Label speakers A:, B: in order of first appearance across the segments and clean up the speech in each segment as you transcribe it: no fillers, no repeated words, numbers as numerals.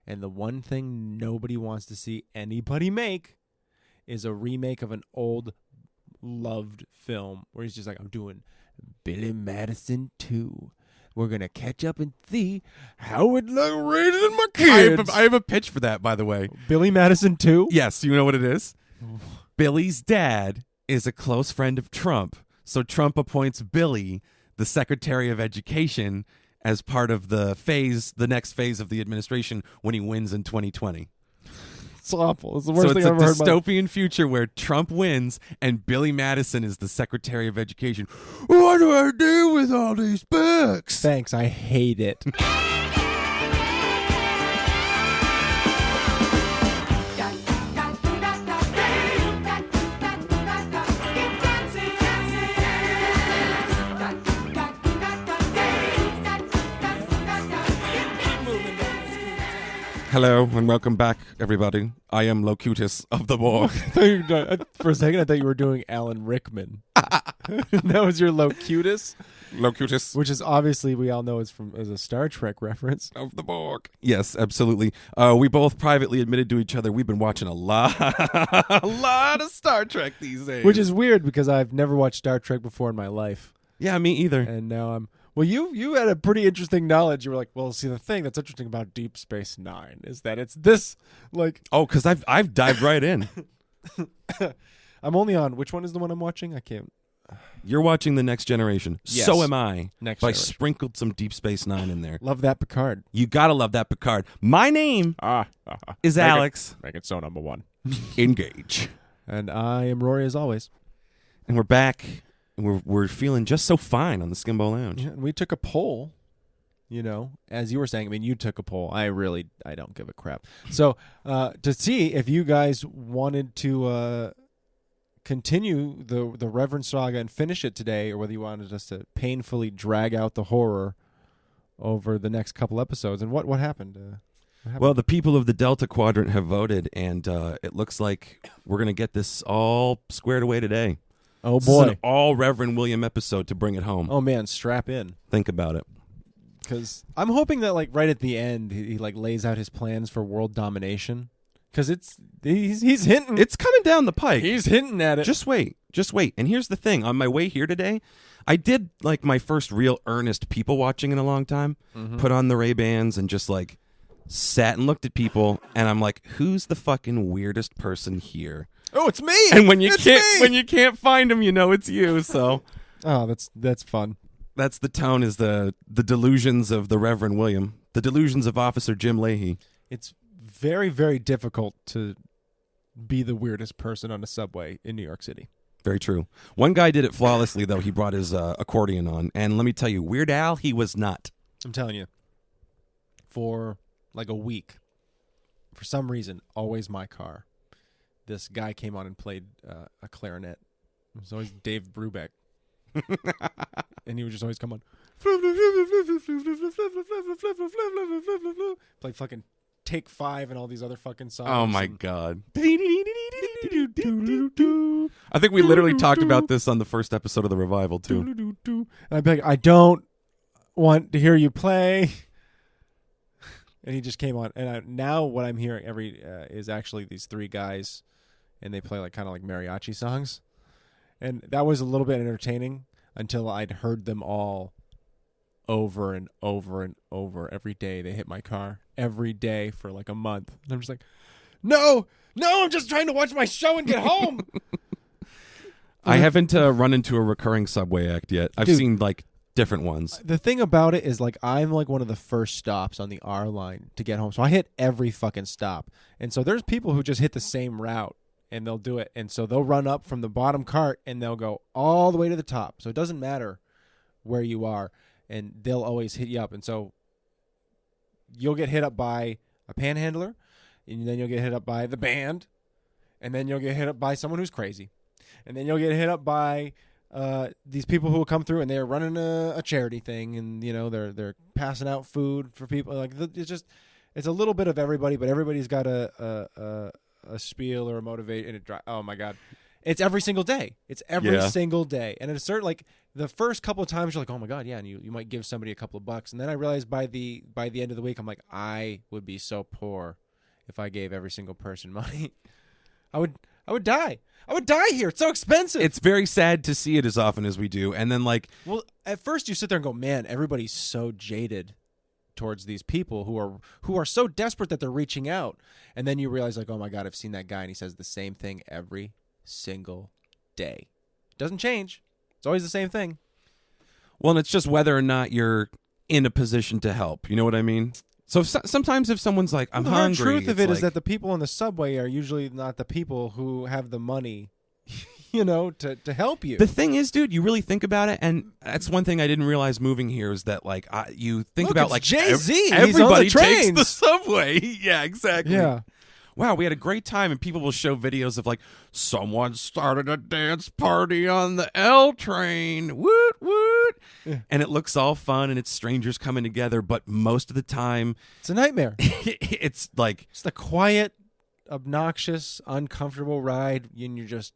A: And the one thing nobody wants to see anybody make is a remake of an old loved film where he's just like, I'm doing Billy Madison 2. We're going to catch up and see how it like raising my kids.
B: I have a pitch for that, by the way.
A: Billy Madison 2?
B: Yes, you know what it is? Billy's dad is a close friend of Trump, so Trump appoints Billy the Secretary of Education as part of the next phase of the administration when he wins in 2020.
A: It's awful. It's the worst
B: so
A: thing
B: it's
A: I've ever heard.
B: a dystopian future where Trump wins and Billy Madison is the Secretary of Education. What do I do with all these books?
A: Thanks. I hate it.
B: Hello and welcome back, everybody. I am Locutus of the Borg.
A: For a second, I thought you were doing Alan Rickman. That was your Locutus?
B: Locutus.
A: Which is obviously, we all know, is a Star Trek reference.
B: Of the Borg. Yes, absolutely. We both privately admitted to each other we've been watching a lot of Star Trek these days.
A: Which is weird because I've never watched Star Trek before in my life.
B: Yeah, me either.
A: And now I'm... Well, you had a pretty interesting knowledge. You were like, well, see, the thing that's interesting about Deep Space Nine is that it's this, like...
B: Oh, because I've dived right in.
A: I'm only on... Which one is the one I'm watching? I can't...
B: You're watching The Next Generation.
A: Yes.
B: So am I.
A: Next
B: so I
A: Generation.
B: sprinkled some Deep Space Nine in there.
A: Love that Picard.
B: You gotta love that Picard. My name is Alex.
A: Make it so number one.
B: Engage.
A: And I am Rory as always.
B: And we're back. And we're feeling just so fine on the Skimbo Lounge.
A: Yeah, and we took a poll, as you were saying. I mean, you took a poll. I don't give a crap. So to see if you guys wanted to continue the Reverend saga and finish it today, or whether you wanted us to painfully drag out the horror over the next couple episodes. And what happened?
B: Well, the people of the Delta Quadrant have voted, and it looks like we're going to get this all squared away today.
A: Oh,
B: This
A: boy.
B: is an all Reverend William episode to bring it home.
A: Oh, man, strap in.
B: Think about it.
A: Because I'm hoping that, like, right at the end, he lays out his plans for world domination. Because he's hinting.
B: It's coming down the pike.
A: He's hinting at it.
B: Just wait. And here's the thing. On my way here today, I did, like, my first real earnest people watching in a long time.
A: Mm-hmm.
B: Put on the Ray-Bans and just, like, sat and looked at people. And I'm like, who's the fucking weirdest person here?
A: Oh, it's me.
B: And when you can't find him, you know it's you. So,
A: oh, that's fun.
B: That's the tone. Is the delusions of the Reverend William, the delusions of Officer Jim Leahy.
A: It's very, very difficult to be the weirdest person on a subway in New York City.
B: Very true. One guy did it flawlessly, though. He brought his accordion on, and let me tell you, Weird Al, he was not.
A: I'm telling you, for like a week, for some reason, always my car. This guy came on and played a clarinet. It was always Dave Brubeck. And he would just always come on. Play fucking Take 5 and all these other fucking songs.
B: Oh, my God. I think we literally talked about this on the first episode of The Revival, too.
A: And I'd be like, I don't want to hear you play. And he just came on. And now what I'm hearing is actually these three guys, and they play kind of like mariachi songs. And that was a little bit entertaining until I'd heard them all over and over and over every day. They hit my car every day for like a month. And I'm just like, no, I'm just trying to watch my show and get home.
B: I haven't run into a recurring subway act yet. I've seen different ones.
A: The thing about it is I'm one of the first stops on the R line to get home. So I hit every fucking stop. And so there's people who just hit the same route and they'll do it. And so they'll run up from the bottom cart and they'll go all the way to the top. So it doesn't matter where you are, and they'll always hit you up. And so you'll get hit up by a panhandler, and then you'll get hit up by the band, and then you'll get hit up by someone who's crazy. And then you'll get hit up by these people who will come through and they're running a charity thing, and they're passing out food for people. It's a little bit of everybody, but everybody's got a spiel or a motivate, and oh my God, It's every single day. It's every
B: Yeah.
A: single day. And at a certain, like, the first couple of times you're like, oh my God, yeah, and you might give somebody a couple of bucks. And then I realized by the end of the week, I'm like, I would be so poor if I gave every single person money. I would die. I would die here. It's so expensive.
B: It's very sad to see it as often as we do. And then, like,
A: well, at first you sit there and go, man, everybody's so jaded towards these people who are so desperate that they're reaching out. And then you realize, like, oh my God, I've seen that guy and he says the same thing every single day. Doesn't change. It's always the same thing.
B: well, and it's just whether or not you're in a position to help. You know what I mean? So sometimes if someone's like, I'm
A: the
B: hungry.
A: hard truth of it is
B: like,
A: that the people in the subway are usually not the people who have the money, to help you.
B: the thing is, dude, you really think about it, and that's one thing I didn't realize moving here is that, like, you think
A: Look,
B: about,
A: it's
B: like,
A: Jay-Z. He's on the
B: everybody takes
A: trains.
B: the subway. Yeah, exactly.
A: Yeah.
B: Wow, we had a great time, and people will show videos of, like, someone started a dance party on the L train. Woot, woot.
A: Yeah.
B: And it looks all fun, and it's strangers coming together, but most of the time,
A: It's a nightmare.
B: it's like,
A: It's the quiet, obnoxious, uncomfortable ride, and you're just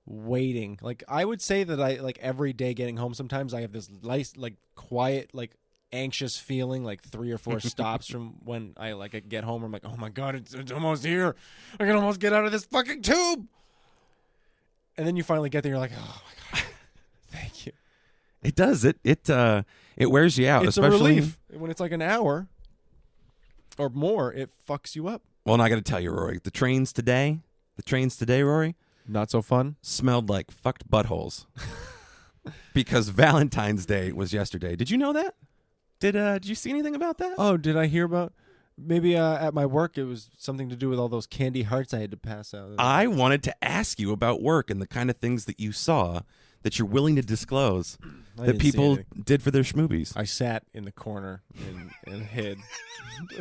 A: waiting. Like, I would say that I, like, every day getting home, sometimes I have this nice, like, quiet, like, anxious feeling, like 3 or 4 stops from when I get home. I'm like, oh my God, it's almost here. I can almost get out of this fucking tube. And then you finally get there. You're like, oh my God, thank you.
B: it does. It wears you out,
A: It's a
B: especially
A: relief. When it's like an hour or more, it fucks you up.
B: Well, and I got to tell you, Rory, the trains today, Rory,
A: Not so fun.
B: smelled like fucked buttholes. Because Valentine's Day was yesterday. Did you know that? Did you see anything about that?
A: Oh, did I hear about? Maybe at my work it was something to do with all those candy hearts I had to pass out.
B: I wanted to ask you about work and the kind of things that you saw that you're willing to disclose
A: I
B: that
A: didn't see
B: people
A: anything.
B: did for their schmoobies.
A: I sat in the corner and hid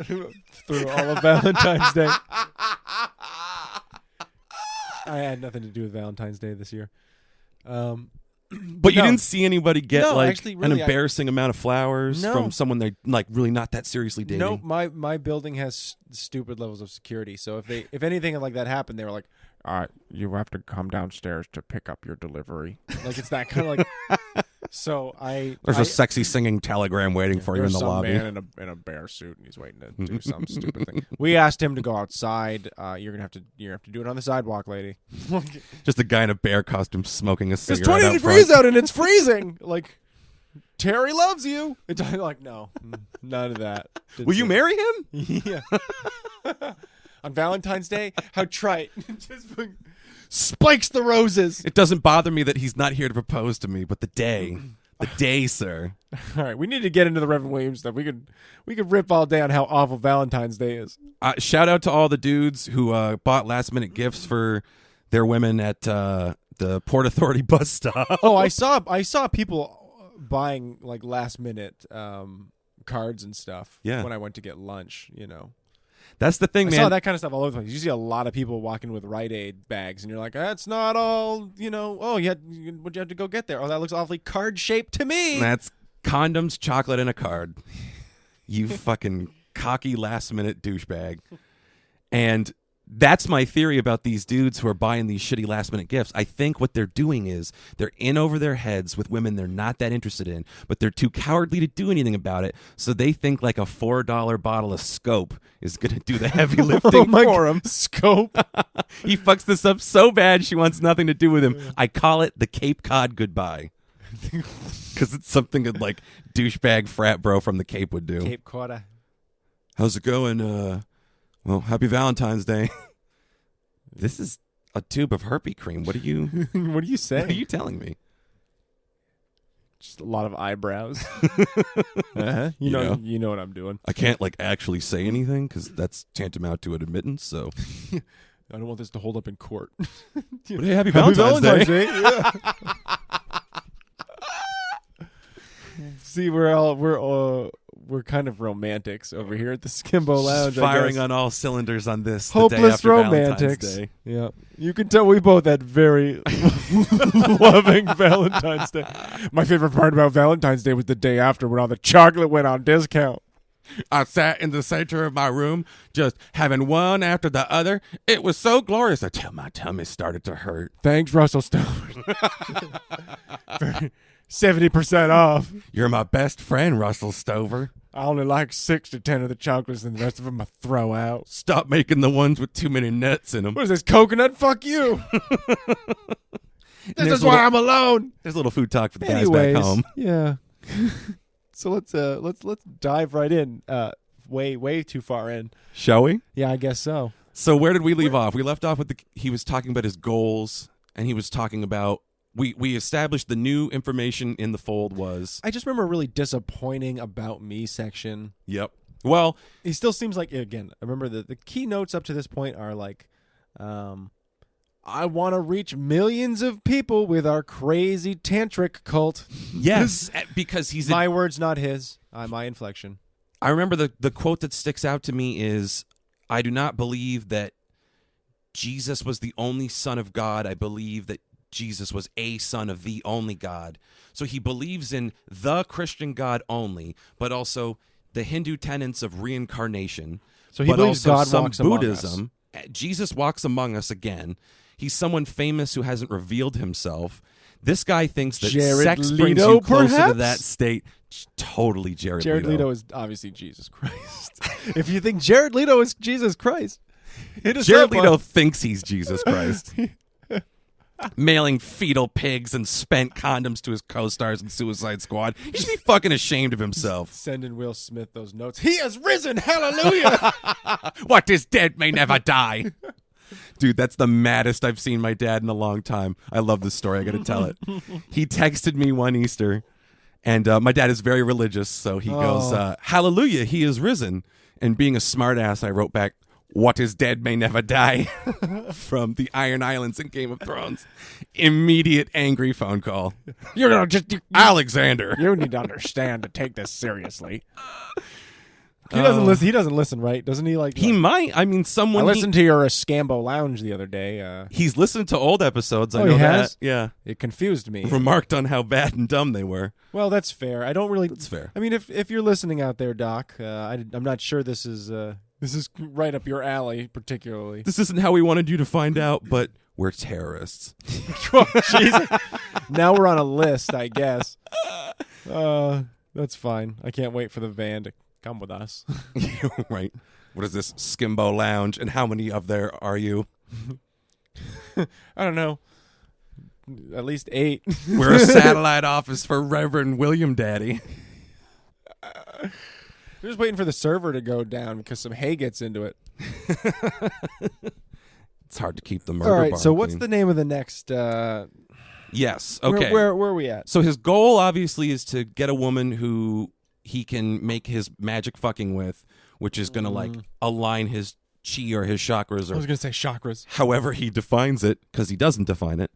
A: through all of Valentine's Day. I had nothing to do with Valentine's Day this year.
B: But you
A: No.
B: didn't see anybody get
A: No,
B: like
A: actually,
B: an
A: really,
B: embarrassing amount of flowers
A: No.
B: from someone they're like really not that seriously dating.
A: No, my building has stupid levels of security. So if anything like that happened, they were like, you have to come downstairs to pick up your delivery. Like, it's that kind of like. So
B: There's a sexy singing telegram waiting for you in
A: there's
B: the
A: some
B: lobby.
A: man in a bear suit, and he's waiting to do some stupid thing. We asked him to go outside. You're gonna have to do it on the sidewalk, lady.
B: Just a guy in a bear costume smoking a
A: It's
B: cigarette
A: 20
B: out
A: degrees
B: front.
A: out and it's freezing. Like, Terry loves you. It's like, no, none of that.
B: Will you marry him?
A: Yeah. On Valentine's Day, how trite. Just spikes the roses.
B: It doesn't bother me that he's not here to propose to me, but the day, sir.
A: All right, we need to get into the Reverend William stuff. We could rip all day on how awful Valentine's Day is.
B: Shout out to all the dudes who bought last minute gifts for their women at the Port Authority bus stop.
A: Oh, I saw people buying like last minute cards and stuff.
B: Yeah.
A: When I went to get lunch,
B: That's the thing,
A: I
B: man.
A: saw that kind of stuff all over the place. You see a lot of people walking with Rite Aid bags, and you're like, that's not all, oh, what'd you have to go get there? Oh, that looks awfully card-shaped to me.
B: That's condoms, chocolate, and a card. You fucking cocky last-minute douchebag. And that's my theory about these dudes who are buying these shitty last-minute gifts. I think what they're doing is they're in over their heads with women they're not that interested in, but they're too cowardly to do anything about it, so they think like a $4 bottle of Scope is going to do the heavy lifting for him.
A: Scope.
B: He fucks this up so bad she wants nothing to do with him. I call it the Cape Cod goodbye. Because it's something that like douchebag frat bro from the Cape would do.
A: Cape Cod.
B: How's it going? Well, happy Valentine's Day. This is a tube of herpy cream. What are you
A: What are you saying?
B: What are you telling me?
A: Just a lot of eyebrows.
B: You
A: You
B: know.
A: know what I'm doing.
B: I can't like actually say anything because that's tantamount to an admittance. So,
A: I don't want this to hold up in court.
B: but hey, happy Valentine's Day.
A: Yeah. See, we're kind of romantics over here at the Skimbo Lounge.
B: Just firing
A: I guess.
B: on all cylinders on this. the day
A: Hopeless
B: after Valentine's
A: romantics.
B: Day.
A: Yeah, you can tell we both had very loving Valentine's Day. My favorite part about Valentine's Day was the day after when all the chocolate went on discount.
B: I sat in the center of my room, just having one after the other. It was so glorious until my tummy started to hurt.
A: Thanks, Russell Stone. 70% off.
B: You're my best friend, Russell Stover.
A: I only like 6 to 10 of the chocolates, and the rest of them I throw out.
B: Stop making the ones with too many nuts in them.
A: What is this, coconut? Fuck you. This is why I'm alone.
B: There's a little food talk for the guys back home.
A: Yeah. So let's dive right in. Way too far in.
B: Shall we?
A: Yeah, I guess so.
B: So where did we leave off? We left off with he was talking about his goals, and he was talking about we established the new information in the fold was.
A: I just remember a really disappointing about me section.
B: Yep. Well,
A: he still seems like, again, I remember the key notes up to this point are like, I want to reach millions of people with our crazy tantric cult.
B: Yes, because he's
A: my words, not his. My inflection.
B: I remember the quote that sticks out to me is, I do not believe that Jesus was the only son of God. I believe that Jesus was a son of the only God. So he believes in the Christian God only, but also the Hindu tenets of reincarnation.
A: So he believes God
B: some
A: walks
B: Buddhism.
A: Among us.
B: Jesus walks among us again. He's someone famous who hasn't revealed himself. This guy thinks that
A: Jared
B: sex
A: Leto,
B: brings you closer
A: perhaps?
B: to that state. Totally Jared Leto.
A: Jared Leto is obviously Jesus Christ. If you think Jared Leto is Jesus Christ,
B: Jared Leto thinks he's Jesus Christ. Mailing fetal pigs and spent condoms to his co-stars in Suicide Squad. He should be fucking ashamed of himself.
A: Sending Will Smith those notes. He has risen, hallelujah!
B: What is dead may never die. Dude, that's the maddest I've seen my dad in a long time. I love this story. I got to tell it. He texted me one Easter, and my dad is very religious, so he goes, hallelujah, he is risen. And being a smartass, I wrote back, what is dead may never die, from the Iron Islands in Game of Thrones. Immediate angry phone call. Alexander.
A: You need to understand to take this seriously. He doesn't listen. He doesn't listen, right? Doesn't he?
B: He might. I mean, someone.
A: I listened to your Skimbo Lounge the other day.
B: He's listened to old episodes. I know
A: he has?
B: that. Yeah.
A: It confused me.
B: Remarked on how bad and dumb they were.
A: Well, that's fair. I don't really.
B: That's fair.
A: I mean, if you're listening out there, Doc, I'm not sure this is right up your alley, particularly.
B: This isn't how we wanted you to find out, but we're terrorists.
A: Jesus. Now we're on a list, I guess. That's fine. I can't wait for the van to come with us.
B: Right. What is this? Skimbo Lounge. And how many of there are you?
A: I don't know. At least 8.
B: We're a satellite office for Reverend William, Daddy.
A: We're just waiting for the server to go down because some hay gets into it.
B: It's hard to keep the murder
A: All right,
B: barn
A: so what's
B: clean.
A: the name of the next...
B: Yes, okay.
A: Where are we at?
B: So his goal, obviously, is to get a woman who he can make his magic fucking with, which is going to, like, align his chi or his chakras. Or
A: I was going to say chakras.
B: however he defines it, because he doesn't define it.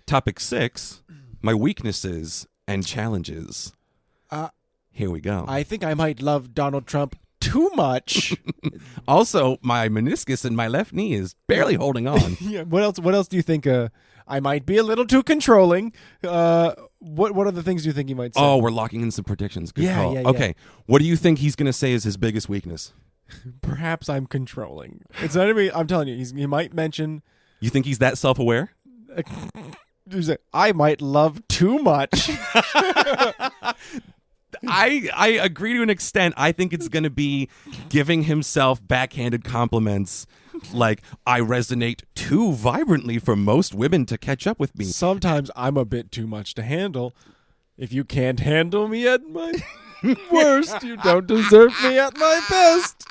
B: Topic 6, my weaknesses and challenges. Here we go.
A: I think I might love Donald Trump too much.
B: Also, my meniscus in my left knee is barely holding on.
A: Yeah. What else do you think? I might be a little too controlling. What other things do you think he might say?
B: Oh, we're locking in some predictions. Good call.
A: Yeah.
B: Okay. What do you think he's going to say is his biggest weakness?
A: Perhaps I'm controlling. It's not even. I'm telling you, he might mention.
B: You think he's that self-aware?
A: I might love too much.
B: I agree to an extent. I think it's going to be giving himself backhanded compliments like, I resonate too vibrantly for most women to catch up with me.
A: Sometimes I'm a bit too much to handle. If you can't handle me at my worst, you don't deserve me at my best.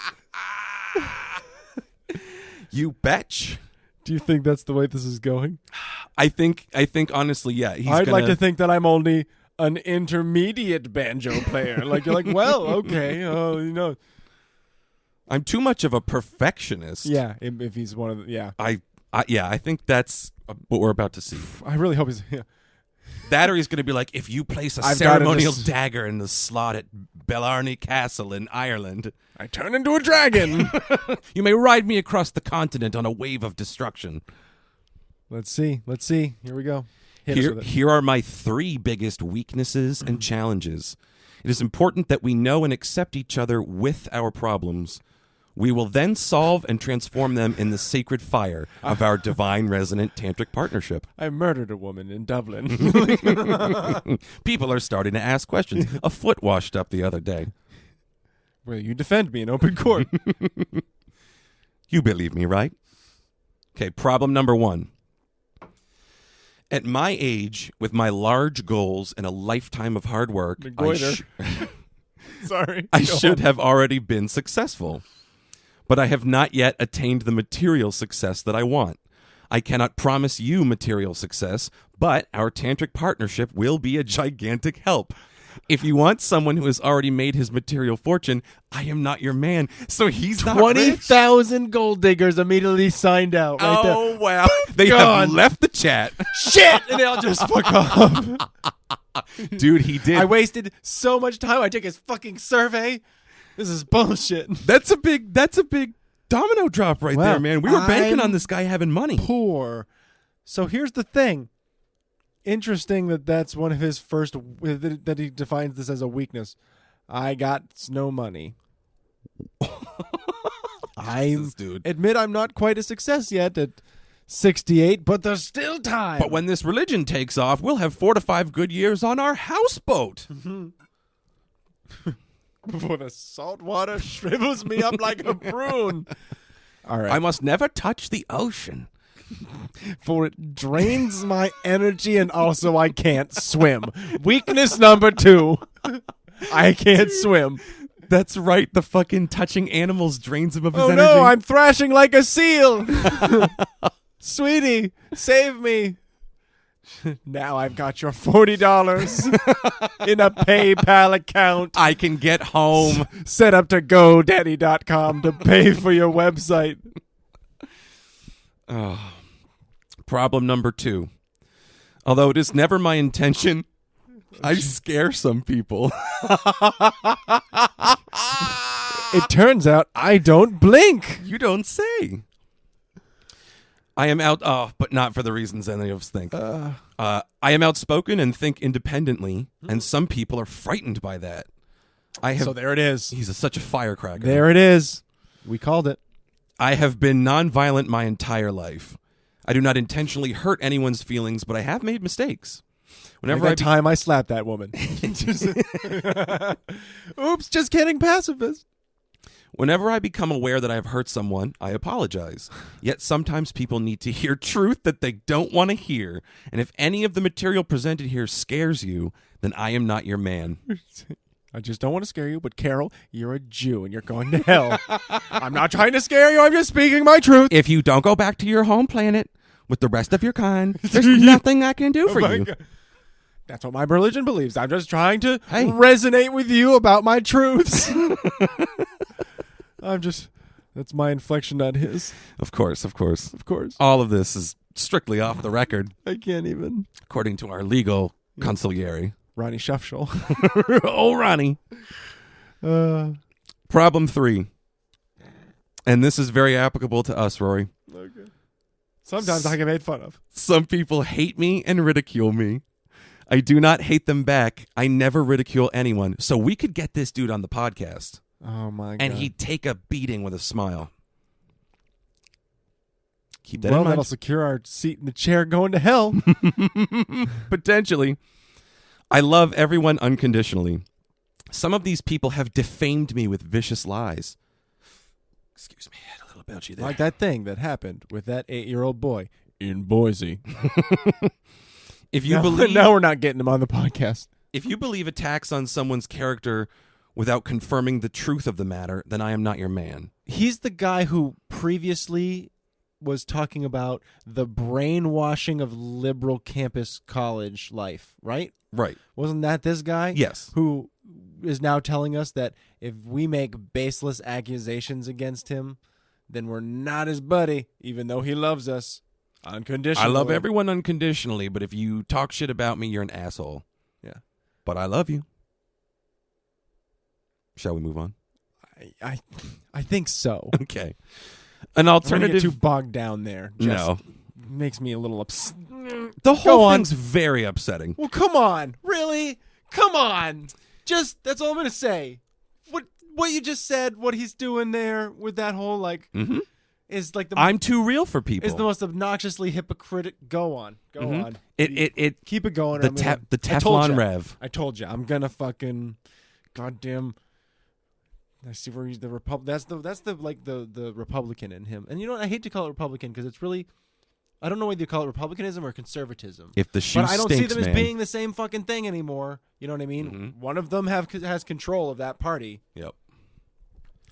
B: You betch.
A: Do you think that's the way this is going?
B: I think honestly, yeah.
A: I'd like to think that I'm only an intermediate banjo player. Like, you're like, well, okay,
B: I'm too much of a perfectionist.
A: Yeah, if he's one of the, yeah.
B: I think that's what we're about to see.
A: I really hope he's, yeah.
B: That or he's going to be like, if you place a
A: I've
B: ceremonial dagger in the slot at Bellarney Castle in Ireland,
A: I turn into a dragon.
B: you may ride me across the continent on a wave of destruction.
A: Let's see. Here we go. Hit us with it.
B: Here are my 3 biggest weaknesses and challenges. It is important that we know and accept each other with our problems. We will then solve and transform them in the sacred fire of our divine resonant tantric partnership.
A: I murdered a woman in Dublin.
B: People are starting to ask questions. A foot washed up the other day.
A: Will you defend me in open court?
B: You believe me, right? Okay, problem number 1. At my age, with my large goals and a lifetime of hard work,
A: Sorry.
B: I should have already been successful. But I have not yet attained the material success that I want. I cannot promise you material success, but our tantric partnership will be a gigantic help. If you want someone who has already made his material fortune, I am not your man. So he's not
A: 20,000 gold diggers immediately signed out. Right there.
B: Oh, wow. They
A: Gone.
B: have left the chat.
A: Shit! And they all just fuck off.
B: Dude, he did.
A: I wasted so much time. I took his fucking survey. This is bullshit.
B: That's a big domino drop right there, man. We were banking on this guy having money.
A: Poor. So here's the thing. Interesting that that's one of his first, that he defines this as a weakness. I got no money. Admit I'm not quite a success yet at 68, but there's still time.
B: But when this religion takes off, we'll have 4 to 5 good years on our houseboat.
A: Before the salt water shrivels me up like a prune. All right.
B: I must never touch the ocean.
A: For it drains my energy and also I can't swim. Weakness number 2. I can't swim.
B: That's right. The fucking touching animals drains him of his
A: energy.
B: energy.
A: Oh no, I'm thrashing like a seal. Sweetie, save me. Now I've got your $40 in a PayPal account.
B: I can get home.
A: Set up to GoDaddy.com to pay for your website.
B: Oh. Problem number 2. Although it is never my intention, I scare some people.
A: It turns out I don't blink.
B: You don't say. I am but not for the reasons any of us think. I am outspoken and think independently, and some people are frightened by that.
A: So there it is.
B: He's such a firecracker.
A: There it is. We called it.
B: I have been nonviolent my entire life. I do not intentionally hurt anyone's feelings, but I have made mistakes.
A: Whenever I slapped that woman. Oops, just kidding, pacifist.
B: Whenever I become aware that I have hurt someone, I apologize. Yet sometimes people need to hear truth that they don't want to hear. And if any of the material presented here scares you, then I am not your man.
A: I just don't want to scare you, but Carol, you're a Jew and you're going to hell. I'm not trying to scare you. I'm just speaking my truth.
B: If you don't go back to your home planet with the rest of your kind, there's nothing I can do for you.
A: God. That's what my religion believes. I'm just trying to resonate with you about my truths. That's my inflection, not his.
B: Of course.
A: Of course.
B: All of this is strictly off the record.
A: I can't even.
B: According to our legal consigliere.
A: Ronnie Shuffshell.
B: Oh, Ronnie. Problem 3. And this is very applicable to us, Rory.
A: Okay. Sometimes I get made fun of.
B: Some people hate me and ridicule me. I do not hate them back. I never ridicule anyone. So we could get this dude on the podcast.
A: Oh, my God.
B: And he'd take a beating with a smile. Keep that in mind.
A: That'll secure our seat in the chair going to hell.
B: Potentially. I love everyone unconditionally. Some of these people have defamed me with vicious lies. Excuse me, I had a little belchy there.
A: Like that thing that happened with that 8-year-old boy in Boise.
B: If you believe,
A: now we're not getting him on the podcast.
B: If you believe attacks on someone's character without confirming the truth of the matter, then I am not your man.
A: He's the guy who previously was talking about the brainwashing of liberal campus college life, right?
B: Right.
A: Wasn't that this guy?
B: Yes.
A: Who is now telling us that if we make baseless accusations against him, then we're not his buddy, even though he loves us unconditionally.
B: I love everyone unconditionally, but if you talk shit about me, you're an asshole.
A: Yeah.
B: But I love you. Shall we move on?
A: I think so.
B: Okay. An alternative.
A: Don't get too bogged down there.
B: No.
A: Makes me a little upset.
B: The whole thing's very upsetting.
A: Well, come on. Really? Come on. That's all I'm gonna say. What you just said, what he's doing there with that whole like is like the
B: I'm too real for people.
A: Is the most obnoxiously hypocritic. Go on.
B: It
A: keep it going.
B: The Teflon Rev.
A: I told you I'm gonna fucking goddamn. I see where he's the That's the like the Republican in him. And you know what? I hate to call it Republican because it's really. I don't know whether you call it republicanism or conservatism.
B: If the shoe
A: but I don't
B: stinks,
A: see them
B: man.
A: as being the same fucking thing anymore. You know what I mean?
B: Mm-hmm.
A: One of them has control of that party.
B: Yep.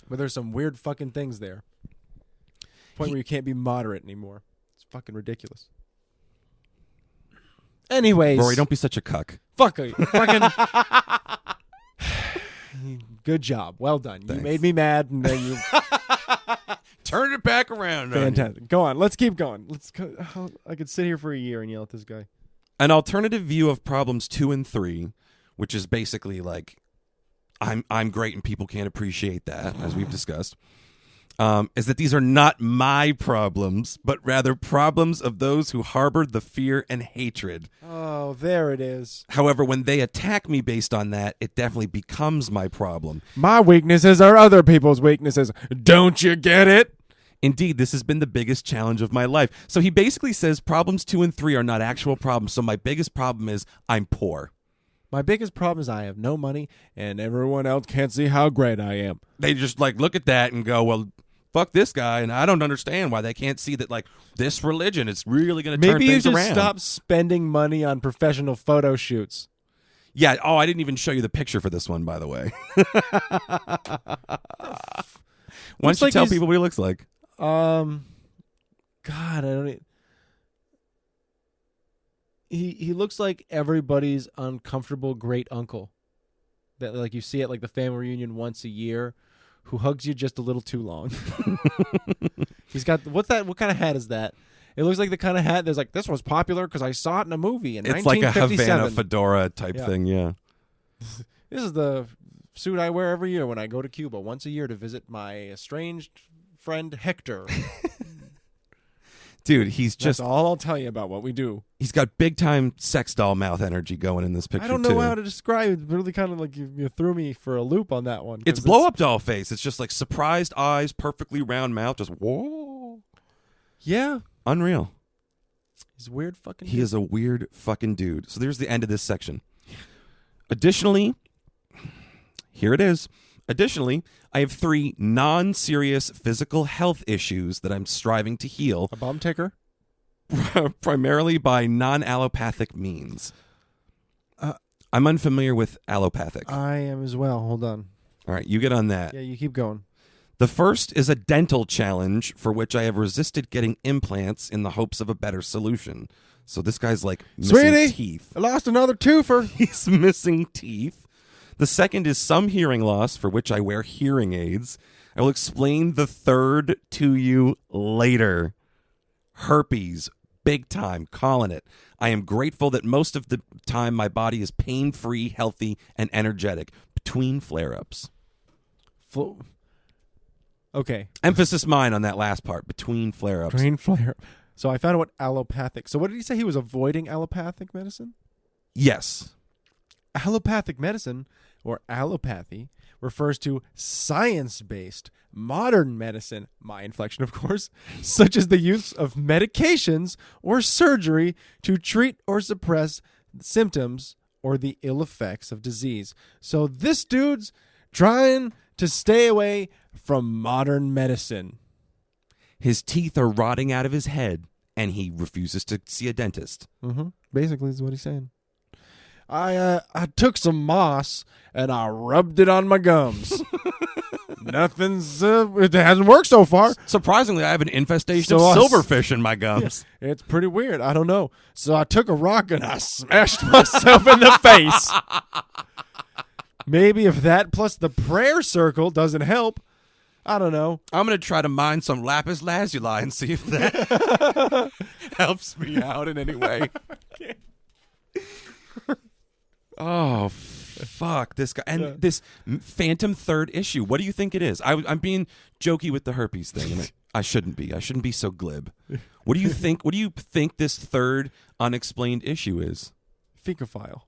A: But there's some weird fucking things there. Point where you can't be moderate anymore. It's fucking ridiculous. Anyways,
B: Rory, don't be such a cuck.
A: Fuck you. Fucking. Good job. Well done.
B: Thanks.
A: You made me mad, and then you.
B: Turn it back around.
A: Fantastic. Go on. Let's keep going. I could sit here for a year and yell at this guy.
B: An alternative view of problems 2 and 3, which is basically like, I'm great and people can't appreciate that, as we've discussed, is that these are not my problems, but rather problems of those who harbored the fear and hatred.
A: Oh, there it is.
B: However, when they attack me based on that, it definitely becomes my problem.
A: My weaknesses are other people's weaknesses. Don't you get it?
B: Indeed, this has been the biggest challenge of my life. So he basically says problems 2 and 3 are not actual problems. So my biggest problem is I'm poor.
A: My biggest problem is I have no money and everyone else can't see how great I am.
B: They just like look at that and go, well, fuck this guy. And I don't understand why they can't see that like this religion is really going to turn
A: Maybe you
B: things
A: should
B: around.
A: stop spending money on professional photo shoots.
B: Yeah. Oh, I didn't even show you the picture for this one, by the way. Why don't you tell people what he looks like?
A: God, I don't. He looks like everybody's uncomfortable great uncle, that like you see at like the family reunion once a year, who hugs you just a little too long. He's got what kind of hat is that? It looks like the kind of hat that's like this was popular because I saw it in a movie in
B: It's like a
A: 1957.
B: Havana fedora type thing, yeah.
A: This is the suit I wear every year when I go to Cuba once a year to visit my estranged friend Hector.
B: Dude, that's
A: all I'll tell you about what we do.
B: He's got big time sex doll mouth energy going in this picture.
A: I don't know how to describe it. It's really kind of like you threw me for a loop on that one.
B: It's blow up doll face. It's just like surprised eyes, perfectly round mouth, just whoa.
A: Yeah.
B: Unreal.
A: He's a weird fucking dude.
B: He is a weird fucking dude. So there's the end of this section. Additionally, here it is. Additionally, I have 3 non-serious physical health issues that I'm striving to heal.
A: A bomb ticker?
B: Primarily by non-allopathic means. I'm unfamiliar with allopathic.
A: I am as well. Hold on.
B: All right, you get on that.
A: Yeah, you keep going.
B: The first is a dental challenge for which I have resisted getting implants in the hopes of a better solution. So this guy's like missing
A: Sweetie,
B: teeth.
A: I lost another twofer.
B: He's missing teeth. The second is some hearing loss for which I wear hearing aids. I will explain the third to you later. Herpes, big time, calling it. I am grateful that most of the time my body is pain-free, healthy, and energetic between flare-ups.
A: Okay.
B: Emphasis mine on that last part, between flare-ups.
A: Brain flare. So I found out what allopathic. So what did he say? He was avoiding allopathic medicine?
B: Yes.
A: Allopathic medicine, or allopathy, refers to science-based modern medicine, my inflection of course, such as the use of medications or surgery to treat or suppress symptoms or the ill effects of disease. So this dude's trying to stay away from modern medicine.
B: His teeth are rotting out of his head, and he refuses to see a dentist.
A: Mm-hmm. Basically, is what he's saying. I took some moss and I rubbed it on my gums. It hasn't worked so far.
B: Surprisingly, I have an infestation
A: So
B: of silverfish in my gums.
A: Yeah, it's pretty weird. I don't know. So I took a rock and I smashed myself in the face. Maybe if that plus the prayer circle doesn't help, I don't know.
B: I'm going to try to mine some lapis lazuli and see if that helps me out in any way. Oh, fuck this guy. And this phantom third issue. What do you think it is? I'm being jokey with the herpes thing. And I shouldn't be. I shouldn't be so glib. What do you think? What do you think this third unexplained issue is?
A: fecophile.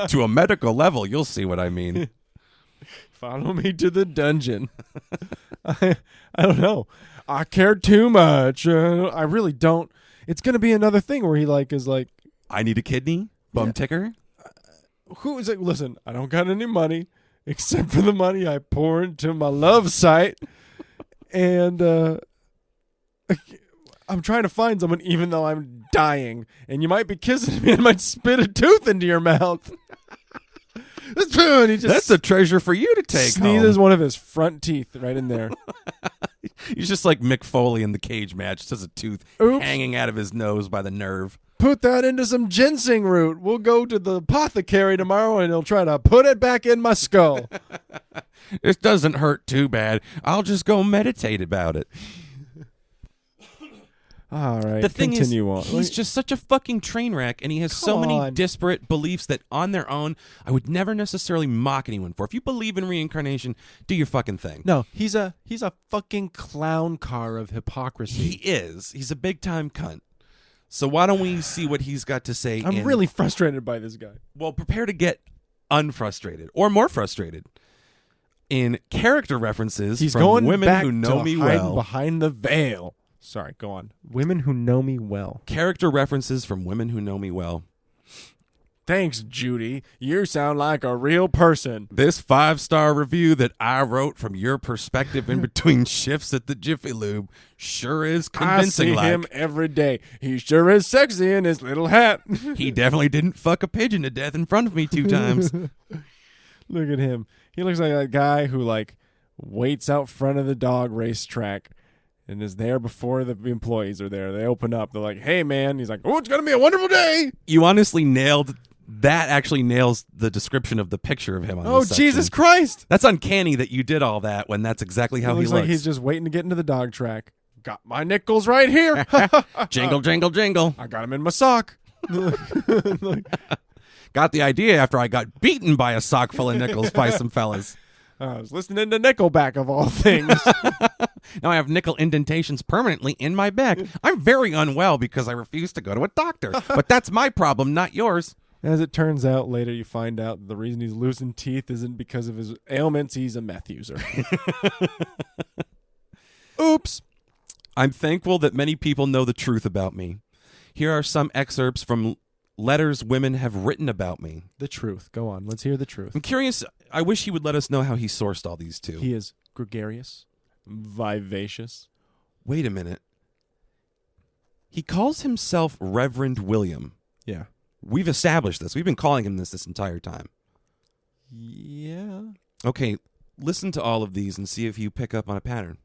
B: To a medical level, you'll see what I mean.
A: Follow me to the dungeon. I don't know. I care too much. I really don't. It's going to be another thing where he is like,
B: I need a kidney? Bum
A: Yeah.
B: ticker?
A: who is it? Listen, I don't got any money except for the money I pour into my love site. And I'm trying to find someone even though I'm dying. And you might be kissing me and might spit a tooth into your mouth. And he just
B: That's a treasure for you to take
A: sneezes
B: home.
A: one of his front teeth right in there.
B: He's just like Mick Foley in the cage match. Just has a tooth
A: Oops.
B: hanging out of his nose by the nerve.
A: Put that into some ginseng root. We'll go to the apothecary tomorrow and he'll try to put it back in my skull.
B: It doesn't hurt too bad. I'll just go meditate about it.
A: All right,
B: The thing
A: continue on.
B: is, he's just such a fucking train wreck, and he has so
A: Come
B: many
A: on.
B: disparate beliefs that on their own, I would never necessarily mock anyone for. If you believe in reincarnation, do your fucking thing.
A: No, he's a fucking clown car of hypocrisy.
B: He is. He's a big-time cunt. So why don't we see what he's got to say?
A: I'm really frustrated by this guy.
B: Well, prepare to get unfrustrated or more frustrated. In character references
A: He's
B: from
A: going
B: women
A: back
B: who know
A: to
B: me
A: hiding
B: well.
A: behind the veil. Sorry, go on. Women who know me well.
B: Character references from women who know me well.
A: Thanks, Judy. You sound like a real person.
B: This 5-star review that I wrote from your perspective in between shifts at the Jiffy Lube sure is convincing.
A: I see him every day. He sure is sexy in his little hat.
B: He definitely didn't fuck a pigeon to death in front of me 2 times.
A: Look at him. He looks like that guy who waits out front of the dog racetrack and is there before the employees are there. They open up. They're like, "Hey, man." He's like, "Oh, it's gonna be a wonderful day."
B: You honestly nailed that. Actually nails the description of the picture of him on
A: Oh,
B: this section.
A: Jesus Christ!
B: That's uncanny that you did all that when that's exactly how
A: It
B: he
A: looks
B: looks.
A: like he's just waiting to get into the dog track. Got my nickels right here.
B: Jingle, jingle, jingle.
A: I got him in my sock.
B: Got the idea after I got beaten by a sock full of nickels by some fellas.
A: I was listening to Nickelback of all things.
B: Now I have nickel indentations permanently in my back. I'm very unwell because I refuse to go to a doctor. But that's my problem, not yours.
A: As it turns out, later you find out the reason he's losing teeth isn't because of his ailments. He's a meth user. Oops.
B: I'm thankful that many people know the truth about me. Here are some excerpts from letters women have written about me.
A: The truth. Go on. Let's hear the truth.
B: I'm curious. I wish he would let us know how he sourced all these too.
A: He is gregarious, vivacious.
B: Wait a minute. He calls himself Reverend William.
A: Yeah.
B: We've established this. We've been calling him this entire time.
A: Yeah.
B: Okay, listen to all of these and see if you pick up on a pattern.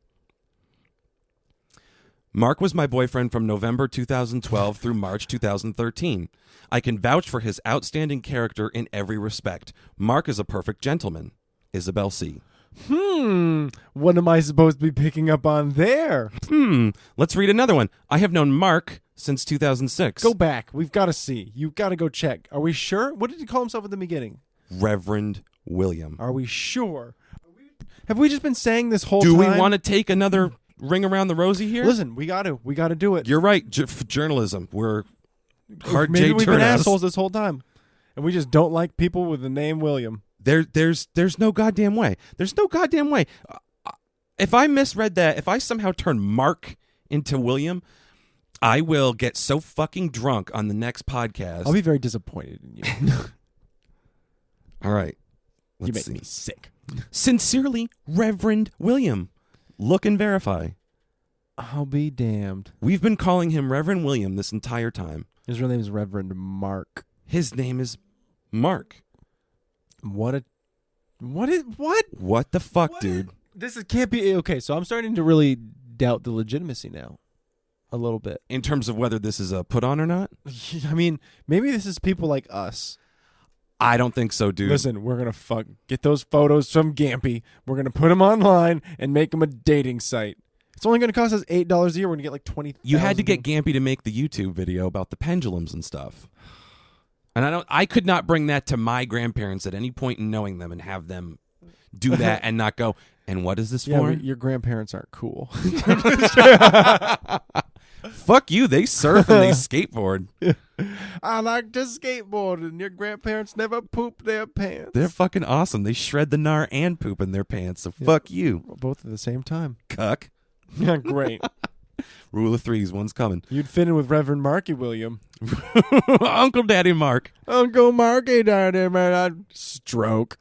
B: Mark was my boyfriend from November 2012 through March 2013. I can vouch for his outstanding character in every respect. Mark is a perfect gentleman. Isabel C.
A: What am I supposed to be picking up on there?
B: Let's read another one. I have known Mark since 2006.
A: Go back. We've got to see. You've got to go check. Are we sure? What did he call himself at the beginning?
B: Reverend William.
A: Are we sure? Have we just been saying this whole
B: Do
A: time?
B: we want to take another ring around the rosy here?
A: Listen, we got to do it.
B: You're right. Journalism. We're hard
A: Maybe
B: J
A: we've been
B: turnouts.
A: assholes this whole time, and we just don't like people with the name William.
B: There's no goddamn way. There's no goddamn way. If I misread that, if I somehow turn Mark into William, I will get so fucking drunk on the next podcast.
A: I'll be very disappointed in you.
B: All right.
A: You
B: Let's
A: make
B: see.
A: me sick.
B: Sincerely, Reverend William. Look and verify.
A: I'll be damned.
B: We've been calling him Reverend William this entire time.
A: His real name is Reverend Mark.
B: His name is Mark.
A: What?
B: What the fuck, dude?
A: Can't be okay. So I'm starting to really doubt the legitimacy now, a little bit.
B: In terms of whether this is a put on or not?
A: I mean, maybe this is people like us.
B: I don't think so, dude.
A: Listen, we're gonna get those photos from Gampy. We're gonna put them online and make them a dating site. It's only gonna cost us $8 a year. We're gonna get like 20.
B: You had to get Gampy to make the YouTube video about the pendulums and stuff. And I could not bring that to my grandparents at any point in knowing them and have them do that and not go, and what is this for?
A: Your grandparents aren't cool.
B: Fuck you. They surf and they skateboard.
A: I like to skateboard, and your grandparents never poop their pants.
B: They're fucking awesome. They shred the gnar and poop in their pants. So fuck you.
A: Both at the same time.
B: Cuck.
A: Yeah, great.
B: Rule of threes. One's coming.
A: You'd fit in with Reverend Marky William.
B: Uncle Daddy Mark.
A: Uncle Marky Daddy, man. Stroke.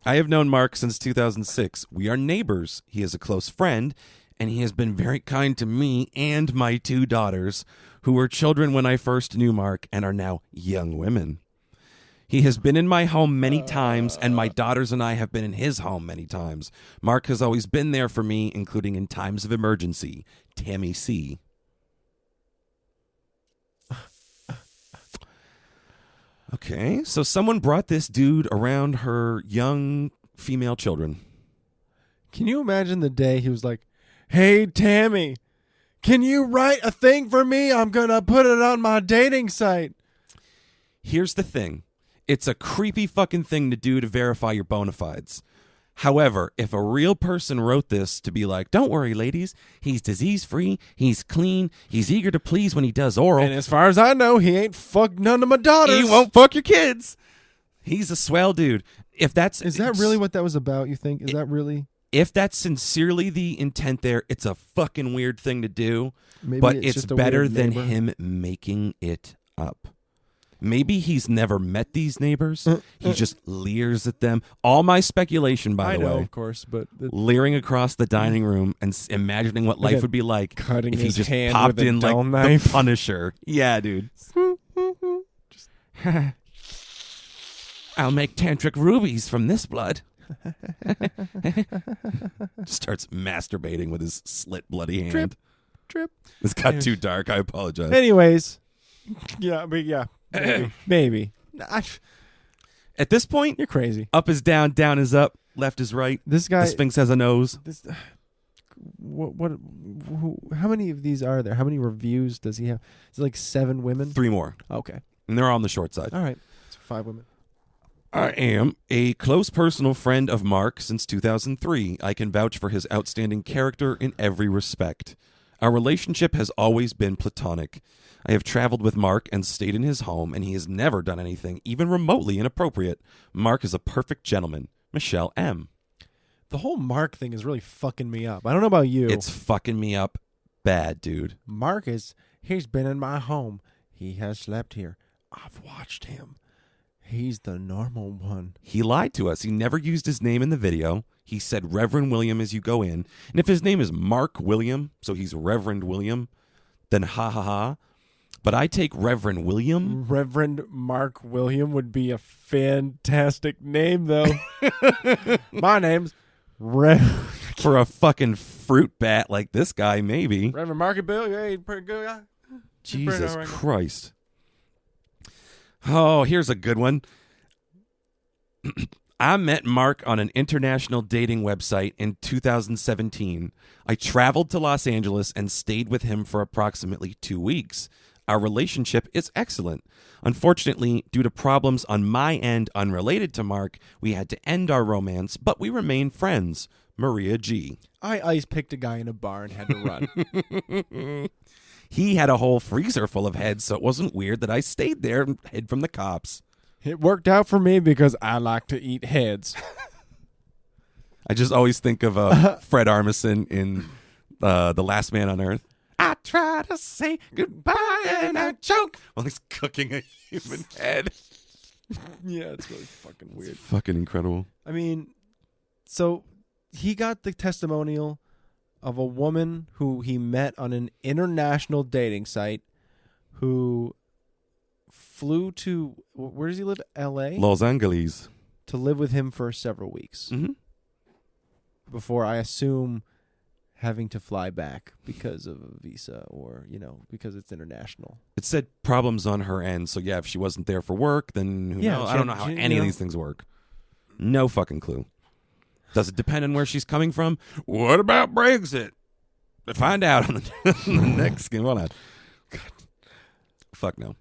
B: I have known Mark since 2006. We are neighbors. He is a close friend, and he has been very kind to me and my 2 daughters, who were children when I first knew Mark and are now young women. He has been in my home many times, and my daughters and I have been in his home many times. Mark has always been there for me, including in times of emergency. Tammy C. Okay, so someone brought this dude around her young female children.
A: Can you imagine the day he was like, "Hey, Tammy, can you write a thing for me? I'm going to put it on my dating site."
B: Here's the thing. It's a creepy fucking thing to do to verify your bona fides. However, if a real person wrote this to be like, "Don't worry, ladies, he's disease-free, he's clean, he's eager to please when he does oral.
A: And as far as I know, he ain't fucked none of my daughters.
B: He won't fuck your kids." He's a swell dude. Is
A: that really what that was about, you think? Is that really?
B: If that's sincerely the intent there, it's a fucking weird thing to do.
A: Maybe
B: but
A: it's
B: it's
A: just a
B: better
A: weird
B: than
A: neighbor.
B: him making it up. Maybe he's never met these neighbors. He just leers at them. All my speculation, by
A: I
B: the
A: know,
B: way.
A: of course, but
B: Leering across the dining room and imagining what life
A: Again,
B: would be like
A: cutting
B: if he
A: his
B: just
A: hand
B: popped
A: with a
B: in
A: dull
B: like
A: knife.
B: the Punisher. Yeah, dude. I'll make tantric rubies from this blood. Starts masturbating with his slit bloody hand.
A: Trip.
B: This got too dark. I apologize.
A: Anyways, maybe.
B: At this point,
A: You're crazy.
B: up is down, down is up, left is right.
A: This guy.
B: The Sphinx has a nose.
A: How many of these are there? How many reviews does he have? Is it like 7 women?
B: 3 more.
A: Okay.
B: And they're on the short side.
A: All right. So 5 women.
B: I am a close personal friend of Mark since 2003. I can vouch for his outstanding character in every respect. Our relationship has always been platonic. I have traveled with Mark and stayed in his home, and he has never done anything even remotely inappropriate. Mark is a perfect gentleman. Michelle M.
A: The whole Mark thing is really fucking me up. I don't know about you.
B: It's fucking me up bad, dude.
A: He's been in my home. He has slept here. I've watched him. He's the normal one.
B: He lied to us. He never used his name in the video. He said Reverend William as you go in. And if his name is Mark William, so he's Reverend William, then ha ha ha. But I take Reverend William.
A: Reverend Mark William would be a fantastic name, though. My name's
B: For a fucking fruit bat like this guy, maybe.
A: Reverend Marky Bill. Yeah, he's pretty good guy.
B: Jesus Christ. Oh, here's a good one. I met Mark on an international dating website in 2017. I traveled to Los Angeles and stayed with him for approximately 2 weeks. Our relationship is excellent. Unfortunately, due to problems on my end unrelated to Mark, we had to end our romance, but we remain friends. Maria G.
A: I ice picked a guy in a bar and had to run.
B: He had a whole freezer full of heads, so it wasn't weird that I stayed there and hid from the cops.
A: It worked out for me because I like to eat heads.
B: I just always think of Fred Armisen in The Last Man on Earth. I try to say goodbye and I choke while he's cooking a human head.
A: Yeah, it's really fucking weird.
B: It's fucking incredible.
A: I mean, so he got the testimonial of a woman who he met on an international dating site who flew to, where does he live? L.A.?
B: Los Angeles.
A: To live with him for several weeks.
B: Mm-hmm.
A: Before, I assume, having to fly back because of a visa or, because it's international.
B: It said problems on her end, so yeah, if she wasn't there for work, then who knows? I don't know how any of these things work. No fucking clue. Does it depend on where she's coming from? What about Brexit? Find out on the next game. Hold on. God. Fuck no.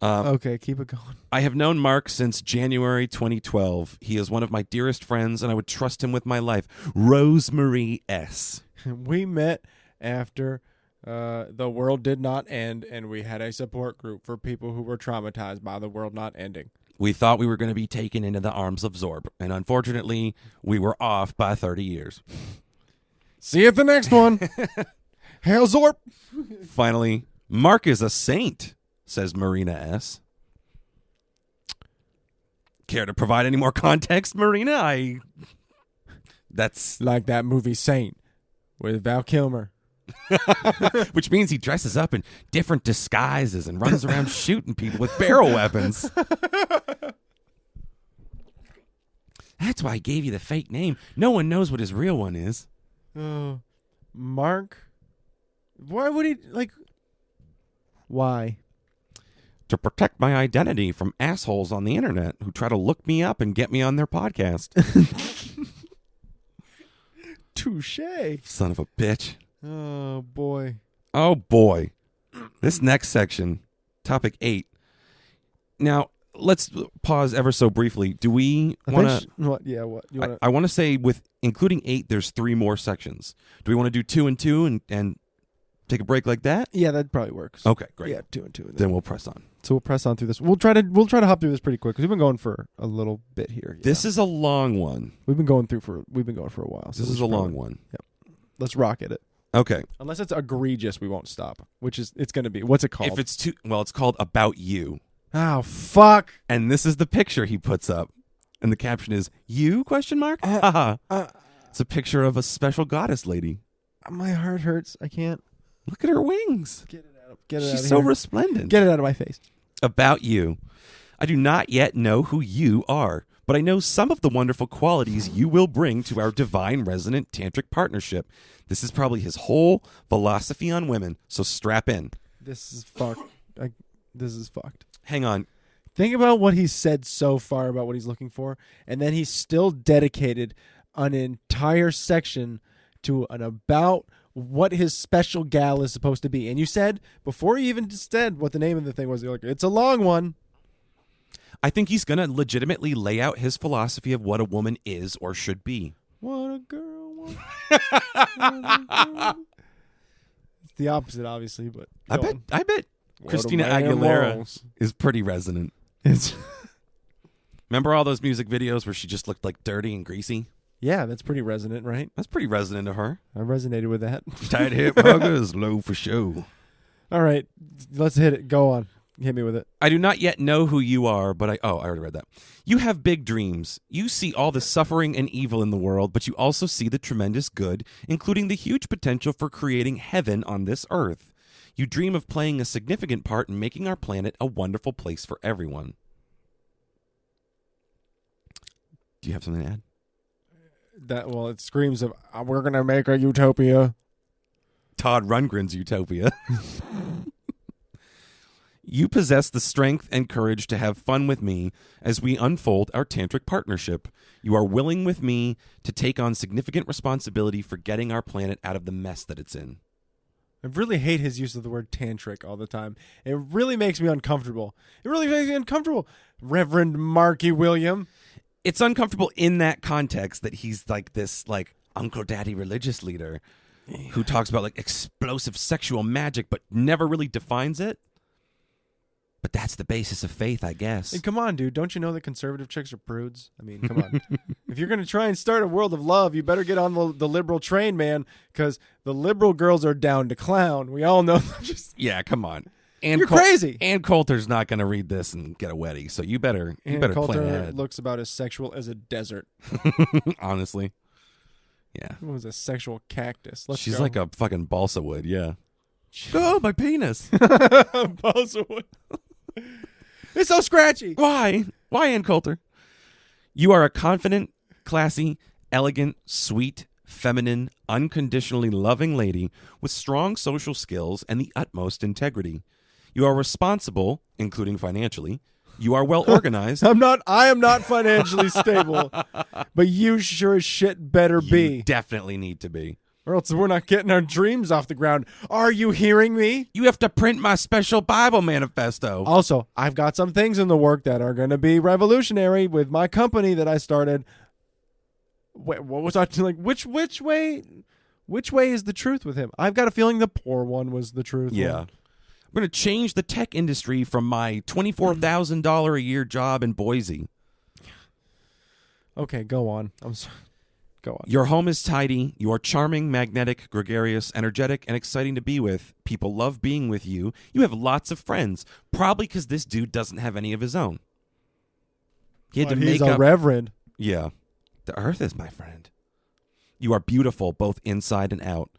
A: Okay, keep it going.
B: I have known Mark since January 2012. He is one of my dearest friends, and I would trust him with my life. Rosemary S.
A: We met after The world did not end, and we had a support group for people who were traumatized by the world not ending.
B: We thought we were going to be taken into the arms of Zorb, and unfortunately, we were off by 30 years.
A: See you at the next one. Hail Zorp.
B: Finally, Mark is a saint, says Marina S. Care to provide any more context, Marina? That's
A: like that movie Saint with Val Kilmer.
B: Which means he dresses up in different disguises and runs around shooting people with barrel weapons. That's why I gave you the fake name. No one knows what his real one is.
A: Mark? Why would he, why?
B: To protect my identity from assholes on the internet who try to look me up and get me on their podcast.
A: Touche.
B: Son of a bitch.
A: Oh, boy.
B: Oh, boy. This next section, topic 8. Now, let's pause ever so briefly. Do we want to...
A: What? Yeah, what?
B: I want to say with including 8, there's 3 more sections. Do we want to do 2 and 2 and take a break like that?
A: Yeah, that probably works.
B: Okay, great.
A: Yeah, 2 and 2.
B: Then we'll press on.
A: So we'll press on through this. We'll try to hop through this pretty quick because we've been going for a little bit here.
B: This is a long one.
A: We've been going for a while. So
B: This is a long one.
A: Yep. Let's rocket it.
B: Okay.
A: Unless it's egregious, we won't stop. It's going to be. What's it called?
B: If it's it's called About You.
A: Oh, fuck.
B: And this is the picture he puts up. And the caption is, "You?" question mark? It's a picture of a special goddess lady.
A: My heart hurts. I can't.
B: Look at her wings.
A: Get it out. Get it out.
B: She's
A: of
B: so
A: here.
B: resplendent.
A: Get it out of my face.
B: About you. I do not yet know who you are, but I know some of the wonderful qualities you will bring to our divine resonant tantric partnership. This is probably his whole philosophy on women, so strap in.
A: This is fucked. This is fucked.
B: Hang on.
A: Think about what he's said so far about what he's looking for, and then he's still dedicated an entire section to an about what his special gal is supposed to be. And you said, before you even said what the name of the thing was, you're like, it's a long one.
B: I think he's going to legitimately lay out his philosophy of what a woman is or should be.
A: What a girl wants. It's the opposite, obviously, but
B: I bet Christina Aguilera is pretty resonant. Remember all those music videos where she just looked like dirty and greasy?
A: Yeah, that's pretty resonant, right?
B: That's pretty resonant to her.
A: I resonated with that.
B: Tight hip huggers, low for show.
A: All right, let's hit it. Go on. Hit me with it.
B: I do not yet know who you are, but I already read that. You have big dreams. You see all the suffering and evil in the world, but you also see the tremendous good, including the huge potential for creating heaven on this earth. You dream of playing a significant part in making our planet a wonderful place for everyone. Do you have something to add?
A: It screams of, we're going to make a utopia.
B: Todd Rundgren's utopia. You possess the strength and courage to have fun with me as we unfold our tantric partnership. You are willing with me to take on significant responsibility for getting our planet out of the mess that it's in.
A: I really hate his use of the word tantric all the time. It really makes me uncomfortable. Reverend Marky William.
B: It's uncomfortable in that context that he's like this Uncle Daddy religious leader who talks about explosive sexual magic but never really defines it. But that's the basis of faith, I guess.
A: And come on, dude. Don't you know that conservative chicks are prudes? I mean, come on. If you're going to try and start a world of love, you better get on the liberal train, man, because the liberal girls are down to clown. We all know.
B: Yeah, come on. And
A: you're crazy.
B: And Coulter's not going to read this and get a weddy, so you better plan
A: Coulter
B: ahead.
A: Looks about as sexual as a desert.
B: Honestly. Yeah.
A: It was a sexual cactus.
B: She's like a fucking balsa wood, yeah. Oh, my penis.
A: Balsa wood. It's so scratchy.
B: Why? Why, Ann Coulter? You are a confident, classy, elegant, sweet, feminine, unconditionally loving lady with strong social skills and the utmost integrity. You are responsible, including financially. You are well organized.
A: I am not financially stable, but you sure as shit better be.
B: You definitely need to be.
A: Or else we're not getting our dreams off the ground. Are you hearing me?
B: You have to print my special Bible manifesto.
A: Also, I've got some things in the work that are going to be revolutionary with my company that I started. Wait, what was I like? Which way? Which way is the truth with him? I've got a feeling the poor one was the truth.
B: Yeah.
A: one.
B: I'm going to change the tech industry from my $24,000 a year job in Boise.
A: Okay, go on. I'm sorry. Go on.
B: Your home is tidy. You are charming, magnetic, gregarious, energetic, and exciting to be with. People love being with you. You have lots of friends. Probably because this dude doesn't have any of his own. He had to
A: He's
B: make
A: a
B: up.
A: reverend.
B: Yeah. The earth is my friend. You are beautiful both inside and out.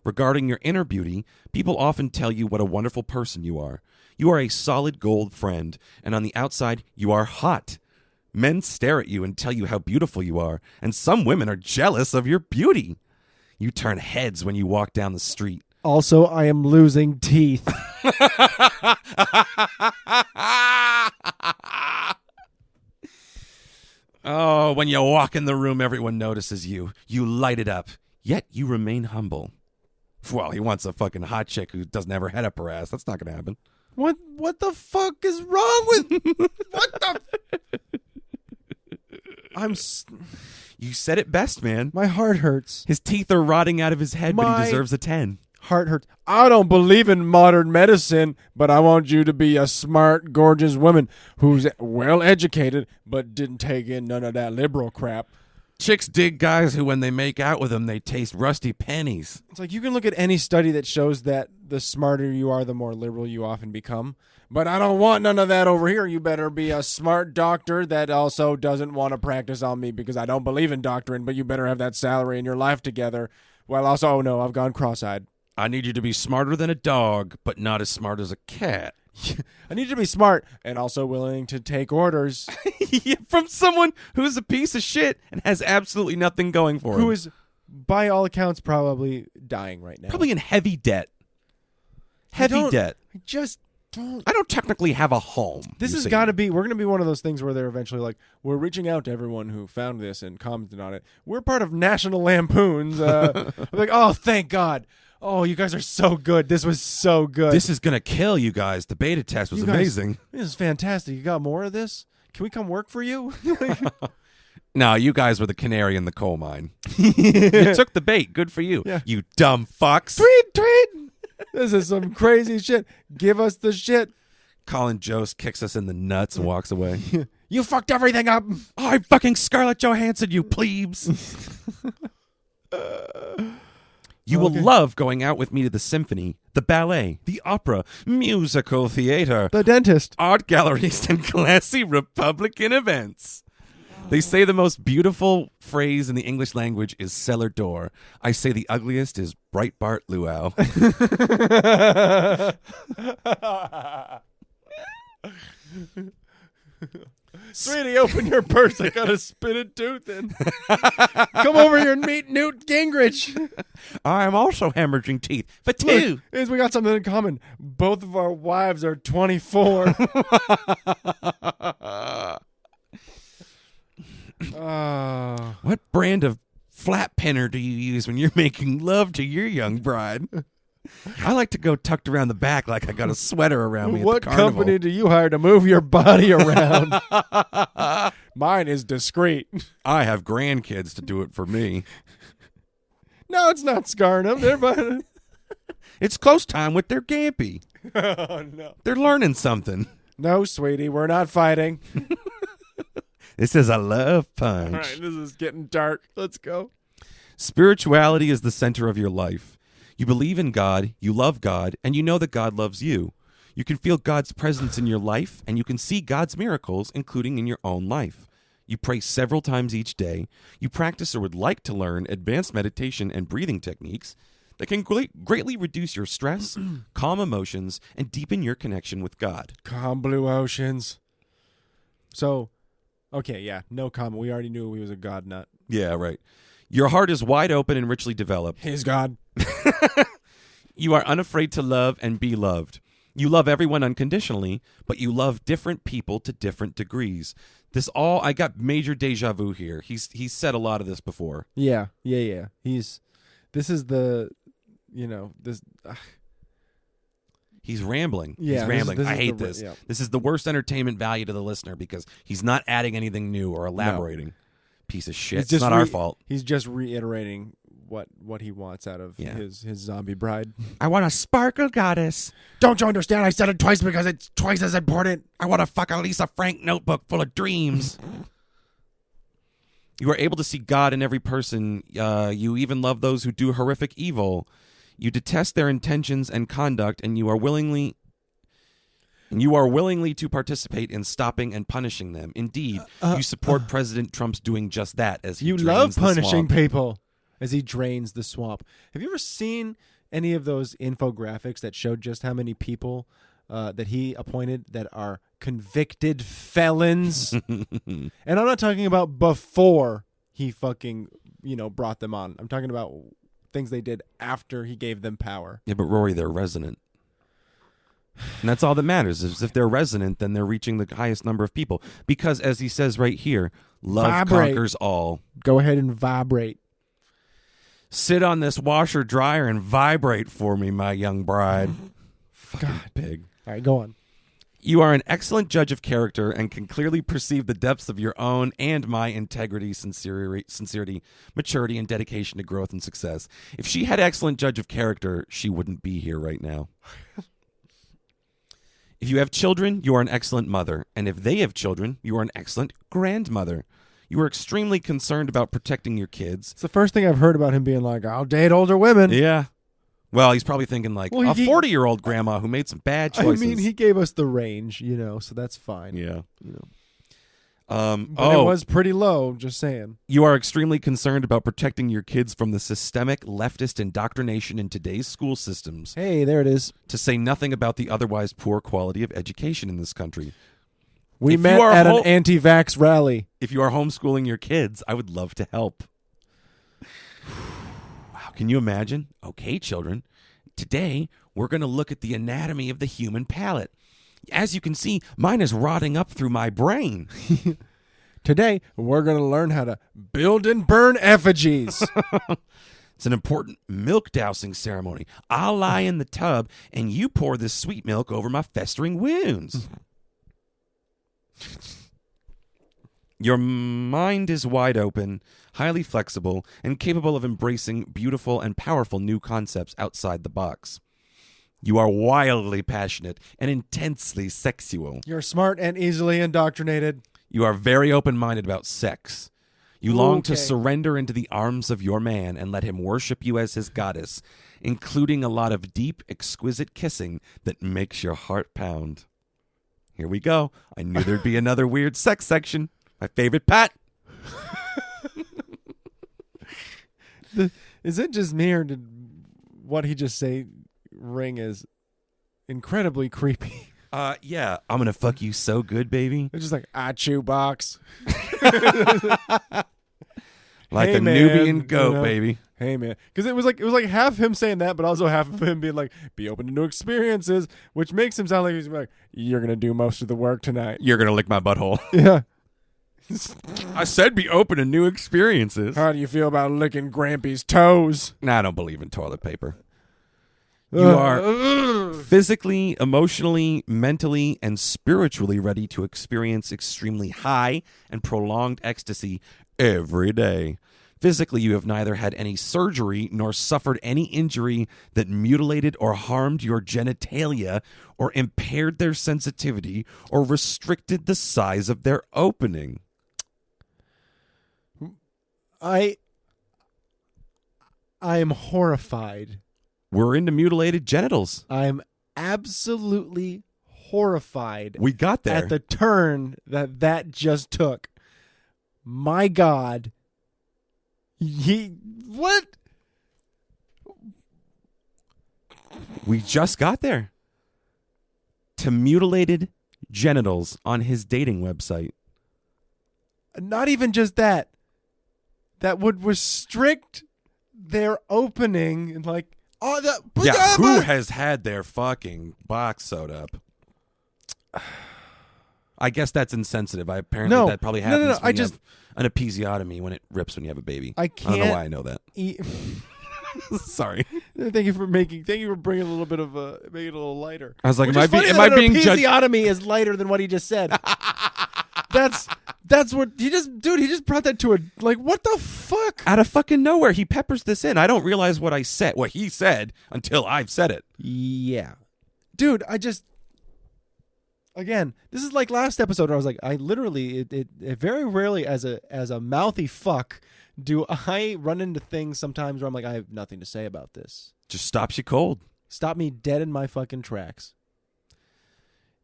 B: Regarding your inner beauty, people often tell you what a wonderful person you are. You are a solid gold friend, and on the outside, you are hot. Men stare at you and tell you how beautiful you are, and some women are jealous of your beauty. You turn heads when you walk down the street.
A: Also, I am losing teeth.
B: Oh, when you walk in the room, everyone notices you. You light it up, yet you remain humble. Well, he wants a fucking hot chick who doesn't have her head up her ass. That's not going to happen.
A: What the fuck is wrong with what the?
B: You said it best, man.
A: My heart hurts.
B: His teeth are rotting out of his head, but
A: My-
B: he deserves a 10.
A: Heart hurts. I don't believe in modern medicine, but I want you to be a smart, gorgeous woman who's well educated, but didn't take in none of that liberal crap.
B: Chicks dig guys who, when they make out with them, they taste rusty pennies.
A: It's like you can look at any study that shows that the smarter you are, the more liberal you often become. But I don't want none of that over here. You better be a smart doctor that also doesn't want to practice on me because I don't believe in doctrine, but you better have that salary and your life together. Well, also, oh no, I've gone cross-eyed.
B: I need you to be smarter than a dog, but not as smart as a cat.
A: I need you to be smart and also willing to take orders.
B: From someone who's a piece of shit and has absolutely nothing going for him.
A: Who is, by all accounts, probably dying right now.
B: Probably in heavy debt. Heavy debt.
A: I just don't.
B: I don't technically have a home.
A: This has got to be, we're going to be one of those things where they're eventually like, we're reaching out to everyone who found this and commented on it. We're part of National Lampoon's. Like, oh, thank God. Oh, you guys are so good. This was so good.
B: This is going to kill you guys. The beta test was
A: You guys-
B: amazing.
A: This is fantastic. You got more of this? Can we come work for you?
B: No, you guys were the canary in the coal mine. You took the bait. Good for you.
A: Yeah.
B: You dumb fucks.
A: Tweet. This is some crazy shit. Give us the shit.
B: Colin Jost kicks us in the nuts and walks away.
A: You fucked everything up.
B: Oh, I'm fucking Scarlett Johansson, you plebes. You will love going out with me to the symphony, the ballet, the opera, musical theater,
A: The dentist.
B: art galleries, and classy Republican events. They say the most beautiful phrase in the English language is cellar door. I say the ugliest is Breitbart luau.
A: Sweetie, open your purse. I got a spinning tooth in. Come over here and meet Newt Gingrich.
B: I'm also hemorrhaging teeth for two.
A: Look, we got something in common. Both of our wives are 24.
B: What brand of flat pinner do you use when you're making love to your young bride? I like to go tucked around the back like I got a sweater around me
A: What
B: at the carnival.
A: company do you hire to move your body around? Mine is discreet.
B: I have grandkids to do it for me.
A: No, it's not scarring them. They're
B: It's close time with their Gampy.
A: Oh, no.
B: They're learning something.
A: No, sweetie, we're not fighting.
B: This is a love punch.
A: All right, this is getting dark. Let's go.
B: Spirituality is the center of your life. You believe in God, you love God, and you know that God loves you. You can feel God's presence in your life, and you can see God's miracles, including in your own life. You pray several times each day. You practice or would like to learn advanced meditation and breathing techniques that can greatly reduce your stress, calm emotions, and deepen your connection with God.
A: Calm blue oceans. So, okay, yeah, no comment. We already knew he was a god nut.
B: Yeah, right. Your heart is wide open and richly developed.
A: He's God.
B: You are unafraid to love and be loved. You love everyone unconditionally, but you love different people to different degrees. I got major deja vu here. He's said a lot of this before.
A: Yeah. This is the, this.
B: He's rambling.
A: Yeah,
B: He's rambling.
A: this
B: I
A: is
B: hate
A: the-
B: this.
A: yeah.
B: This is the worst entertainment value to the listener because he's not adding anything new or elaborating. Piece of shit. It's not our fault.
A: He's just reiterating what he wants out of
B: Yeah.
A: his zombie bride.
B: I want a sparkle goddess.
A: Don't you understand? I said it twice because it's twice as important.
B: I want to fuck a Lisa Frank notebook full of dreams. You are able to see God in every person. You even love those who do horrific evil. You detest their intentions and conduct, and you are willingly to participate in stopping and punishing them. Indeed, you support President Trump's doing just that as he
A: You
B: drains
A: love
B: the
A: punishing
B: swamp.
A: people as he drains the swamp. Have you ever seen any of those infographics that showed just how many people that he appointed that are convicted felons? And I'm not talking about before he fucking, brought them on. I'm talking about things they did after he gave them power.
B: Yeah, but Rory, they're resident. And that's all that matters. Is if they're resident, then they're reaching the highest number of people. Because, as he says right here, love
A: Vibrate.
B: conquers all.
A: Go ahead and vibrate.
B: Sit on this washer dryer and vibrate for me, my young bride. Fucking pig.
A: All right, go on.
B: You are an excellent judge of character and can clearly perceive the depths of your own and my integrity, sincerity, maturity, and dedication to growth and success. If she had excellent judge of character, she wouldn't be here right now. If you have children, you are an excellent mother. And if they have children, you are an excellent grandmother. You are extremely concerned about protecting your kids.
A: It's the first thing I've heard about him being like, I'll date older women.
B: Yeah. Well, he's probably thinking like
A: Well,
B: a 40-year-old grandma who made some bad choices.
A: I mean, he gave us the range, so that's fine.
B: Yeah.
A: But it was pretty low, just saying.
B: You are extremely concerned about protecting your kids from the systemic leftist indoctrination in today's school systems.
A: Hey, there it is.
B: To say nothing about the otherwise poor quality of education in this country.
A: We
B: If
A: met
B: you are
A: at an anti-vax rally.
B: If you are homeschooling your kids, I would love to help. Wow, can you imagine? Okay, children, today we're going to look at the anatomy of the human palate. As you can see, mine is rotting up through my brain.
A: Today, we're going to learn how to build and burn effigies.
B: It's an important milk dousing ceremony. I'll lie in the tub, and you pour this sweet milk over my festering wounds. Your mind is wide open, highly flexible, and capable of embracing beautiful and powerful new concepts outside the box. You are wildly passionate and intensely sexual.
A: You're smart and easily indoctrinated.
B: You are very open-minded about sex. You long to
A: Okay.
B: surrender into the arms of your man and let him worship you as his goddess, including a lot of deep, exquisite kissing that makes your heart pound. Here we go. I knew there'd be another weird sex section. My favorite Pat.
A: Is it just me, or did what he just say ring is incredibly creepy?
B: Yeah. I'm gonna fuck you so good, baby.
A: It's just like, chew box.
B: Like
A: Hey,
B: a
A: man,
B: Nubian goat,
A: you know?
B: baby.
A: Hey man, because it was like half him saying that, but also half of him being like, be open to new experiences, which makes him sound like he's like, you're gonna do most of the work tonight.
B: You're gonna lick my butthole.
A: Yeah.
B: I said be open to new experiences.
A: How do you feel about licking Grampy's toes?
B: Nah, I don't believe in toilet paper. You are physically, emotionally, mentally, and spiritually ready to experience extremely high and prolonged ecstasy every day. Physically, you have neither had any surgery nor suffered any injury that mutilated or harmed your genitalia or impaired their sensitivity or restricted the size of their opening.
A: I am horrified.
B: We're into mutilated genitals.
A: I'm absolutely horrified
B: We got there.
A: at the turn that just took. My God. What?
B: We just got there. To mutilated genitals on his dating website.
A: Not even just that. That would restrict their opening and like,
B: Yeah, who has had their fucking box sewed up? I guess that's insensitive. Apparently
A: No.
B: that probably
A: No,
B: happens
A: I
B: when you
A: just-
B: have an episiotomy when it rips when you have a baby.
A: I
B: don't know
A: can't
B: why I know that. Sorry.
A: Thank you for bringing a little bit of making it a little lighter.
B: I was like,
A: Which
B: am
A: is funny
B: I
A: that
B: being
A: an
B: judged?
A: episiotomy is lighter than what he just said. That's what he just brought that to a, like, what the fuck?
B: Out of fucking nowhere, he peppers this in. I don't realize what he said until I've said it.
A: Yeah. Dude, again, this is like last episode where I was like, I literally, it very rarely as a mouthy fuck do I run into things sometimes where I'm like, I have nothing to say about this.
B: Just stops you cold.
A: Stop me dead in my fucking tracks.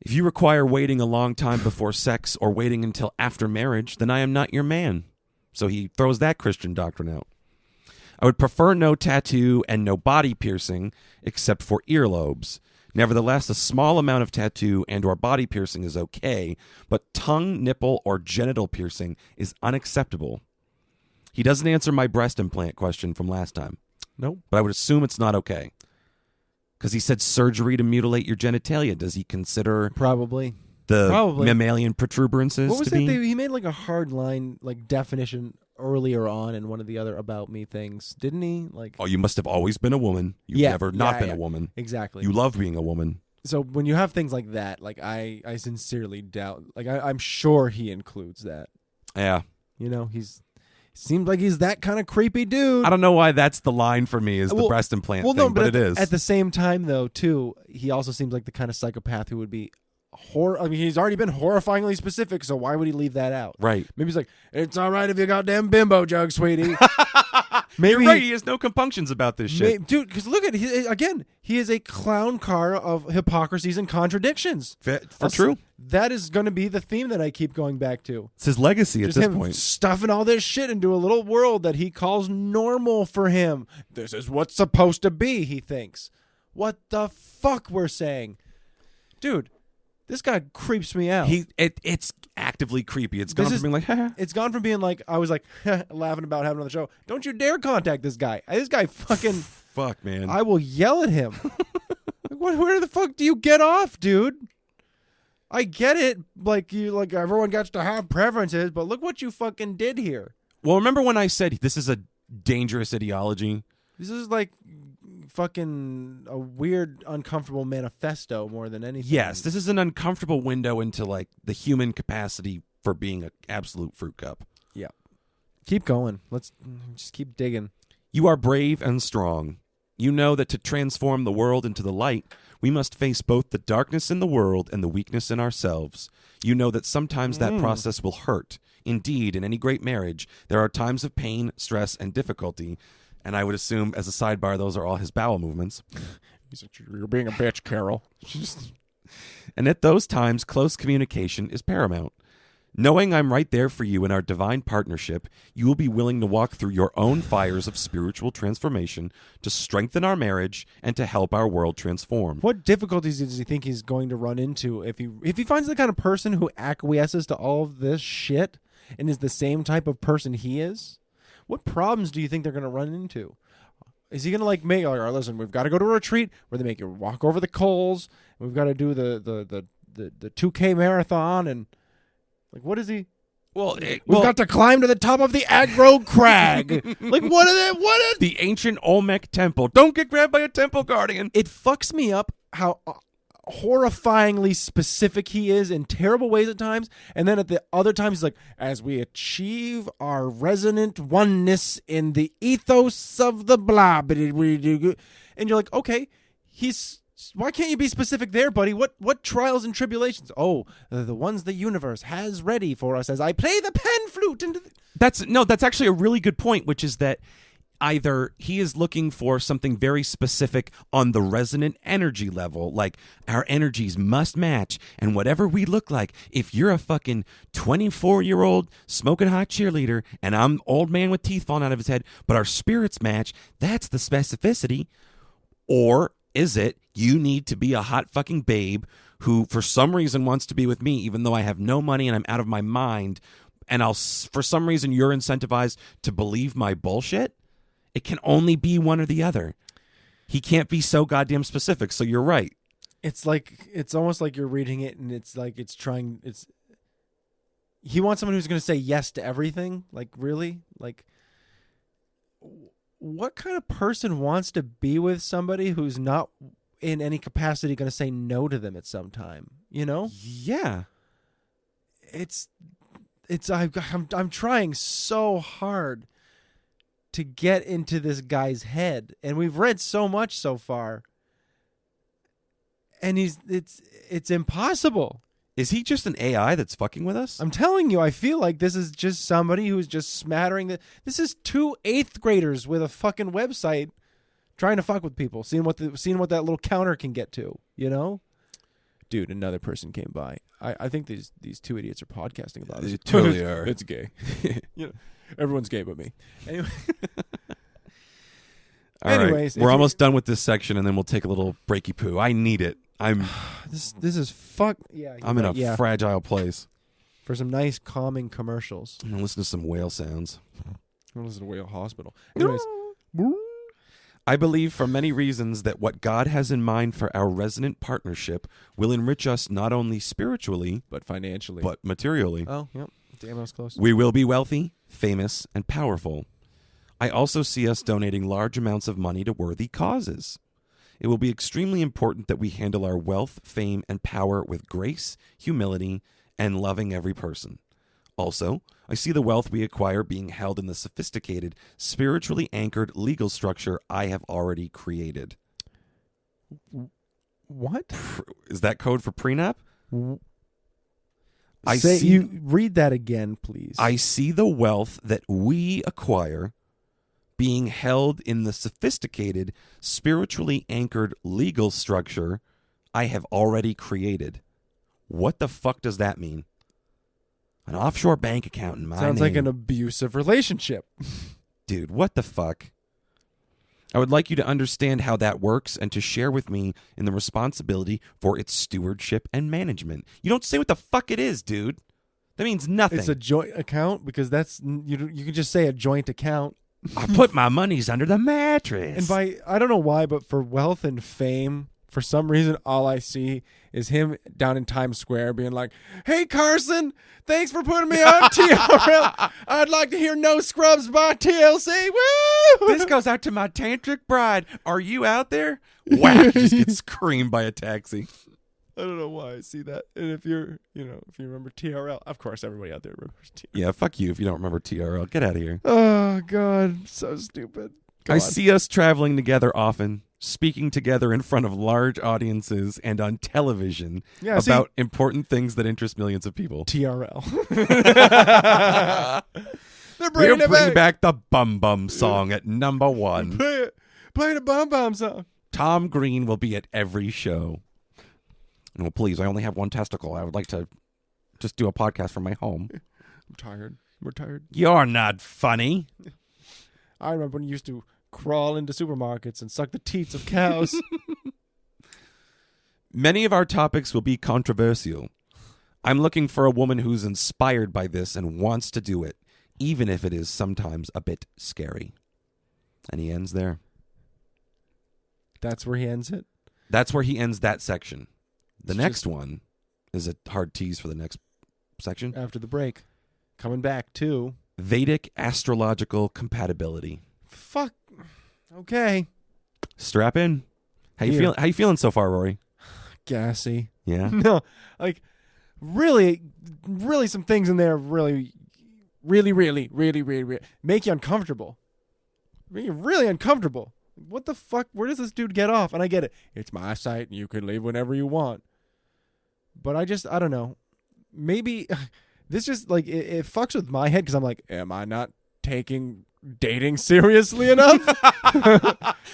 B: If you require waiting a long time before sex or waiting until after marriage, then I am not your man. So he throws that Christian doctrine out. I would prefer no tattoo and no body piercing except for earlobes. Nevertheless, a small amount of tattoo and or body piercing is okay, but tongue, nipple, or genital piercing is unacceptable. He doesn't answer my breast implant question from last time.
A: Nope.
B: But I would assume it's not okay. Because he said surgery to mutilate your genitalia. Does he consider
A: probably
B: the mammalian protuberances
A: what was
B: to
A: that
B: be?
A: He made like a hard line like definition earlier on in one of the other About Me things, didn't he? Like,
B: oh, you must have always been a woman. You've never not been a woman.
A: Exactly.
B: You love being a woman.
A: So when you have things like that, like I sincerely doubt, like I'm sure he includes that.
B: Yeah.
A: You know, seems like he's that kind of creepy dude.
B: I don't know why that's the line for me is the breast implant thing, but it is.
A: At the same time, though, too, he also seems like the kind of psychopath who would be I mean, he's already been horrifyingly specific, so why would he leave that out?
B: Right.
A: Maybe he's like, it's all right if you got damn bimbo jug, sweetie. Maybe
B: You're right. He has no compunctions about this shit.
A: Dude, because look at again, he is a clown car of hypocrisies and contradictions.
B: For true.
A: That is going to be the theme that I keep going back to.
B: It's his legacy
A: Just
B: at this
A: him
B: point.
A: Stuffing all this shit into a little world that he calls normal for him. This is what's supposed to be, he thinks. What the fuck we're saying? Dude, this guy creeps me out.
B: It's actively creepy. It's gone from being like,
A: it's gone from being like, I was like, laughing about having on the show. Don't you dare contact this guy. This guy fucking...
B: Fuck, man.
A: I will yell at him. Where the fuck do you get off, dude? I get it. Like everyone gets to have preferences, but look what you fucking did here.
B: Well, remember when I said this is a dangerous ideology?
A: This is like fucking a weird, uncomfortable manifesto more than anything.
B: Yes, this is an uncomfortable window into like the human capacity for being an absolute fruit cup.
A: Yeah. Keep going. Let's just keep digging.
B: You are brave and strong. You know that to transform the world into the light, we must face both the darkness in the world and the weakness in ourselves. You know that sometimes that process will hurt. Indeed, in any great marriage, there are times of pain, stress, and difficulty. And I would assume, as a sidebar, those are all his bowel movements.
A: He's like, you're being a bitch, Carol.
B: And at those times, close communication is paramount. Knowing I'm right there for you in our divine partnership, you will be willing to walk through your own fires of spiritual transformation to strengthen our marriage and to help our world transform.
A: What difficulties does he think he's going to run into if he finds the kind of person who acquiesces to all of this shit and is the same type of person he is? What problems do you think they're going to run into? Is he going to like make, all right, listen, we've got to go to a retreat where they make you walk over the coals, and we've got to do the 2K marathon, and like, what is he?
B: Well,
A: we've got to climb to the top of the aggro crag. Like, what are they?
B: The ancient Olmec temple. Don't get grabbed by a temple guardian.
A: It fucks me up how horrifyingly specific he is in terrible ways at times, and then at the other times he's like, as we achieve our resonant oneness in the ethos of the blah, and you're like, okay, why can't you be specific there, buddy? What trials and tribulations? Oh, the ones the universe has ready for us as I play the pan flute into
B: that's actually a really good point, which is that either he is looking for something very specific on the resonant energy level, like our energies must match, and whatever we look like, if you're a fucking 24-year-old smoking hot cheerleader and I'm old man with teeth falling out of his head, but our spirits match, that's the specificity. Or is it you need to be a hot fucking babe who for some reason wants to be with me even though I have no money and I'm out of my mind, and for some reason you're incentivized to believe my bullshit? It can only be one or the other. He can't be so goddamn specific, so you're right.
A: It's almost like you're reading it and it's like he wants someone who's going to say yes to everything. Like, really? Like, what kind of person wants to be with somebody who's not in any capacity going to say no to them at some time? You know?
B: Yeah.
A: I'm trying so hard to get into this guy's head, and we've read so much so far, and it's impossible.
B: Is he just an AI that's fucking with us?
A: I'm telling you, I feel like this is just somebody who's just smattering this is 2 8th graders with a fucking website trying to fuck with people, seeing what that little counter can get to, you know? Dude, another person came by. I think these 2 idiots are podcasting about
B: They
A: it.
B: totally are.
A: It's gay. You know, everyone's gay but me. Anyway.
B: Anyways, we're almost done with this section, and then we'll take a little breaky poo. I need it.
A: This is fuck. Yeah,
B: I'm in a fragile place.
A: For some nice calming commercials.
B: I'm gonna listen to some whale sounds.
A: I'm gonna listen to Whale Hospital. Anyways.
B: I believe for many reasons that what God has in mind for our resonant partnership will enrich us not only spiritually,
A: but financially,
B: but materially.
A: Oh, yep. Damn, I was close.
B: We will be wealthy, famous, and powerful. I also see us donating large amounts of money to worthy causes. It will be extremely important that we handle our wealth, fame, and power with grace, humility, and loving every person. Also, I see the wealth we acquire being held in the sophisticated, spiritually anchored legal structure I have already created.
A: What?
B: Is that code for prenup?
A: You read that again, please.
B: I see the wealth that we acquire being held in the sophisticated, spiritually anchored legal structure I have already created. What the fuck does that mean? An offshore bank account in my
A: Sounds
B: name.
A: like an abusive relationship.
B: Dude, what the fuck? I would like you to understand how that works and to share with me in the responsibility for its stewardship and management. You don't say what the fuck it is, dude. That means nothing.
A: It's a joint account because you can just say a joint account.
B: I put my monies under the mattress.
A: And I don't know why, but for wealth and fame, for some reason, all I see is him down in Times Square being like, "Hey, Carson, thanks for putting me on TRL. I'd like to hear No Scrubs by TLC. Woo!"
B: This goes out to my tantric bride. Are you out there? Whack! Just gets screamed by a taxi.
A: I don't know why I see that. And if you remember TRL, of course, everybody out there remembers TRL.
B: Yeah, fuck you if you don't remember TRL. Get out of here.
A: Oh, God. So stupid.
B: I see us traveling together often, speaking together in front of large audiences and on television about important things that interest millions of people.
A: TRL. They're
B: bringing back the Bum Bum song at number 1.
A: Play the Bum Bum song.
B: Tom Green will be at every show. Oh, please, I only have one testicle. I would like to just do a podcast from my home.
A: I'm tired. We're tired.
B: You're not funny.
A: I remember when you used to crawl into supermarkets and suck the teats of cows.
B: Many of our topics will be controversial. I'm looking for a woman who's inspired by this and wants to do it, even if it is sometimes a bit scary. And he ends there.
A: That's where he ends it?
B: That's where he ends that section. The next one is a hard tease for the next section.
A: After the break. Coming back to
B: Vedic astrological compatibility.
A: Fuck. Okay.
B: Strap in. How you feeling so far, Rory?
A: Gassy.
B: Yeah.
A: No, like really some things in there really make you uncomfortable. Make you really uncomfortable. What the fuck? Where does this dude get off? And I get it. It's my site and you can leave whenever you want. But I don't know. Maybe this just like it fucks with my head because I'm like, am I not taking dating seriously enough?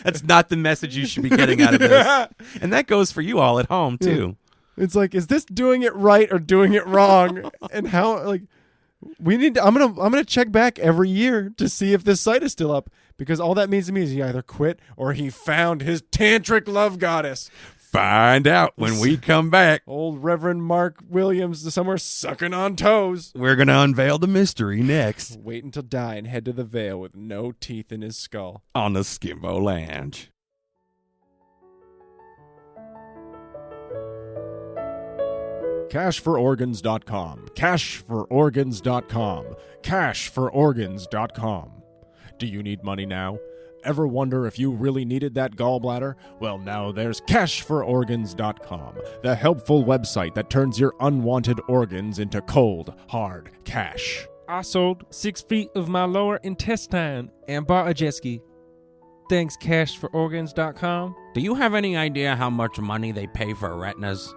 B: That's not the message you should be getting out of this. And that goes for you all at home too.
A: Yeah. It's like, is this doing it right or doing it wrong? And how like we need to, I'm gonna check back every year to see if this site is still up, because all that means to me is he either quit or he found his tantric love goddess.
B: Find out when we come back.
A: Old Reverend Mark Williams somewhere sucking on toes.
B: We're going to unveil the mystery next.
A: Wait until die and head to the veil with no teeth in his skull.
B: On the Skimbo Lounge.
A: Cashfororgans.com. Cashfororgans.com. Cashfororgans.com. Do you need money now? Ever wonder if you really needed that gallbladder? Well, now there's cashfororgans.com, the helpful website that turns your unwanted organs into cold, hard cash.
C: I sold 6 feet of my lower intestine and bought a jet ski. Thanks, cashfororgans.com.
D: Do you have any idea how much money they pay for retinas?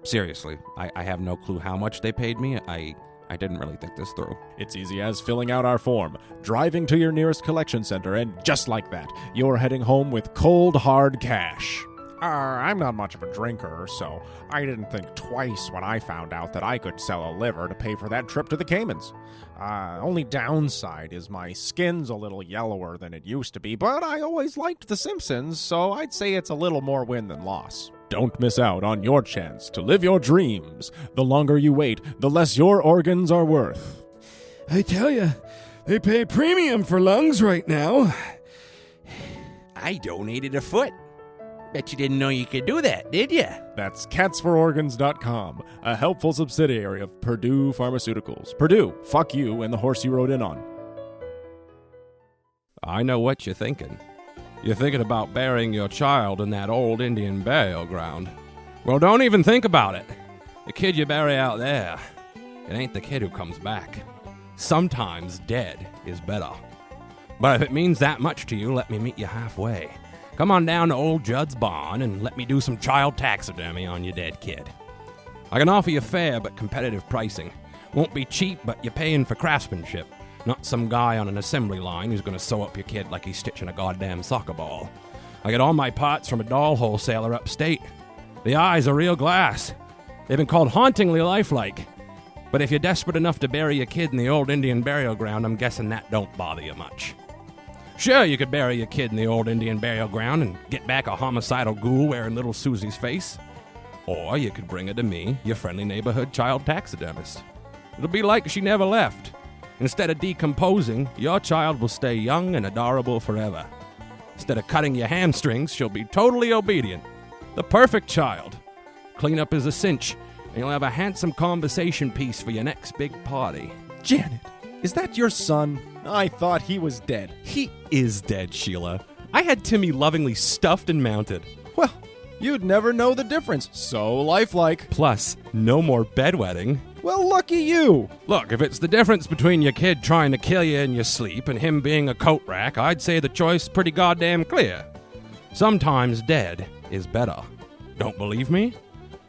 D: Seriously, I have no clue how much they paid me. I didn't really think this through.
A: It's easy as filling out our form, driving to your nearest collection center, and just like that, you're heading home with cold, hard cash. I'm not much of a drinker, so I didn't think twice when I found out that I could sell a liver to pay for that trip to the Caymans. Only downside is my skin's a little yellower than it used to be, but I always liked The Simpsons, so I'd say it's a little more win than loss. Don't miss out on your chance to live your dreams. The longer you wait, the less your organs are worth.
E: I tell you, they pay premium for lungs right now.
D: I donated a foot. Bet you didn't know you could do that, did you?
A: That's catsfororgans.com, a helpful subsidiary of Purdue Pharmaceuticals. Purdue, fuck you and the horse you rode in on.
D: I know what you're thinking. You're thinking about burying your child in that old Indian burial ground. Well, don't even think about it. The kid you bury out there, it ain't the kid who comes back. Sometimes dead is better. But if it means that much to you, let me meet you halfway. Come on down to old Judd's barn and let me do some child taxidermy on your dead kid. I can offer you fair but competitive pricing. Won't be cheap, but you're paying for craftsmanship. Not some guy on an assembly line who's going to sew up your kid like he's stitching a goddamn soccer ball. I get all my parts from a doll wholesaler upstate. The eyes are real glass. They've been called hauntingly lifelike. But if you're desperate enough to bury your kid in the old Indian burial ground, I'm guessing that don't bother you much. Sure, you could bury your kid in the old Indian burial ground and get back a homicidal ghoul wearing little Susie's face. Or you could her to me, your friendly neighborhood child taxidermist. It'll be like she never left. Instead of decomposing, your child will stay young and adorable forever. Instead of cutting your hamstrings, she'll be totally obedient. The perfect child. Cleanup is a cinch, and you'll have a handsome conversation piece for your next big party.
A: Janet, is that your son? I thought he was dead.
B: He is dead, Sheila. I had Timmy lovingly stuffed and mounted.
A: Well, you'd never know the difference. So lifelike.
B: Plus, no more bedwetting.
A: Well, lucky you.
D: Look, if it's the difference between your kid trying to kill you in your sleep and him being a coat rack, I'd say the choice is pretty goddamn clear. Sometimes dead is better. Don't believe me?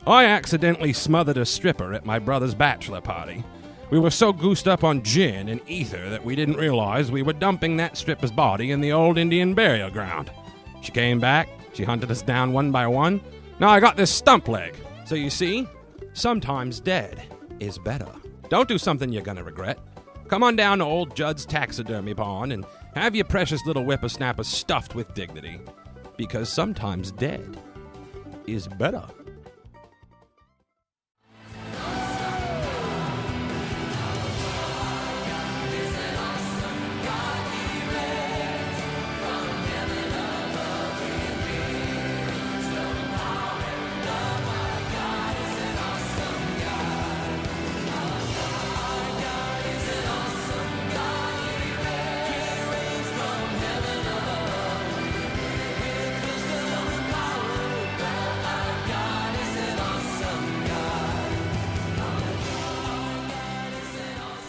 D: I accidentally smothered a stripper at my brother's bachelor party. We were so goosed up on gin and ether that we didn't realize we were dumping that stripper's body in the old Indian burial ground. She came back, she hunted us down one by one. Now I got this stump leg. So you see, sometimes dead is better. Don't do something you're gonna regret. Come on down to old Judd's taxidermy barn and have your precious little whippersnapper stuffed with dignity. Because sometimes dead is better.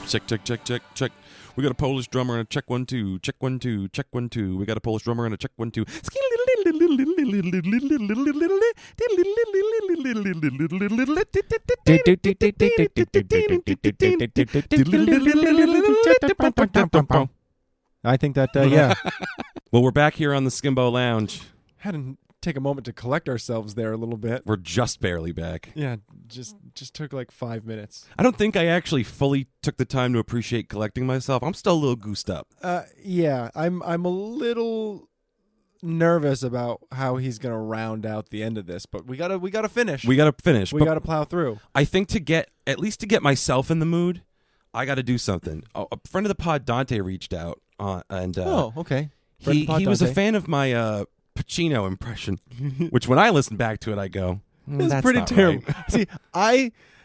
B: Check, check, check, check, check. We got a Polish drummer and a check 1 2, check 1 2, check 1 2. We got a Polish drummer and a check 1 2.
A: I think that, yeah.
B: Well, we're back here on the Skimbo Lounge.
A: Had to take a moment to collect ourselves there a little bit.
B: We're just barely back.
A: Yeah, just took like 5 minutes.
B: I don't think I actually fully took the time to appreciate collecting myself. I'm still a little goosed up.
A: Yeah, I'm a little nervous about how he's gonna round out the end of this, but we gotta finish.
B: We gotta finish.
A: We gotta plow through.
B: I think to get myself in the mood, I gotta do something. A friend of the pod, Dante, reached out and
A: oh, okay.
B: He was a fan of my Pacino impression, which when I listen back to it, I go,
A: it's
B: that's
A: pretty
B: not
A: terrible.
B: right.
A: See,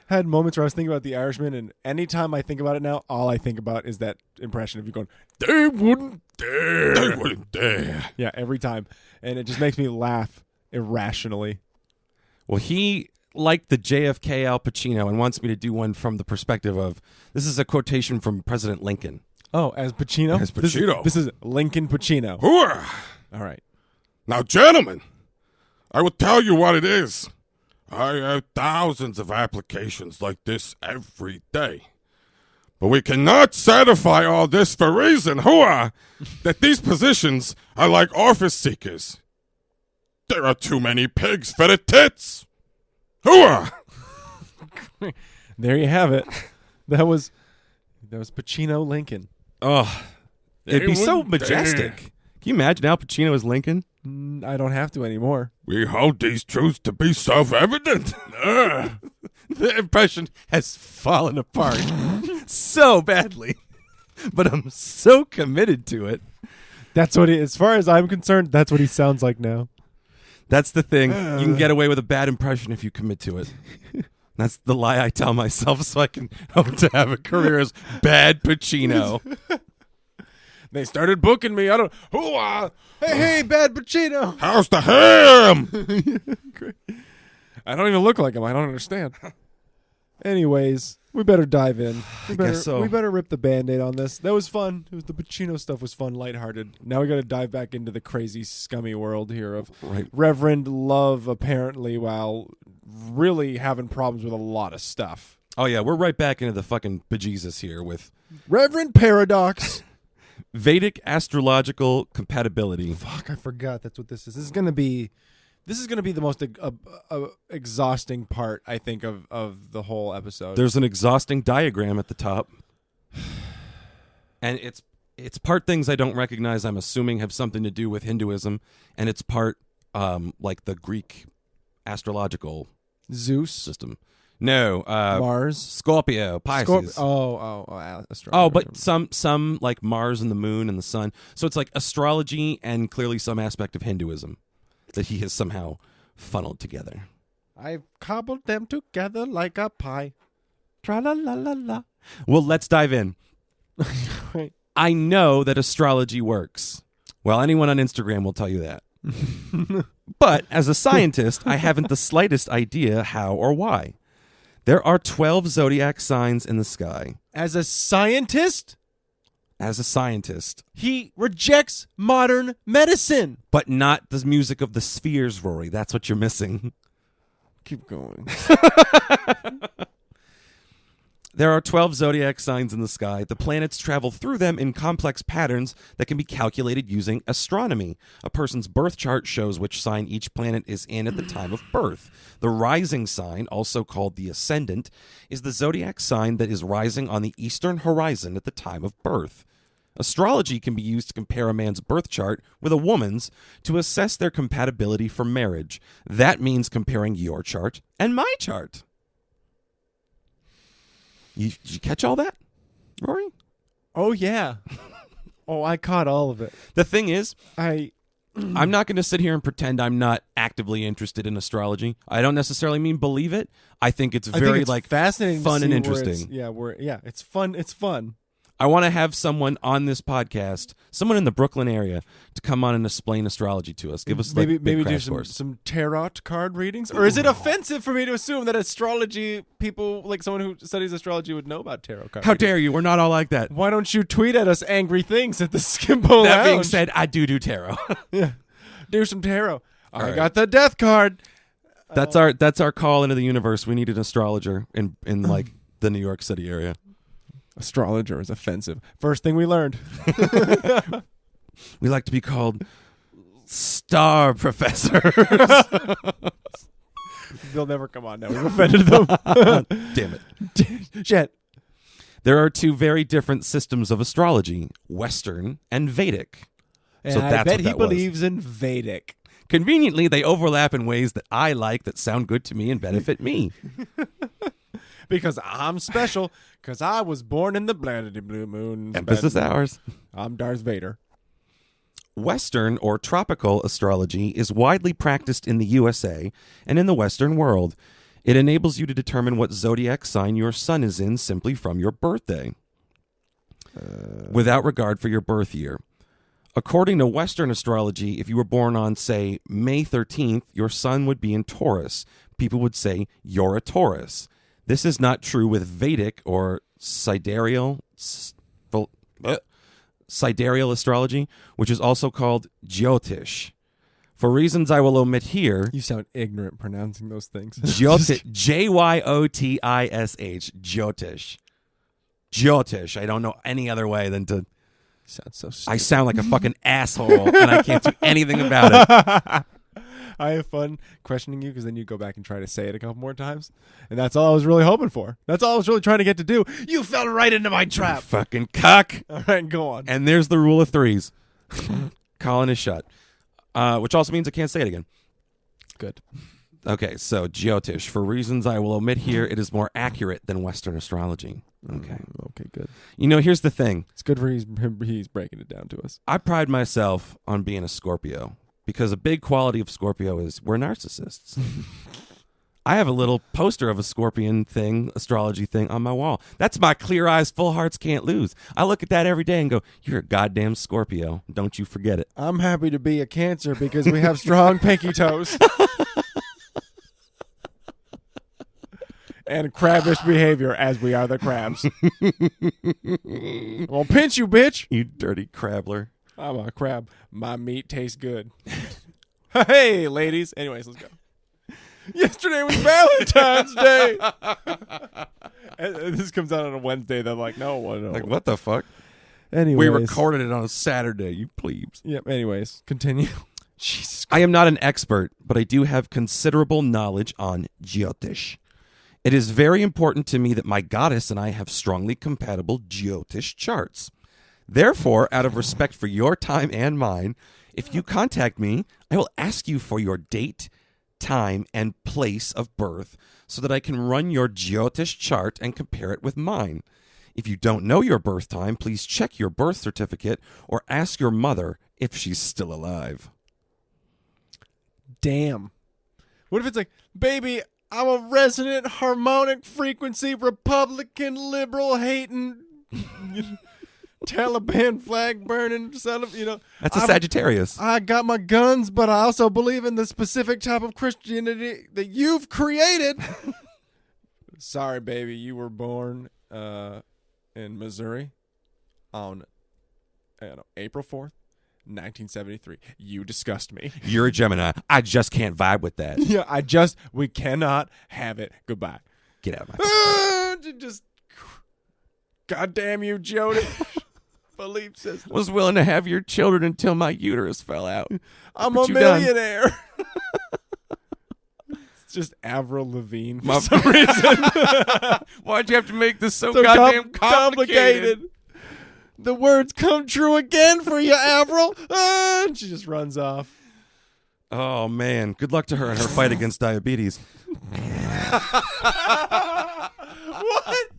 A: had moments where I was thinking about The Irishman, and anytime I think about it now, all I think about is that impression of you going, "They wouldn't dare."
E: They wouldn't dare.
A: Yeah, every time. And it just makes me laugh irrationally.
B: Well, he liked the JFK Al Pacino and wants me to do one from the perspective of, this is a quotation from President Lincoln.
A: Oh, as Pacino?
E: As Pacino.
A: This is Lincoln Pacino.
E: Hooah!
A: All right.
E: Now, gentlemen, I will tell you what it is. I have thousands of applications like this every day. But we cannot satisfy all this for reason, hooah, that these positions are like office seekers. There are too many pigs for the tits. Hooah!
A: There you have it. That was Pacino Lincoln.
B: Oh, it'd be so
E: wouldn't
B: majestic.
E: dare.
B: Can you imagine Al Pacino as Lincoln?
A: I don't have to anymore.
E: We hold these truths to be self-evident.
B: The impression has fallen apart so badly, but I'm so committed to it.
A: That's what as far as I'm concerned, that's what he sounds like now.
B: That's the thing. You can get away with a bad impression if you commit to it. That's the lie I tell myself so I can hope to have a career as Bad Pacino.
A: They started booking me. I don't. Hooah! Hey, Bad Pacino.
E: How's the ham?
A: I don't even look like him. I don't understand. Anyways, we better dive in. We better,
B: guess so.
A: We better rip the Band-Aid on this. That was fun. The Pacino stuff was fun, lighthearted. Now we got to dive back into the crazy, scummy world here of
B: Right.
A: Reverend Love, apparently, while really having problems with a lot of stuff.
B: Oh, yeah, we're right back into the fucking bejesus here with
A: Reverend Paradox.
B: Vedic astrological compatibility.
A: Fuck, I forgot that's what this is. This is gonna be the most exhausting part, I think, of the whole episode.
B: There's an exhausting diagram at the top. And it's part things I don't recognize, I'm assuming have something to do with Hinduism, and it's part like the Greek astrological
A: Zeus,
B: system. No,
A: Mars,
B: Scorpio, Pisces.
A: astrology.
B: But some like Mars and the moon and the sun. So it's like astrology and clearly some aspect of Hinduism that he has somehow funneled together.
A: I've cobbled them together like a pie. Tra la la la la.
B: Well, let's dive in.
A: Right.
B: I know that astrology works. Well, anyone on Instagram will tell you that. But as a scientist, I haven't the slightest idea how or why. There are 12 zodiac signs in the sky.
A: As a scientist,
B: As a scientist,
A: he rejects modern medicine.
B: but not the music of the spheres, Rory. That's what you're missing.
A: Keep going.
B: There are 12 zodiac signs in the sky. The planets travel through them in complex patterns that can be calculated using astronomy. A person's birth chart shows which sign each planet is in at the time of birth. The rising sign, also called the ascendant, is the zodiac sign that is rising on the eastern horizon at the time of birth. Astrology can be used to compare a man's birth chart with a woman's to assess their compatibility for marriage. That means comparing your chart and my chart. Did you catch all that, Rory?
A: Oh yeah. Oh, I caught all of it.
B: The thing is,
A: I'm
B: not going to sit here and pretend I'm not actively interested in astrology. I don't necessarily mean believe it. I think it's very
A: fascinating,
B: fun
A: to
B: and
A: see where
B: interesting.
A: It's fun. It's fun.
B: I want to have someone on this podcast, someone in the Brooklyn area, to come on and explain astrology to us. Give us
A: maybe
B: big
A: do
B: crash course.
A: some tarot card readings, or is it offensive for me to assume that astrology people, like someone who studies astrology, would know about tarot cards?
B: How dare you? We're not all like that.
A: Why don't you tweet at us angry things at the Skimbo Lounge?
B: That being said, I do tarot.
A: Yeah, do some tarot. I
B: right.
A: got the death card.
B: That's our call into the universe. We need an astrologer in like the New York City area.
A: Astrologer is offensive. First thing we learned.
B: We like to be called star professors.
A: They'll never come on now. We've offended them.
B: Damn it.
A: Shit.
B: There are two very different systems of astrology, Western and Vedic.
A: And
B: So
A: I
B: that's
A: bet
B: what
A: he
B: that was.
A: believes in Vedic.
B: Conveniently, they overlap in ways that I like, that sound good to me and benefit me.
A: Because I'm special. Because I was born in the bloody blue moon.
B: Emphasis ours.
A: I'm Darth Vader.
B: Western or tropical astrology is widely practiced in the USA and in the Western world. It enables you to determine what zodiac sign your sun is in simply from your birthday, without regard for your birth year. According to Western astrology, if you were born on, say, May 13th, your sun would be in Taurus. People would say, you're a Taurus. This is not true with Vedic or sidereal astrology, which is also called Jyotish. For reasons I will omit here,
A: You sound ignorant pronouncing those things.
B: Jyotish, Jyotish, Jyotish. Jyotish. I don't know any other way than to...
A: Sounds so
B: I
A: stupid.
B: sound like a fucking asshole, and I can't do anything about it.
A: I have fun questioning you because then you go back and try to say it a couple more times. And that's all I was really hoping for. That's all I was really trying to get to do. You fell right into my trap.
B: Fucking cuck.
A: All right, go on.
B: And there's the rule of threes. Colin is shut. Which also means I can't say it again.
A: Good.
B: Okay, so Jyotish. For reasons I will omit here, it is more accurate than Western astrology. Okay.
A: Okay, good.
B: You know, here's the thing.
A: It's good for he's breaking it down to us.
B: I pride myself on being a Scorpio because a big quality of Scorpio is we're narcissists. I have a little poster of a scorpion thing, astrology thing on my wall. That's my clear eyes, full hearts can't lose. I look at that every day and go, you're a goddamn Scorpio. Don't you forget it.
A: I'm happy to be a Cancer because we have strong pinky toes. And crabbish behavior as we are the crabs. I'll pinch you, bitch.
B: You dirty crabbler.
A: I'm a crab. My meat tastes good. Hey, ladies. Anyways, let's go. Yesterday was Valentine's Day. And this comes out on a Wednesday. They're like, no.
B: Like, what the fuck?
A: Anyways.
B: We recorded it on a Saturday, you plebes.
A: Yep. Anyways, continue. Jesus.
B: I am not an expert, but I do have considerable knowledge on Jyotish. It is very important to me that my goddess and I have strongly compatible Jyotish charts. Therefore, out of respect for your time and mine, if you contact me, I will ask you for your date, time, and place of birth so that I can run your Jyotish chart and compare it with mine. If you don't know your birth time, please check your birth certificate or ask your mother if she's still alive.
A: Damn. What if it's like, baby, I'm a resident harmonic frequency Republican liberal hating Taliban flag burning son of,
B: That's a Sagittarius.
A: I got my guns, but I also believe in the specific type of Christianity that you've created. Sorry, baby, you were born in Missouri on April 4th. 1973. You disgust me.
B: You're a Gemini. I just can't vibe with that.
A: Yeah, we cannot have it. Goodbye.
B: Get out of my
A: Just, goddamn you, Jody. Belief system.
B: Was willing to have your children until my uterus fell out.
A: I'm
B: What
A: a
B: you done?
A: millionaire. It's just Avril Lavigne for some reason.
B: Why'd you have to make this so goddamn complicated?
A: The words come true again for you, Avril. And she just runs off.
B: Oh, man. Good luck to her in her fight against diabetes.
A: What?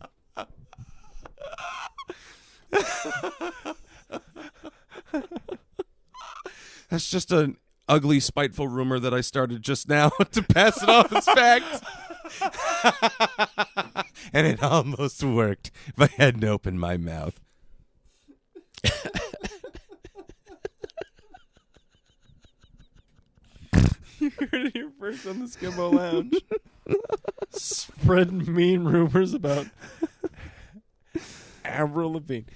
B: That's just an ugly, spiteful rumor that I started just now to pass it off as fact. And it almost worked if I hadn't opened my mouth.
A: You heard it here first on the Skimbo Lounge. Spreading mean rumors about Avril Lavigne.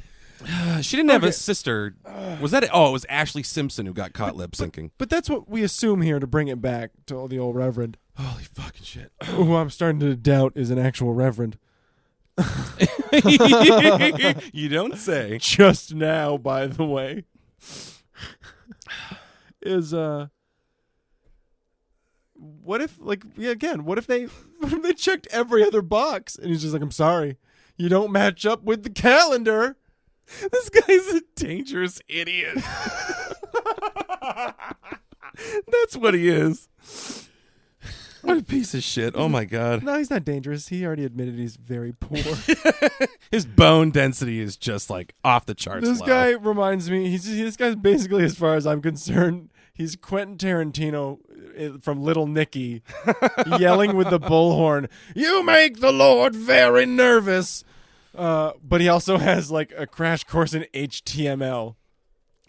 B: She didn't have a sister. Was that it? Oh, it was Ashley Simpson who got caught lip syncing.
A: But that's what we assume here to bring it back to the old Reverend.
B: Holy fucking shit.
A: Who I'm starting to doubt is an actual Reverend.
B: You don't say.
A: Just now, by the way. Is what if they checked every other box and he's just like, I'm sorry, you don't match up with the calendar.
B: This guy's a dangerous idiot. That's what he is. What a piece of shit. Oh my God.
A: No, he's not dangerous. He already admitted he's very poor.
B: His bone density is just like off the charts.
A: This
B: low.
A: guy reminds me, this guy's basically, as far as I'm concerned, he's Quentin Tarantino from Little Nicky, yelling with the bullhorn, "You make the Lord very nervous." But he also has like a crash course in HTML.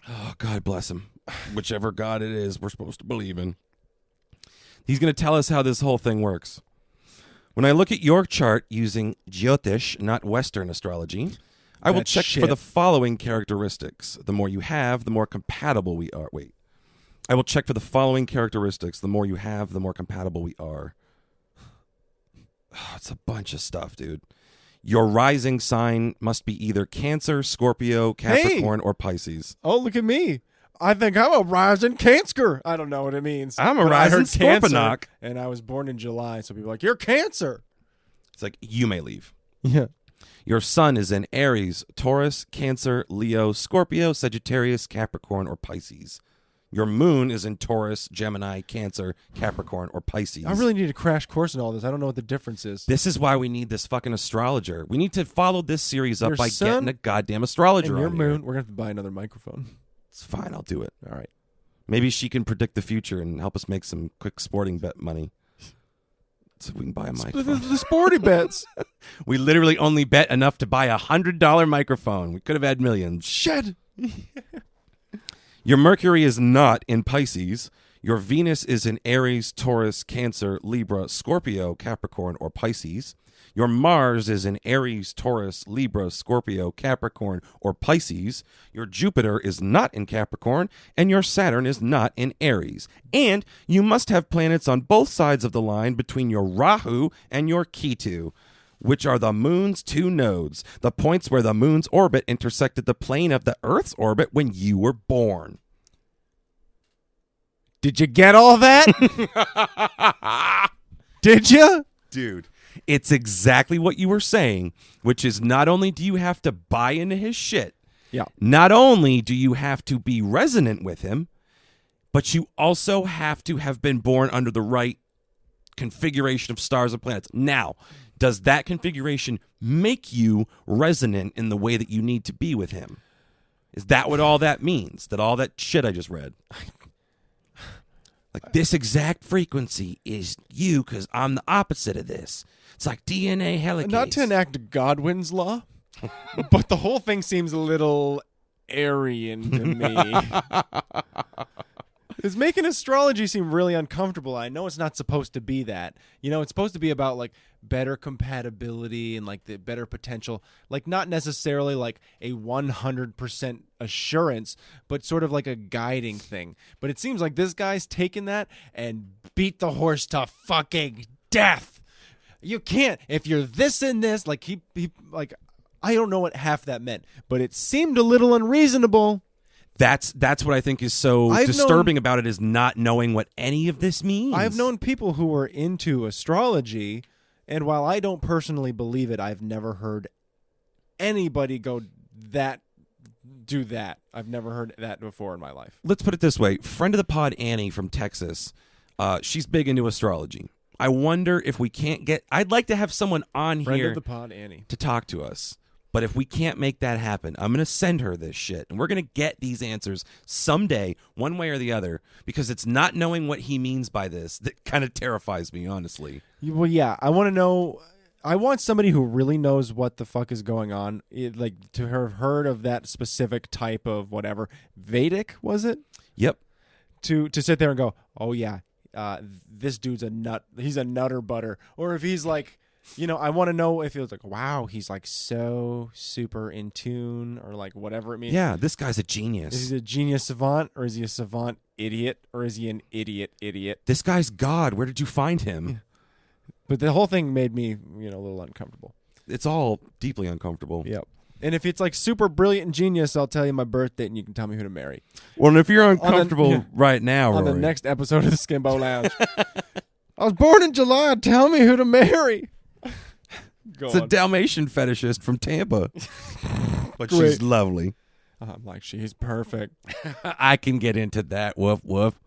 B: Oh, God bless him. Whichever God it is we're supposed to believe in. He's going to tell us how this whole thing works. When I look at your chart using Jyotish, not Western astrology, I will check for the following characteristics. The more you have, the more compatible we are. Wait. I will check for the following characteristics. The more you have, the more compatible we are. Oh, it's a bunch of stuff, dude. Your rising sign must be either Cancer, Scorpio, Capricorn, or Pisces.
A: Oh, look at me. I think I'm a rising Cancer. I don't know what it means.
B: I'm a rising Scorpionock.
A: And I was born in July, so people are like, "You're Cancer."
B: It's like, you may leave.
A: Yeah.
B: Your sun is in Aries, Taurus, Cancer, Leo, Scorpio, Sagittarius, Capricorn, or Pisces. Your moon is in Taurus, Gemini, Cancer, Capricorn, or Pisces.
A: I really need a crash course in all this. I don't know what the difference is.
B: This is why we need this fucking astrologer. We need to follow this series up
A: Your
B: by
A: sun
B: getting a goddamn astrologer
A: and your
B: on
A: moon,
B: here.
A: we're going to have to buy another microphone.
B: It's fine. I'll do it.
A: All right.
B: Maybe she can predict the future and help us make some quick sporting bet money. So we can buy a microphone.
A: The sporty bets.
B: We literally only bet enough to buy $100 microphone. We could have had millions.
A: Shit.
B: Your Mercury is not in Pisces. Your Venus is in Aries, Taurus, Cancer, Libra, Scorpio, Capricorn, or Pisces. Your Mars is in Aries, Taurus, Libra, Scorpio, Capricorn, or Pisces. Your Jupiter is not in Capricorn, and your Saturn is not in Aries. And you must have planets on both sides of the line between your Rahu and your Ketu, which are the moon's two nodes, the points where the moon's orbit intersected the plane of the Earth's orbit when you were born.
A: Did you get all that? Did you?
B: Dude, it's exactly what you were saying, which is not only do you have to buy into his shit,
A: Yeah.
B: not only do you have to be resonant with him, but you also have to have been born under the right configuration of stars and planets. Now, does that configuration make you resonant in the way that you need to be with him? Is that what all that means? That all that shit I just read? Like, this exact frequency is you because I'm the opposite of this. It's like DNA helicase.
A: Not to enact Godwin's law, but the whole thing seems a little Aryan to me. It's making astrology seem really uncomfortable. I know it's not supposed to be that. You know, it's supposed to be about like better compatibility and like the better potential, like not necessarily like a 100% assurance, but sort of like a guiding thing. But it seems like this guy's taken that and beat the horse to fucking death. You can't, if you're this and this, like he like, I don't know what half that meant, but it seemed a little unreasonable.
B: That's what I think is so disturbing about it, is not knowing what any of this means.
A: I've known people who were into astrology, and while I don't personally believe it, I've never heard anybody do that. I've never heard that before in my life.
B: Let's put it this way. Friend of the pod, Annie from Texas, she's big into astrology. I wonder if we can't I'd like to have someone on
A: Friend
B: here
A: of the pod, Annie,
B: to talk to us. But if we can't make that happen, I'm going to send her this shit. And we're going to get these answers someday, one way or the other, because it's not knowing what he means by this that kind of terrifies me, honestly.
A: Well, yeah, I want to know. I want somebody who really knows what the fuck is going on, like to have heard of that specific type of whatever. Vedic, was it?
B: Yep.
A: To sit there and go, oh, yeah, this dude's a nut. He's a nutter butter. Or if he's like, you know, I want to know if it was like, wow, he's like so super in tune or like whatever it means.
B: Yeah, this guy's a genius.
A: Is he a genius savant or is he a savant idiot or is he an idiot?
B: This guy's God. Where did you find him?
A: Yeah. But the whole thing made me, you know, a little uncomfortable.
B: It's all deeply uncomfortable.
A: Yep. And if it's like super brilliant and genius, I'll tell you my birth date and you can tell me who to marry.
B: Well, and if you're uncomfortable right now,
A: on
B: Rory,
A: the next episode of the Skimbo Lounge. I was born in July. Tell me who to marry.
B: It's a Dalmatian fetishist from Tampa. But
A: Great.
B: she's lovely.
A: I'm like, she's perfect.
B: I can get into that. Woof, woof.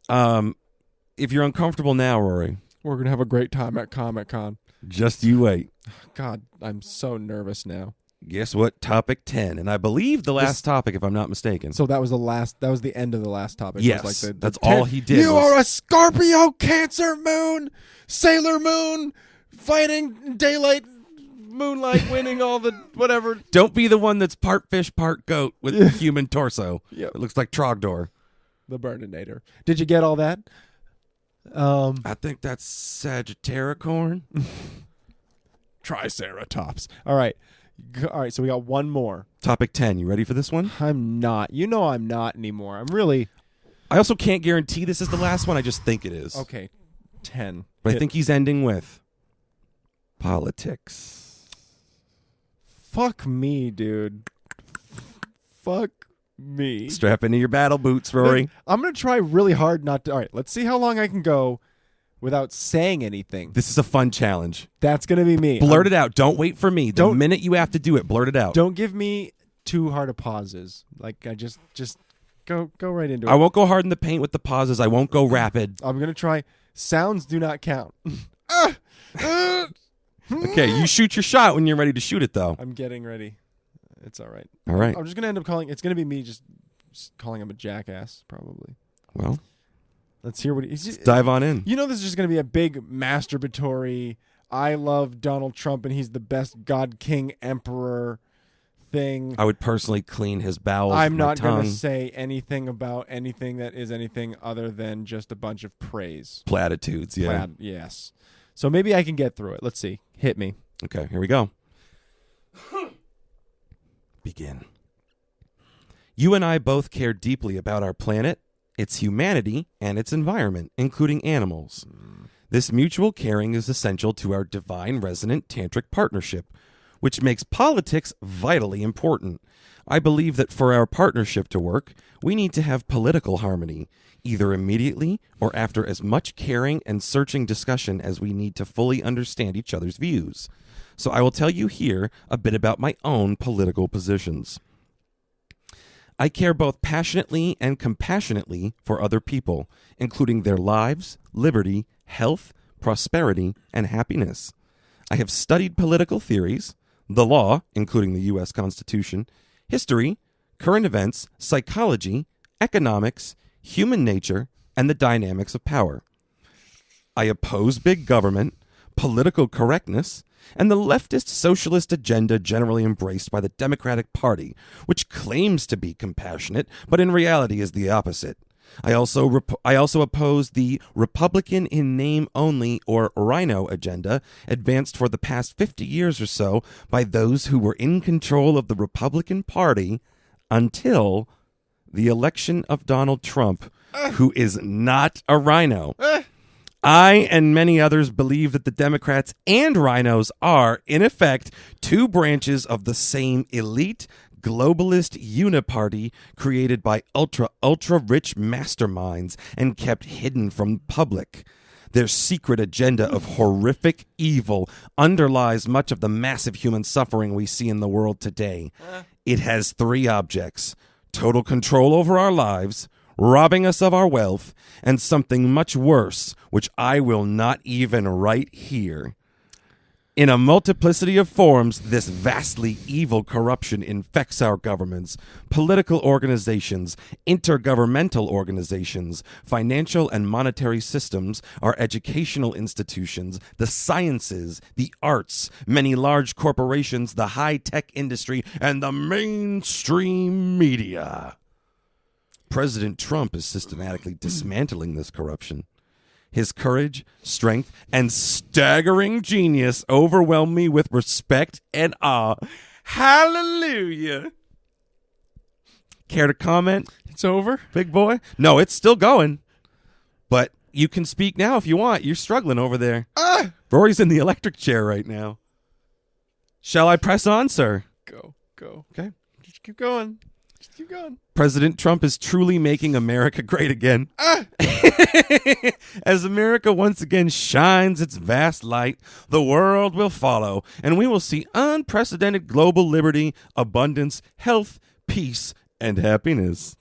B: If you're uncomfortable now, Rory,
A: We're going to have a great time at Comic-Con.
B: just you wait.
A: God, I'm so nervous now.
B: Guess what? Topic 10. And I believe the last topic, if I'm not mistaken.
A: So that was the end of the last topic.
B: Yes,
A: It was like
B: that's all he did.
A: You are a Scorpio, Cancer moon, Sailor Moon, fighting daylight, moonlight, winning all the whatever.
B: Don't be the one that's part fish, part goat with a human torso.
A: Yep.
B: It looks like Trogdor.
A: The Burninator. Did you get all that?
B: I think that's Sagittaricorn.
A: Triceratops. All right. All right, so we got one more.
B: Topic 10. You ready for this one?
A: I'm not. You know I'm not anymore. I'm really...
B: I also can't guarantee this is the last one. I just think it is.
A: Okay, 10.
B: But I think he's ending with politics.
A: Fuck me, dude. Fuck me.
B: Strap into your battle boots, Rory.
A: I'm going to try really hard not to... All right, let's see how long I can go without saying anything.
B: This is a fun challenge.
A: That's going to be me.
B: Blurt it out. Don't wait for me. The minute you have to do it, blurt it out.
A: Don't give me too hard of pauses. Like, I just go right into it.
B: I won't go hard in the paint with the pauses. I won't go rapid.
A: I'm going to try... Sounds do not count.
B: Okay, you shoot your shot when you're ready to shoot it, though.
A: I'm getting ready. It's all right.
B: All right.
A: I'm just going to end up calling... It's going to be me just calling him a jackass, probably.
B: Well,
A: let's hear what he's...
B: let's dive on in.
A: You know this is just going to be a big masturbatory, I love Donald Trump and he's the best God, King, Emperor thing.
B: I would personally clean his bowels
A: I'm
B: with my
A: not going
B: tongue.
A: to say anything about anything that is anything other than just a bunch of praise.
B: Platitudes, yeah.
A: Yes. So maybe I can get through it. Let's see. Hit me.
B: Okay, here we go. Begin. You and I both care deeply about our planet, its humanity, and its environment, including animals. This mutual caring is essential to our divine resonant tantric partnership, which makes politics vitally important. I believe that for our partnership to work, we need to have political harmony, either immediately or after as much caring and searching discussion as we need to fully understand each other's views. So I will tell you here a bit about my own political positions. I care both passionately and compassionately for other people, including their lives, liberty, health, prosperity, and happiness. I have studied political theories, the law, including the U.S. Constitution, history, current events, psychology, economics, human nature, and the dynamics of power. I oppose big government, political correctness, and the leftist socialist agenda generally embraced by the Democratic Party, which claims to be compassionate, but in reality is the opposite. I also oppose the Republican in name only, or rhino agenda, advanced for the past 50 years or so by those who were in control of the Republican Party until the election of Donald Trump, who is not a rhino. I and many others believe that the Democrats and rhinos are, in effect, two branches of the same elite globalist uniparty created by ultra-rich masterminds and kept hidden from the public. Their secret agenda of horrific evil underlies much of the massive human suffering we see in the world today. It has three objects: total control over our lives, robbing us of our wealth, and something much worse, which I will not even write here. In a multiplicity of forms, this vastly evil corruption infects our governments, political organizations, intergovernmental organizations, financial and monetary systems, our educational institutions, the sciences, the arts, many large corporations, the high-tech industry, and the mainstream media. President Trump is systematically dismantling this corruption. His courage, strength, and staggering genius overwhelm me with respect and awe. Hallelujah. Care to comment?
A: It's over?
B: Big boy? No, it's still going. But you can speak now if you want. You're struggling over there. Rory's in the electric chair right now. Shall I press on, sir?
A: Go.
B: Okay.
A: Just keep going.
B: President Trump is truly making America great again. As America once again shines its vast light, the world will follow, and we will see unprecedented global liberty, abundance, health, peace, and happiness.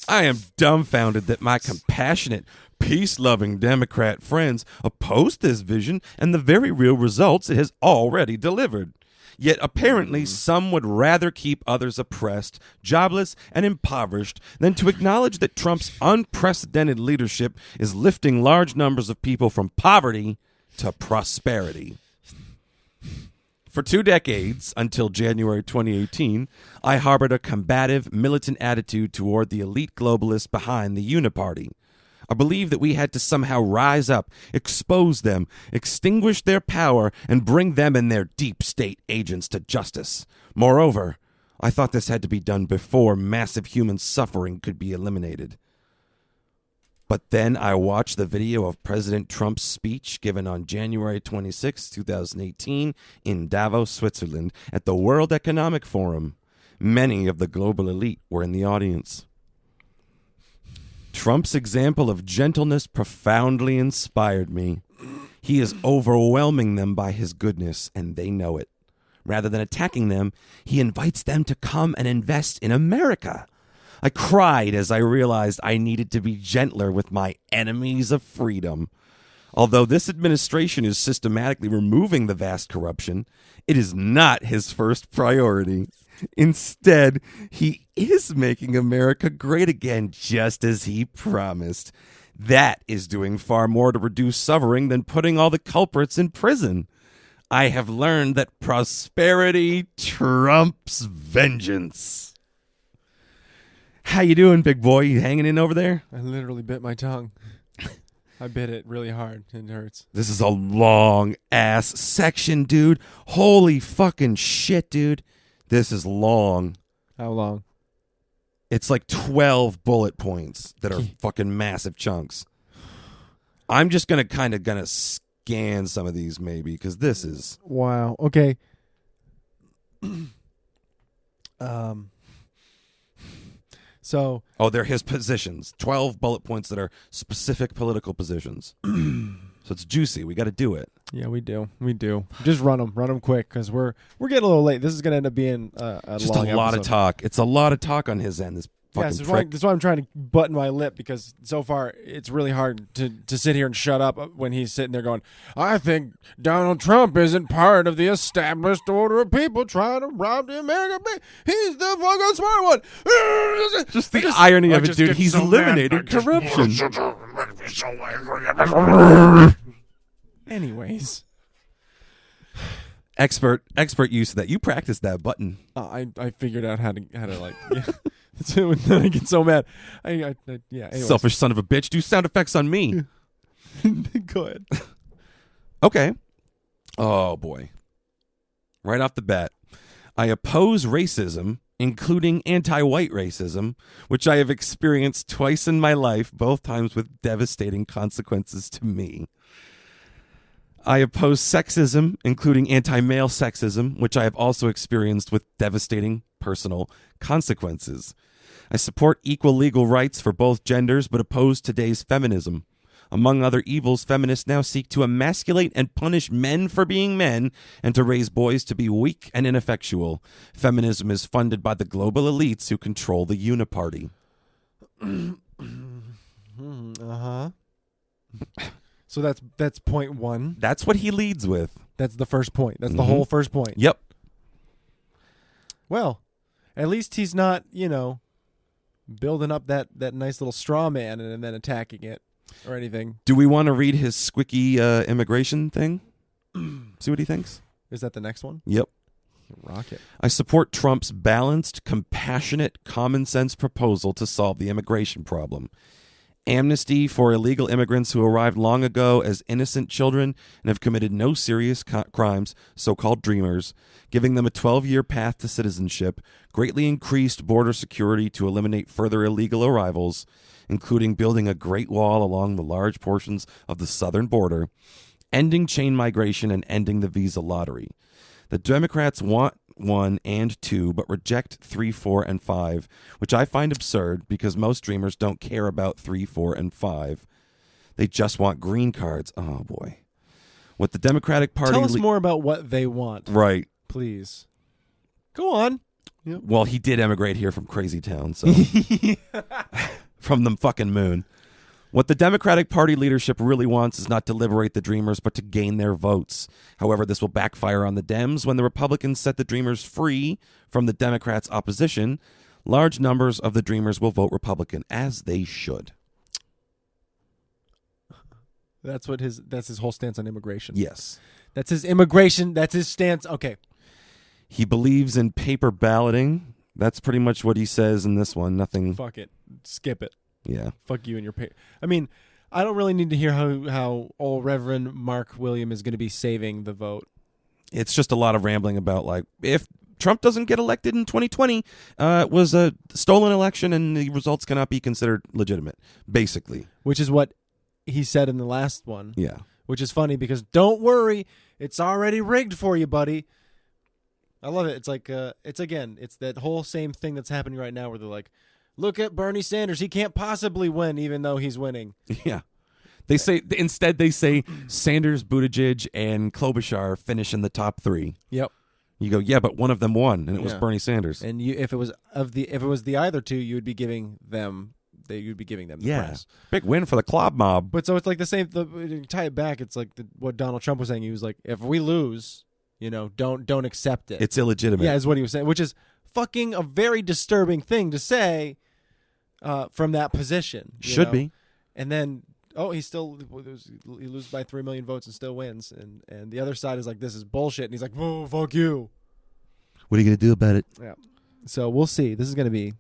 B: I am dumbfounded that my compassionate, peace-loving Democrat friends oppose this vision and the very real results it has already delivered. Yet apparently some would rather keep others oppressed, jobless, and impoverished than to acknowledge that Trump's unprecedented leadership is lifting large numbers of people from poverty to prosperity. For 2 decades, until January 2018, I harbored a combative, militant attitude toward the elite globalists behind the Uniparty. I believed that we had to somehow rise up, expose them, extinguish their power, and bring them and their deep state agents to justice. Moreover, I thought this had to be done before massive human suffering could be eliminated. But then I watched the video of President Trump's speech given on January 26, 2018 in Davos, Switzerland at the World Economic Forum. Many of the global elite were in the audience. Trump's example of gentleness profoundly inspired me. He is overwhelming them by his goodness, and they know it. Rather than attacking them, he invites them to come and invest in America. I cried as I realized I needed to be gentler with my enemies of freedom. Although this administration is systematically removing the vast corruption, it is not his first priority. Instead, he is making America great again, just as he promised. That is doing far more to reduce suffering than putting all the culprits in prison. I have learned that prosperity trumps vengeance. How you doing, big boy? You hanging in over there?
A: I literally bit my tongue. I bit it really hard. It hurts.
B: This is a long-ass section, dude. Holy fucking shit, dude. This is long.
A: How long?
B: It's like 12 bullet points that are fucking massive chunks. I'm just gonna scan some of these maybe, because this is...
A: Wow. Okay. So...
B: Oh, they're his positions. 12 bullet points that are specific political positions. So it's juicy. We got to do it.
A: Yeah, we do. We do. Just run them quick, because we're getting a little late. This is going to end up being
B: just
A: long
B: a lot
A: episode.
B: of talk. It's a lot of talk on his end. This fucking prick.
A: That's why I'm trying to button my lip, because so far it's really hard to sit here and shut up when he's sitting there going, I think Donald Trump isn't part of the established order of people trying to rob the American people. He's the fucking smart one.
B: Just the irony of it, dude. He's eliminated corruption.
A: Anyways.
B: Expert use of that. You practiced that button.
A: I figured out how to like... Yeah. So then I get so mad. Yeah. Anyways.
B: Selfish son of a bitch. Do sound effects on me.
A: Go ahead.
B: Okay. Oh, boy. Right off the bat, I oppose racism, including anti-white racism, which I have experienced twice in my life, both times with devastating consequences to me. I oppose sexism, including anti-male sexism, which I have also experienced with devastating personal consequences. I support equal legal rights for both genders, but oppose today's feminism. Among other evils, feminists now seek to emasculate and punish men for being men and to raise boys to be weak and ineffectual. Feminism is funded by the global elites who control the Uniparty.
A: Uh-huh. So that's point one.
B: That's what he leads with.
A: That's the first point. That's the whole first point.
B: Yep.
A: Well, at least he's not, building up that nice little straw man and then attacking it or anything.
B: Do we want to read his squicky immigration thing? See what he thinks?
A: Is that the next one?
B: Yep.
A: Rocket.
B: I support Trump's balanced, compassionate, common sense proposal to solve the immigration problem. Amnesty for illegal immigrants who arrived long ago as innocent children and have committed no serious crimes, so-called dreamers, giving them a 12-year path to citizenship, greatly increased border security to eliminate further illegal arrivals, including building a Great Wall along the large portions of the southern border, ending chain migration, and ending the visa lottery. The Democrats want 1 and 2, but reject 3, 4, and 5, which I find absurd because most dreamers don't care about 3, 4, and 5. They just want green cards. Oh, boy. What the Democratic Party...
A: Tell us more about what they want.
B: Right.
A: Please. Go on.
B: Yep. Well, he did emigrate here from Crazy Town, so... from the fucking moon. What the Democratic Party leadership really wants is not to liberate the Dreamers, but to gain their votes. However, this will backfire on the Dems when the Republicans set the Dreamers free from the Democrats' opposition. Large numbers of the Dreamers will vote Republican, as they should.
A: That's his whole stance on immigration.
B: Yes.
A: That's his immigration. That's his stance. Okay.
B: He believes in paper balloting. That's pretty much what he says in this one. Nothing.
A: Fuck it. Skip it.
B: Yeah.
A: Fuck you and your paper. I mean, I don't really need to hear how old Reverend Mark William is going to be saving the vote.
B: It's just a lot of rambling about, like, if Trump doesn't get elected in 2020, it was a stolen election and the results cannot be considered legitimate, basically.
A: Which is what he said in the last one.
B: Yeah.
A: Which is funny because don't worry, it's already rigged for you, buddy. I love it. It's like, it's that whole same thing that's happening right now where they're like, look at Bernie Sanders. He can't possibly win even though he's winning.
B: Yeah. They say Sanders, Buttigieg, and Klobuchar finish in the top 3.
A: Yep.
B: You go, yeah, but one of them won, and it was Bernie Sanders.
A: And if it was the other two, you would be giving them the press.
B: Big win for the Klob mob.
A: But so it's like the same. Tie it back. It's like what Donald Trump was saying. He was like, if we lose, don't accept it.
B: It's illegitimate.
A: Yeah, is what he was saying, which is fucking a very disturbing thing to say from that position.
B: Should be.
A: And then he loses by 3 million votes and still wins, and the other side is like, this is bullshit, and he's like, oh, fuck you.
B: What are you gonna do about it?
A: Yeah. So we'll see. This is gonna be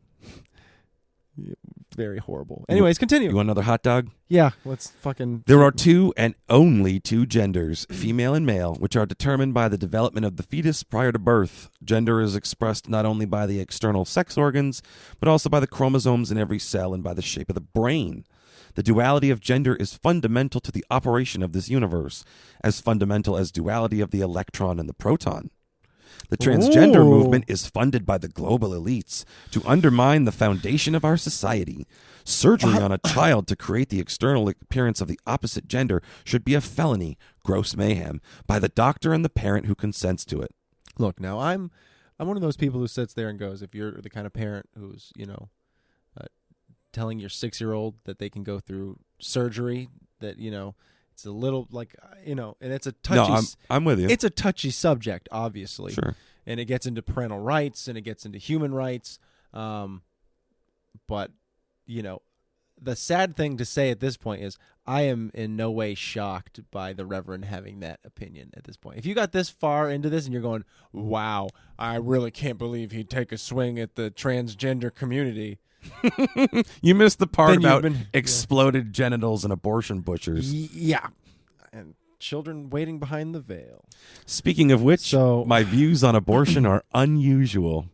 A: very horrible. Anyways, continue.
B: You want another hot dog?
A: Yeah, let's fucking...
B: There are 2 and only 2 genders, female and male, which are determined by the development of the fetus prior to birth. Gender is expressed not only by the external sex organs, but also by the chromosomes in every cell and by the shape of the brain. The duality of gender is fundamental to the operation of this universe, as fundamental as duality of the electron and the proton. The transgender movement is funded by the global elites to undermine the foundation of our society. Surgery on a child to create the external appearance of the opposite gender should be a felony, gross mayhem, by the doctor and the parent who consents to it.
A: Look, now I'm one of those people who sits there and goes, if you're the kind of parent who's, telling your 6-year-old that they can go through surgery, that, it's a little like, and it's a touchy...
B: No, I'm with you.
A: It's a touchy subject, obviously.
B: Sure.
A: And it gets into parental rights and it gets into human rights. But, the sad thing to say at this point is I am in no way shocked by the Reverend having that opinion at this point. If you got this far into this and you're going, wow, I really can't believe he'd take a swing at the transgender community...
B: You missed the part
A: Then you've
B: about
A: been-
B: exploded genitals and abortion butchers.
A: Yeah. And children waiting behind the veil.
B: Speaking of which, my views on abortion are unusual.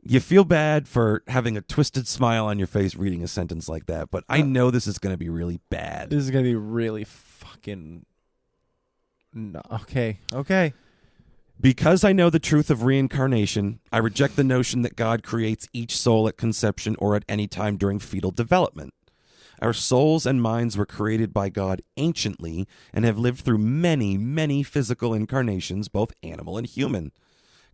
B: You feel bad for having a twisted smile on your face reading a sentence like that, but I know this is going to be really bad.
A: This is going to be really fucking... No. Okay.
B: Because I know the truth of reincarnation, I reject the notion that God creates each soul at conception or at any time during fetal development. Our souls and minds were created by God anciently and have lived through many, many physical incarnations, both animal and human.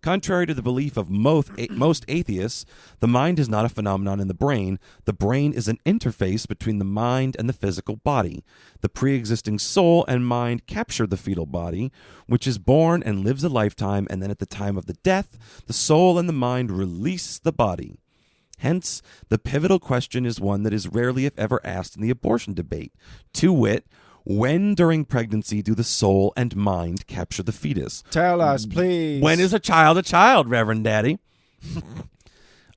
B: Contrary to the belief of most atheists, the mind is not a phenomenon in the brain. The brain is an interface between the mind and the physical body. The pre-existing soul and mind capture the fetal body, which is born and lives a lifetime, and then at the time of the death, the soul and the mind release the body. Hence, the pivotal question is one that is rarely, if ever, asked in the abortion debate, to wit, when during pregnancy do the soul and mind capture the fetus?
A: Tell us, please.
B: When is a child, Reverend Daddy?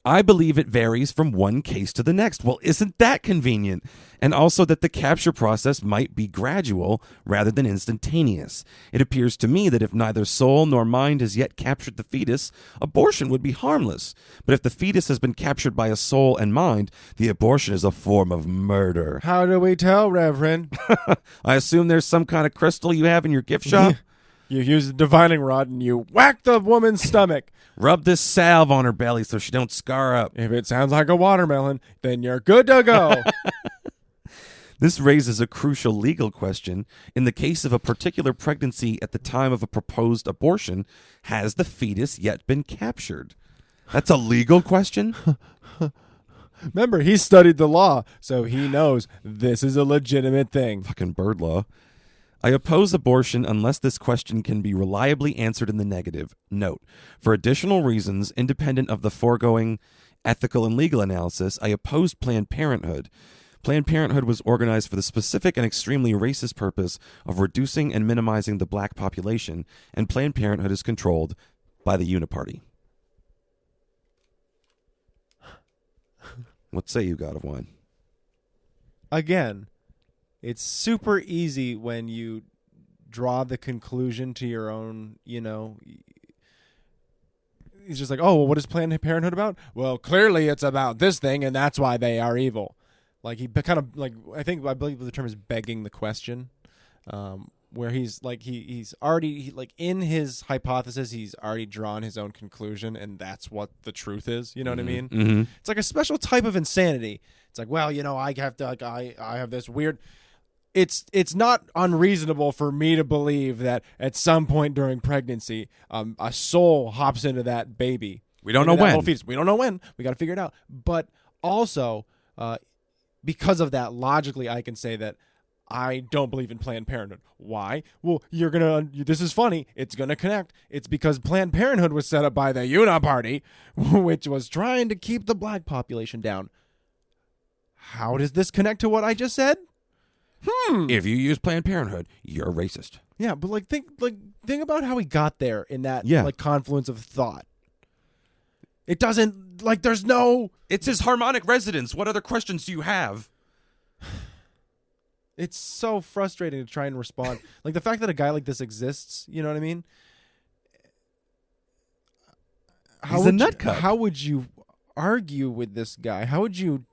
B: I believe it varies from one case to the next. Well, isn't that convenient? And also that the capture process might be gradual rather than instantaneous. It appears to me that if neither soul nor mind has yet captured the fetus, abortion would be harmless. But if the fetus has been captured by a soul and mind, the abortion is a form of murder.
A: How do we tell, Reverend?
B: I assume there's some kind of crystal you have in your gift shop?
A: You use the divining rod and you whack the woman's stomach.
B: Rub this salve on her belly so she don't scar up.
A: If it sounds like a watermelon, then you're good to go.
B: This raises a crucial legal question. In the case of a particular pregnancy at the time of a proposed abortion, has the fetus yet been captured? That's a legal question?
A: Remember, he studied the law, so he knows this is a legitimate thing.
B: Fucking bird law. I oppose abortion unless this question can be reliably answered in the negative. Note, for additional reasons, independent of the foregoing ethical and legal analysis, I opposed Planned Parenthood. Planned Parenthood was organized for the specific and extremely racist purpose of reducing and minimizing the black population, and Planned Parenthood is controlled by the Uniparty. What say you, God of Wine?
A: Again, it's super easy when you draw the conclusion to your own, He's just like, oh, well, what is Planned Parenthood about? Well, clearly it's about this thing, and that's why they are evil. Like, he kind of, like, I believe the term is begging the question, where he's, like, he's already, in his hypothesis, he's already drawn his own conclusion, and that's what the truth is. You know what I mean?
B: Mm-hmm.
A: It's like a special type of insanity. It's like, well, I have to, like, I have this weird... It's not unreasonable for me to believe that at some point during pregnancy, a soul hops into that baby.
B: We don't know when.
A: We don't know when. We got to figure it out. But also, because of that, logically, I can say that I don't believe in Planned Parenthood. Why? Well, this is funny. It's going to connect. It's because Planned Parenthood was set up by the Uniparty, which was trying to keep the black population down. How does this connect to what I just said?
B: If you use Planned Parenthood, you're a racist.
A: Yeah, but think about how he got there in that confluence of thought. It doesn't there's no.
B: It's his harmonic resonance. What other questions do you have?
A: It's so frustrating to try and respond. Like the fact that a guy like this exists, you know what I mean?
B: He's a nutcut.
A: How would you argue with this guy? How would you?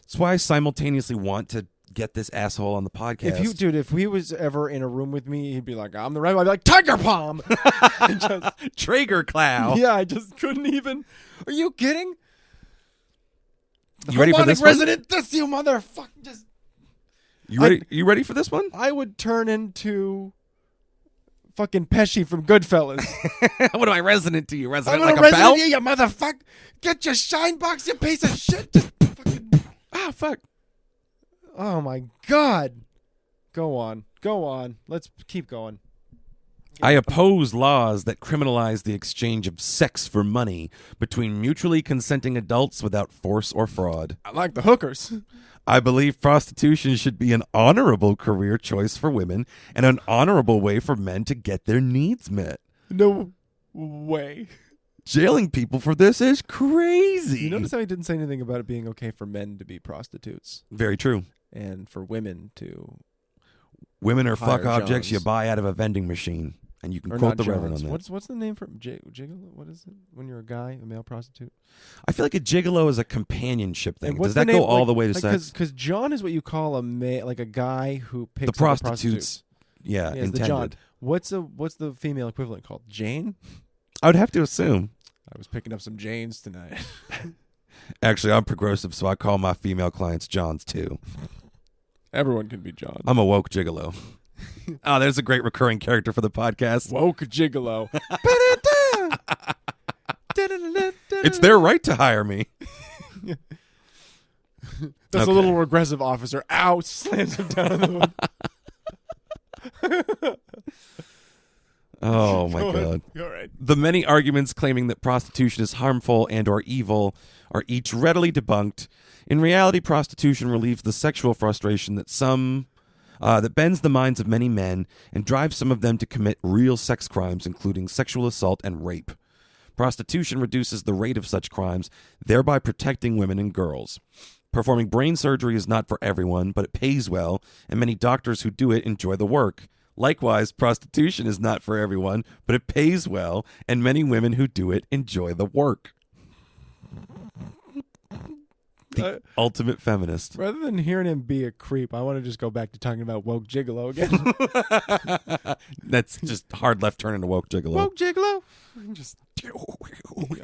B: That's why I simultaneously want to get this asshole on the podcast.
A: If he was ever in a room with me, he'd be like, I'm the right one. I'd be like, Tiger Palm!
B: Traeger Clow.
A: Yeah, I just couldn't even. Are you kidding?
B: You ready for this one?
A: Resident, this you motherfucker. Just.
B: You ready for this one?
A: I would turn into fucking Pesci from Goodfellas.
B: What am I resonant to you? Resonant
A: I'm
B: like a
A: resident
B: bell?
A: you motherfucker. Get your shine box, you piece of shit. Just fucking.
B: Fuck.
A: Oh my God. Go on. Let's keep going.
B: I oppose laws that criminalize the exchange of sex for money between mutually consenting adults without force or fraud.
A: I like the hookers.
B: I believe prostitution should be an honorable career choice for women and an honorable way for men to get their needs met.
A: No way.
B: Jailing people for this is crazy.
A: You notice how he didn't say anything about it being okay for men to be prostitutes
B: Very true.
A: and for women to...
B: Women are
A: Hire
B: fuck objects
A: Jones.
B: you buy out of a vending machine. And you can
A: Or
B: quote
A: not
B: the
A: Jones.
B: Reverend on that.
A: What's the name for gigolo? What is it when you're a guy, a male prostitute?
B: I feel like a gigolo is a companionship thing.
A: And what's
B: Does that
A: the
B: go
A: name,
B: all the way to sex?
A: Because John is what you call a like a guy who picks
B: The
A: up a
B: prostitutes, yeah,
A: prostitute. Yeah, it's the John.
B: intended.
A: What's the female equivalent called? Jane?
B: I would have to assume.
A: I was picking up some Janes tonight.
B: Actually, I'm progressive, so I call my female clients Johns too.
A: Everyone can be John.
B: I'm a woke gigolo. Oh, there's a great recurring character for the podcast.
A: Woke gigolo.
B: It's their right to hire me.
A: That's
B: Okay.
A: a little regressive officer. Ow! Slams him down on the hood.
B: Oh, my God.
A: All right.
B: The many arguments claiming that prostitution is harmful and or evil are each readily debunked. In reality, prostitution relieves the sexual frustration that bends the minds of many men and drives some of them to commit real sex crimes, including sexual assault and rape. Prostitution reduces the rate of such crimes, thereby protecting women and girls. Performing brain surgery is not for everyone, but it pays well, and many doctors who do it enjoy the work. Likewise, prostitution is not for everyone, but it pays well, and many women who do it enjoy the work. The ultimate feminist.
A: Rather than hearing him be a creep, I want to just go back to talking about woke gigolo again.
B: That's just hard left turn into woke gigolo.
A: Woke gigolo.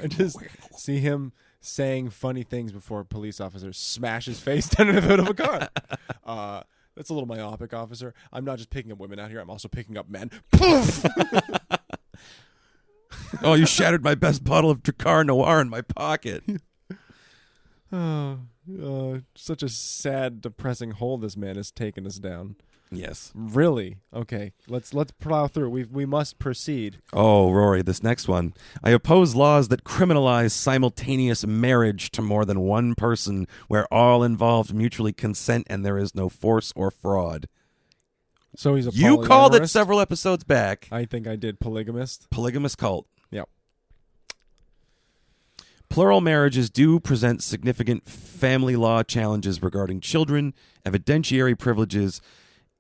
A: I just see him saying funny things before police officers smash his face down in the hood of a car. That's a little myopic, officer. I'm not just picking up women out here. I'm also picking up men. Poof!
B: Oh, you shattered my best bottle of Dracar Noir in my pocket.
A: Such a sad, depressing hole this man has taken us down.
B: Yes.
A: Really? Okay, let's plow through. We must proceed.
B: Oh, Rory, this next one. I oppose laws that criminalize simultaneous marriage to more than one person where all involved mutually consent and there is no force or fraud.
A: So he's a
B: You called it
A: polyamorous?
B: several episodes back.
A: I think I did polygamist.
B: Polygamous cult.
A: Yep.
B: Plural marriages do present significant family law challenges regarding children, evidentiary privileges,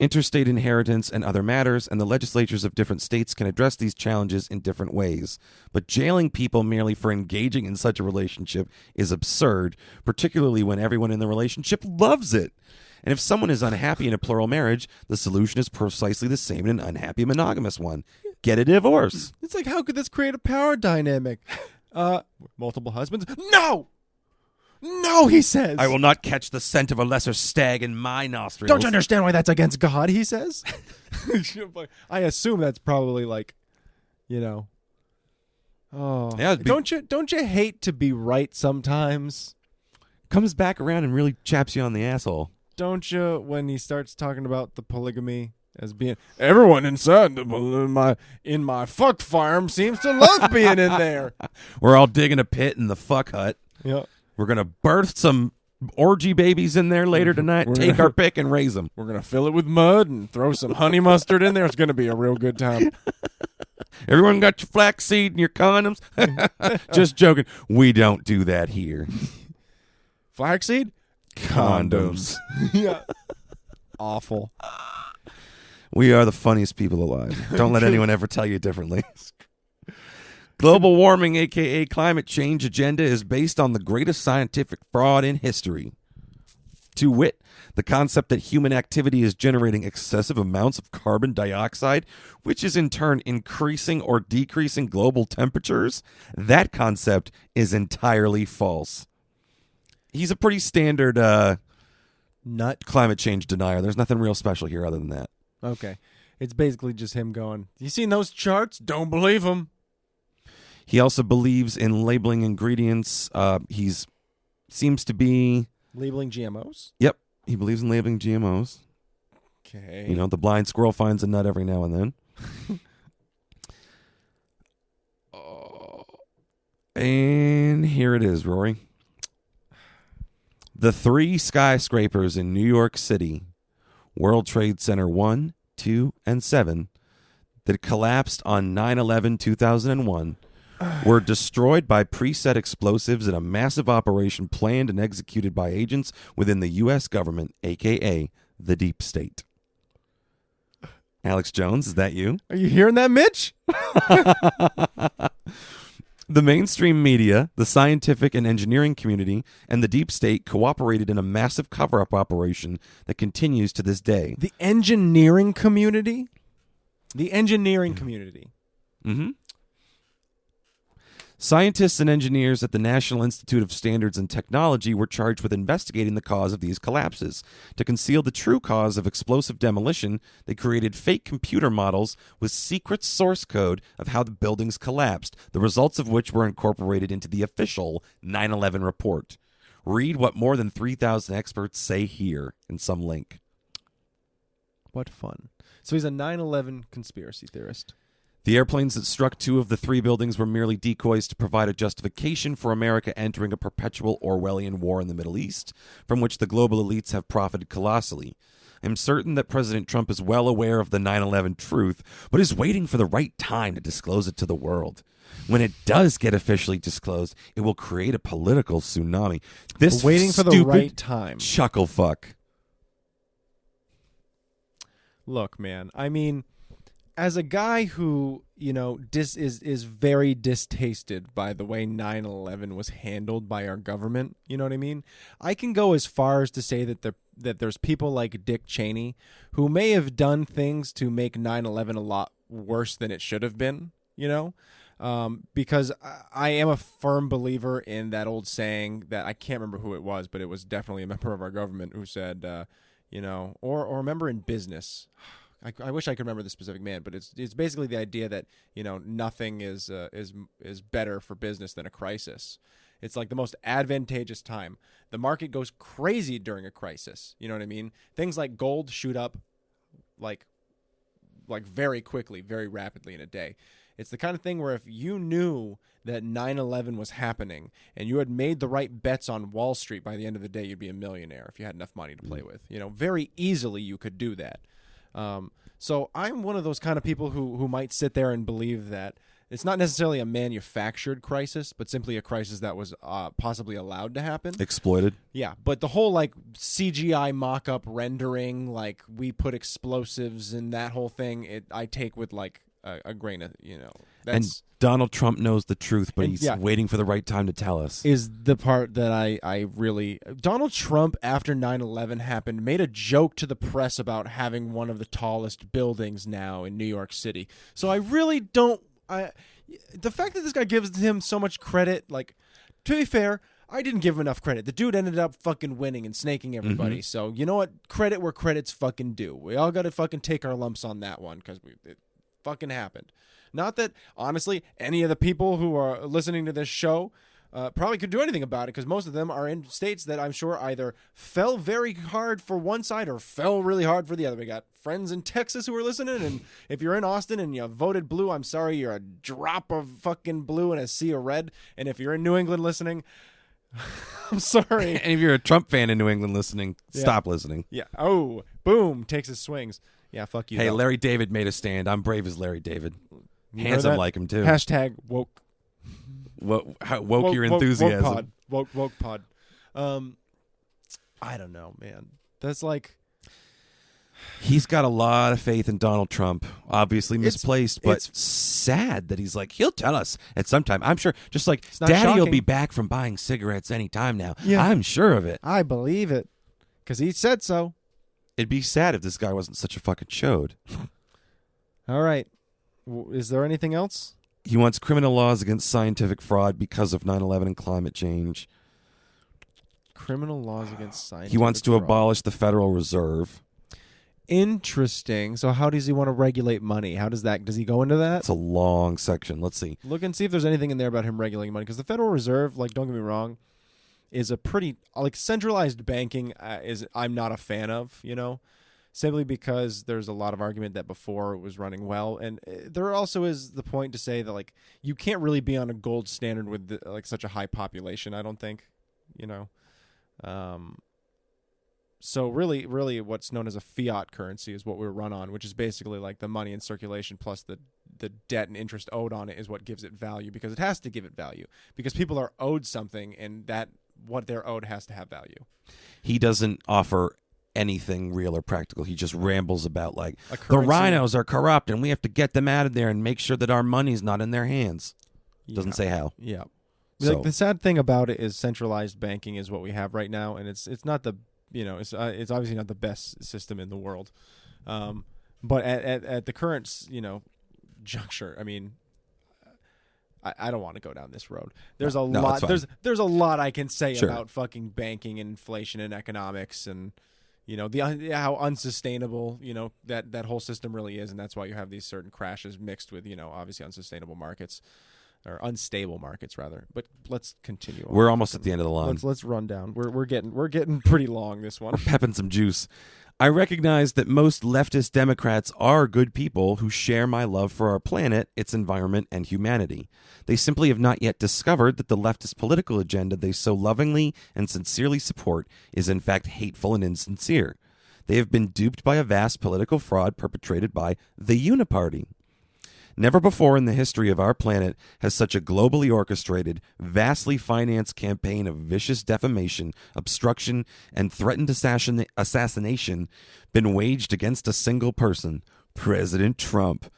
B: interstate inheritance, and other matters, and the legislatures of different states can address these challenges in different ways. But jailing people merely for engaging in such a relationship is absurd, particularly when everyone in the relationship loves it. And if someone is unhappy in a plural marriage, the solution is precisely the same in an unhappy monogamous one. Get a divorce.
A: It's like, how could this create a power dynamic? Multiple husbands? No! No, he says.
B: I will not catch the scent of a lesser stag in my nostrils.
A: Don't you understand why that's against God, he says? I assume that's probably like, oh.
B: Yeah,
A: don't you hate to be right sometimes?
B: Comes back around and really chaps you on the asshole.
A: Don't you, when he starts talking about the polygamy as being everyone inside in my fuck farm seems to love being in there.
B: We're all digging a pit in the fuck hut.
A: Yeah.
B: We're going to birth some orgy babies in there later tonight, take our pick and raise them.
A: We're going to fill it with mud and throw some honey mustard in there. It's going to be a real good time.
B: Everyone got your flaxseed and your condoms? Just joking. We don't do that here.
A: Flaxseed?
B: Condoms.
A: Yeah. Awful.
B: We are the funniest people alive. Don't let anyone ever tell you differently. Global warming, a.k.a. climate change agenda, is based on the greatest scientific fraud in history. To wit, the concept that human activity is generating excessive amounts of carbon dioxide, which is in turn increasing or decreasing global temperatures. That concept is entirely false. He's a pretty standard
A: Nut.
B: climate change denier. There's nothing real special here other than that.
A: Okay. It's basically just him going, you seen those charts? Don't believe them.
B: He also believes in labeling ingredients. He's seems to be...
A: Labeling GMOs?
B: Yep. He believes in labeling GMOs.
A: Okay.
B: You know, the blind squirrel finds a nut every now and then. And here it is, Rory. The 3 skyscrapers in New York City, World Trade Center 1, 2, and 7, that collapsed on 9/11/2001, were destroyed by preset explosives in a massive operation planned and executed by agents within the U.S. government, a.k.a. the Deep State. Alex Jones, is that you?
A: Are you hearing that, Mitch?
B: The mainstream media, the scientific and engineering community, and the Deep State cooperated in a massive cover-up operation that continues to this day.
A: The engineering community? The engineering community.
B: Mm-hmm. Scientists and engineers at the National Institute of Standards and Technology were charged with investigating the cause of these collapses. To conceal the true cause of explosive demolition, they created fake computer models with secret source code of how the buildings collapsed, the results of which were incorporated into the official 9/11 report. Read what more than 3,000 experts say here in some link.
A: What fun. So he's a 9/11 conspiracy theorist.
B: The airplanes that struck 2 of the 3 buildings were merely decoys to provide a justification for America entering a perpetual Orwellian war in the Middle East, from which the global elites have profited colossally. I'm certain that President Trump is well aware of the 9/11 truth, but is waiting for the right time to disclose it to the world. When it does get officially disclosed, it will create a political tsunami. This
A: Waiting for the
B: stupid
A: right time.
B: chuckle fuck.
A: Look, man, I mean, as a guy who, is very distasted by the way 9/11 was handled by our government, you know what I mean? I can go as far as to say that there's people like Dick Cheney who may have done things to make 9/11 a lot worse than it should have been, because I am a firm believer in that old saying that I can't remember who it was, but it was definitely a member of our government who said, or a member in business. I wish I could remember the specific man, but it's basically the idea that nothing is better for business than a crisis, It's like the most advantageous time. The market goes crazy during a crisis. You know what I mean? Things like gold shoot up like very quickly, very rapidly in a day. It's the kind of thing where if you knew that 9/11 was happening and you had made the right bets on Wall Street, by the end of the day, you'd be a millionaire if you had enough money to play with. You know, very easily you could do that. So I'm one of those kind of people who might sit there and believe that it's not necessarily a manufactured crisis, but simply a crisis that was possibly allowed to happen.
B: Exploited.
A: Yeah, but the whole like CGI mock-up rendering, like we put explosives in that whole thing, I take with like a grain of, you know.
B: And Donald Trump knows the truth, but he's waiting for the right time to tell us.
A: Is the part that I really... Donald Trump, after 9/11 happened, made a joke to the press about having one of the tallest buildings now in New York City. So I really don't... the fact that this guy gives him so much credit, like, to be fair, I didn't give him enough credit. The dude ended up fucking winning and snaking everybody. So, you know what? Credit where credit's fucking due. We all got to fucking take our lumps on that one because it fucking happened. Not that, honestly, any of the people who are listening to this show probably could do anything about it, because most of them are in states that I'm sure either fell very hard for one side or fell really hard for the other. We got friends in Texas who are listening, and if you're in Austin and you voted blue, I'm sorry, you're a drop of fucking blue in a sea of red. And if you're in New England listening, I'm sorry.
B: And if you're a Trump fan in New England listening, stop listening.
A: Yeah. Oh, boom, takes his swings. Yeah, fuck you.
B: Hey,
A: though.
B: Larry David made a stand. I'm brave as Larry David.
A: You heard
B: Handsome
A: that?
B: like him, too.
A: Hashtag woke.
B: Woke your enthusiasm.
A: Woke pod. I don't know, man. That's like...
B: He's got a lot of faith in Donald Trump. Obviously misplaced, but sad that he's like, he'll tell us at some time. I'm sure, just like, Daddy will be back from buying cigarettes any time now. Yeah. I'm sure of it.
A: I believe it, because he said so.
B: It'd be sad if this guy wasn't such a fucking chode.
A: All right. Is there anything else?
B: He wants criminal laws against scientific fraud because of 9/11 and climate change.
A: Criminal laws against scientific
B: He wants to
A: fraud.
B: abolish the Federal Reserve.
A: Interesting. So how does he want to regulate money? Does he go into that?
B: It's a long section. Let's see.
A: Look and see if there's anything in there about him regulating money, because the Federal Reserve, like, don't get me wrong, is a pretty, like, centralized banking I'm not a fan of, you know, simply because there's a lot of argument that before it was running well. And there also is the point to say that, like, you can't really be on a gold standard with like such a high population, I don't think, you know. So really what's known as a fiat currency is what we run on, which is basically like the money in circulation plus the debt and interest owed on it is what gives it value, because it has to give it value, because people are owed something, and that what they're owed has to have value.
B: He doesn't offer anything real or practical. He just rambles about, like, the
A: currency.
B: rhinos are corrupt and we have to get them out of there and make sure that our money's not in their hands. Doesn't say how.
A: Yeah.
B: So,
A: Like, the sad thing about it is centralized banking is what we have right now, and it's not the, you know, it's obviously not the best system in the world. But at the current, you know, juncture, I mean, I don't want to go down this road. There's a lot. There's a lot I can say about fucking banking and inflation and economics, and, you know, how unsustainable, you know, that whole system really is, and that's why you have these certain crashes mixed with, you know, obviously unsustainable markets, or unstable markets rather. But let's continue.
B: We're almost at the end of the line.
A: Let's run down. We're getting pretty long this one.
B: We're pepping some juice. I recognize that most leftist Democrats are good people who share my love for our planet, its environment, and humanity. They simply have not yet discovered that the leftist political agenda they so lovingly and sincerely support is in fact hateful and insincere. They have been duped by a vast political fraud perpetrated by the Uniparty. Never before in the history of our planet has such a globally orchestrated, vastly financed campaign of vicious defamation, obstruction, and threatened assassination been waged against a single person, President Trump.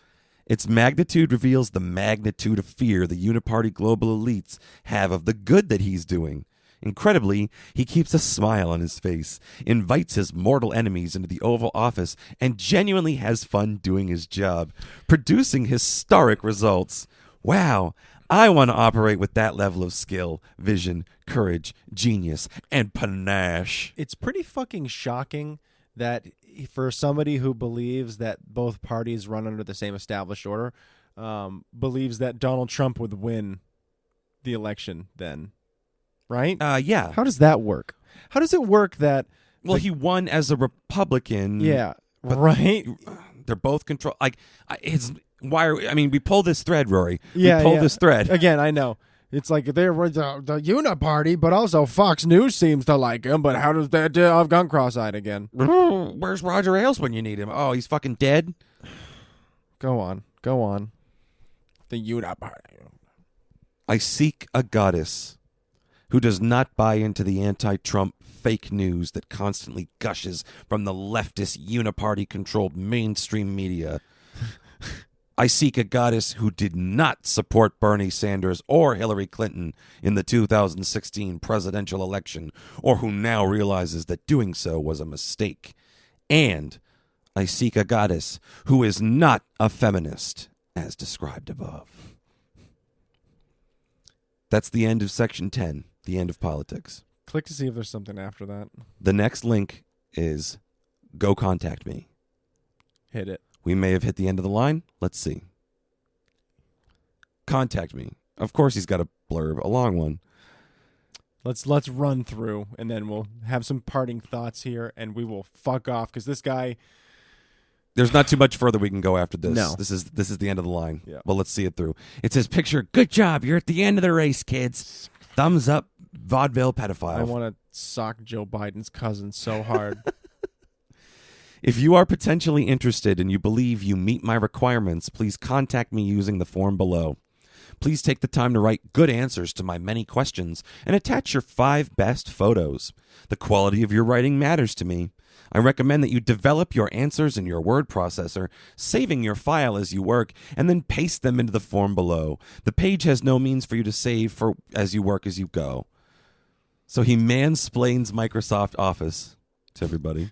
B: Its magnitude reveals the magnitude of fear the Uniparty global elites have of the good that he's doing. Incredibly, he keeps a smile on his face, invites his mortal enemies into the Oval Office, and genuinely has fun doing his job, producing historic results. Wow, I want to operate with that level of skill, vision, courage, genius, and panache.
A: It's pretty fucking shocking that for somebody who believes that both parties run under the same established order, believes that Donald Trump would win the election then. right?
B: Yeah.
A: How does that work? How does it work that?
B: Well, he won as a Republican.
A: Yeah,
B: but
A: right.
B: They're both control. Like we pull this thread, Rory.
A: Yeah,
B: we pull this thread.
A: Again, I know. It's like they were the Uniparty, but also Fox News seems to like him. But how does that? I've gone cross-eyed again.
B: Where's Roger Ailes when you need him? Oh, he's fucking dead.
A: Go on. The Uniparty.
B: I seek a goddess who does not buy into the anti-Trump fake news that constantly gushes from the leftist uniparty-controlled mainstream media. I seek a goddess who did not support Bernie Sanders or Hillary Clinton in the 2016 presidential election, or who now realizes that doing so was a mistake. And I seek a goddess who is not a feminist, as described above. That's the end of section 10, the end of politics.
A: Click to see if there's something after that.
B: The next link is go contact me.
A: Hit it.
B: We may have hit the end of the line. Let's see. Contact me. Of course he's got a blurb, a long one.
A: Let's run through, and then we'll have some parting thoughts here, and we will fuck off, because this guy...
B: There's not too much further we can go after this.
A: No.
B: This is the end of the line.
A: Yeah.
B: Well, let's see it through. It says, picture, good job. You're at the end of the race, kids. Thumbs up, vaudeville pedophile.
A: I want to sock Joe Biden's cousin so hard.
B: If you are potentially interested and you believe you meet my requirements, please contact me using the form below. Please take the time to write good answers to my many questions and attach your 5 best photos. The quality of your writing matters to me. I recommend that you develop your answers in your word processor, saving your file as you work, and then paste them into the form below. The page has no means for you to save for as you work as you go. So he mansplains Microsoft Office to everybody.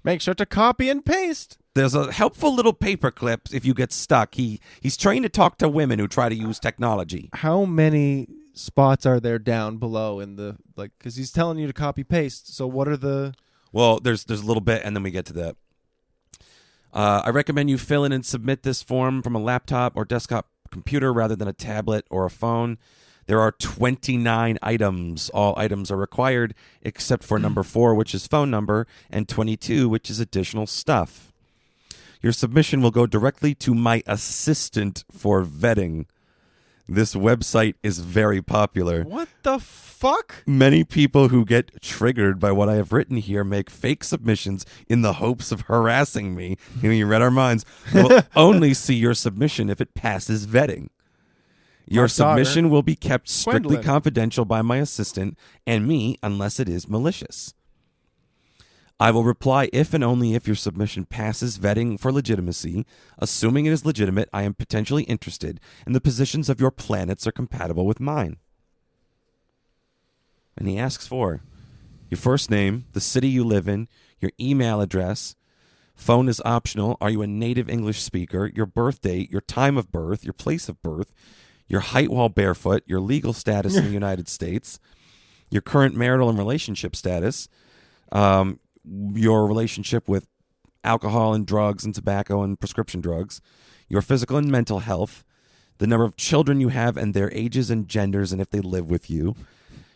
A: Make sure to copy and paste.
B: There's a helpful little paperclip if you get stuck. He's trained to talk to women who try to use technology.
A: How many spots are there down below in the, like, because he's telling you to copy paste. So what are the...
B: Well, there's a little bit, and then we get to that. I recommend you fill in and submit this form from a laptop or desktop computer rather than a tablet or a phone. There are 29 items. All items are required except for number 4, which is phone number, and 22, which is additional stuff. Your submission will go directly to my assistant for vetting. This website is very popular.
A: What the fuck?
B: Many people who get triggered by what I have written here make fake submissions in the hopes of harassing me. You read our minds. They will only see your submission if it passes vetting. Your submission will be kept strictly confidential by my assistant and me unless it is malicious. I will reply if and only if your submission passes vetting for legitimacy. Assuming it is legitimate, I am potentially interested, and the positions of your planets are compatible with mine. And he asks for your first name, the city you live in, your email address. Phone is optional. Are you a native English speaker? Your birth date, your time of birth, your place of birth, your height while barefoot, your legal status in the United States, your current marital and relationship status, your relationship with alcohol and drugs and tobacco and prescription drugs, your physical and mental health, the number of children you have and their ages and genders and if they live with you.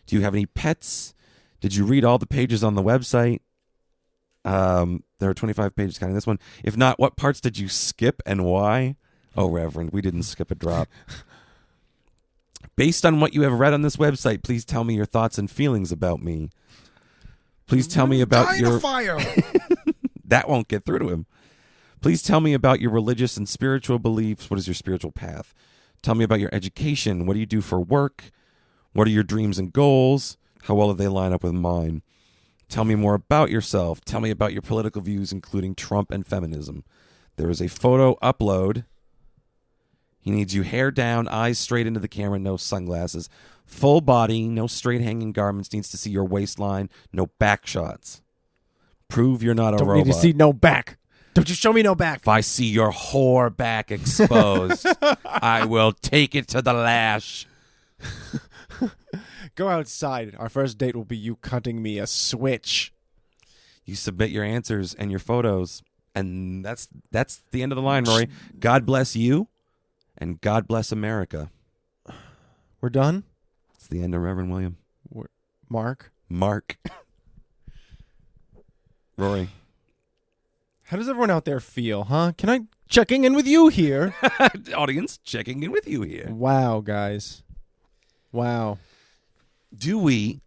B: Do you have any pets? Did you read all the pages on the website? There are 25 pages counting this one. If not, what parts did you skip and why? Oh, Reverend, we didn't skip a drop. Based on what you have read on this website, please tell me your thoughts and feelings about me. Please tell me about your... That won't get through to him. Please tell me about your religious and spiritual beliefs. What is your spiritual path? Tell me about your education. What do you do for work? What are your dreams and goals? How well do they line up with mine? Tell me more about yourself. Tell me about your political views, including Trump and feminism. There is a photo upload. He needs you hair down, eyes straight into the camera, no sunglasses. Full body, no straight hanging garments. Needs to see your waistline, no back shots. Prove you're not a robot.
A: Don't need to see no back. Don't you show me no back.
B: If I see your whore back exposed, I will take it to the lash.
A: Go outside. Our first date will be you cutting me a switch.
B: You submit your answers and your photos, and that's the end of the line, Rory. God bless you, and God bless America.
A: We're done?
B: It's the end of Reverend William.
A: Mark?
B: Rory.
A: How does everyone out there feel, huh? Can I checking in with you here?
B: Audience, checking in with you here.
A: Wow, guys. Wow.
B: Do we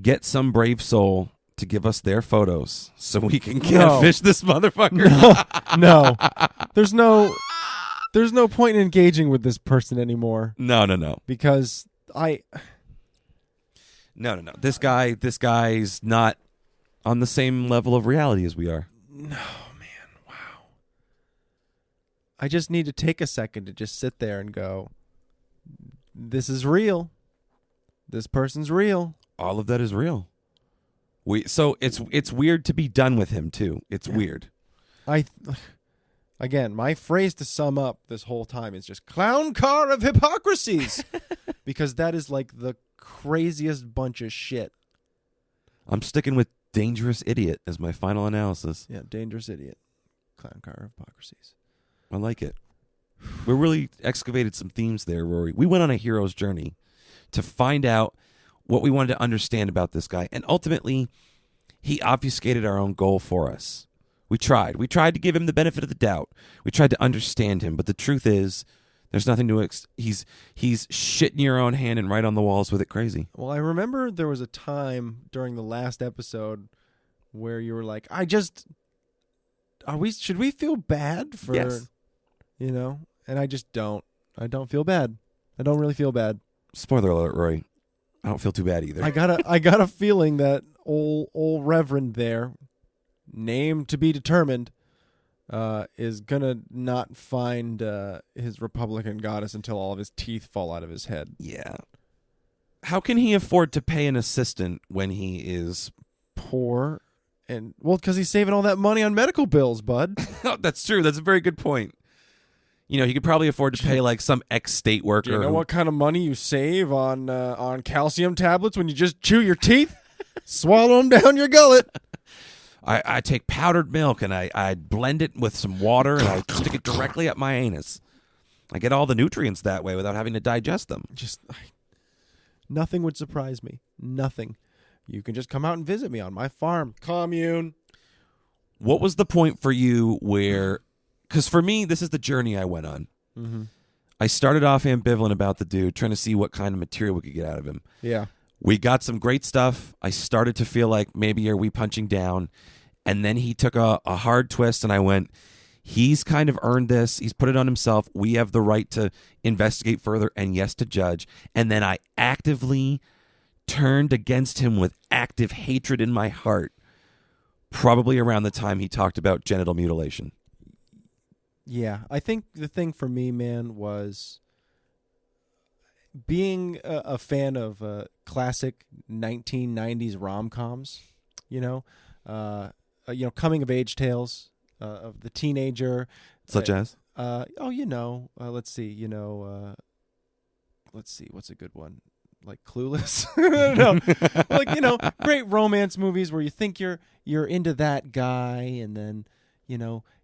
B: get some brave soul to give us their photos so we can catfish this motherfucker?
A: No. There's no point in engaging with this person anymore.
B: No.
A: Because
B: No. This guy's not on the same level of reality as we are.
A: No, man. Wow. I just need to take a second to just sit there and go, this is real. This person's real.
B: All of that is real. So it's weird to be done with him too. It's weird.
A: Again, my phrase to sum up this whole time is just clown car of hypocrisies. Because that is like the craziest bunch of shit.
B: I'm sticking with dangerous idiot as my final analysis.
A: Yeah, dangerous idiot. Clown car of hypocrisies.
B: I like it. We really excavated some themes there, Rory. We went on a hero's journey to find out what we wanted to understand about this guy. And ultimately, he obfuscated our own goal for us. We tried. We tried to give him the benefit of the doubt. We tried to understand him. But the truth is, there's nothing to... He's shitting your own hand and right on the walls with it crazy.
A: Well, I remember there was a time during the last episode where you were like, should we feel bad for...
B: Yes.
A: You know? And I just don't. I don't feel bad. I don't really feel bad.
B: Spoiler alert, Rory. I don't feel too bad either.
A: I got a feeling that old Reverend there, name to be determined, is gonna not find his Republican goddess until all of his teeth fall out of his head.
B: Yeah. How can he afford to pay an assistant when he is
A: poor? And because he's saving all that money on medical bills, bud.
B: That's true. That's a very good point. You know, he could probably afford to pay like some ex-state worker.
A: Do you know what kind of money you save on calcium tablets when you just chew your teeth, swallow them down your gullet?
B: I take powdered milk and I blend it with some water and I stick it directly up my anus. I get all the nutrients that way without having to digest them.
A: Nothing would surprise me. Nothing. You can just come out and visit me on my farm. Commune.
B: What was the point for you where... Because for me, this is the journey I went on.
A: Mm-hmm.
B: I started off ambivalent about the dude, trying to see what kind of material we could get out of him.
A: Yeah.
B: We got some great stuff. I started to feel like maybe are we punching down? And then he took a hard twist and I went, he's kind of earned this. He's put it on himself. We have the right to investigate further and yes, to judge. And then I actively turned against him with active hatred in my heart, probably around the time he talked about genital mutilation.
A: Yeah, I think the thing for me, man, was being a fan of classic 1990s rom-coms, coming of age tales of the teenager.
B: Such as?
A: Let's see, what's a good one? Like Clueless? No, great romance movies where you think you're into that guy and then,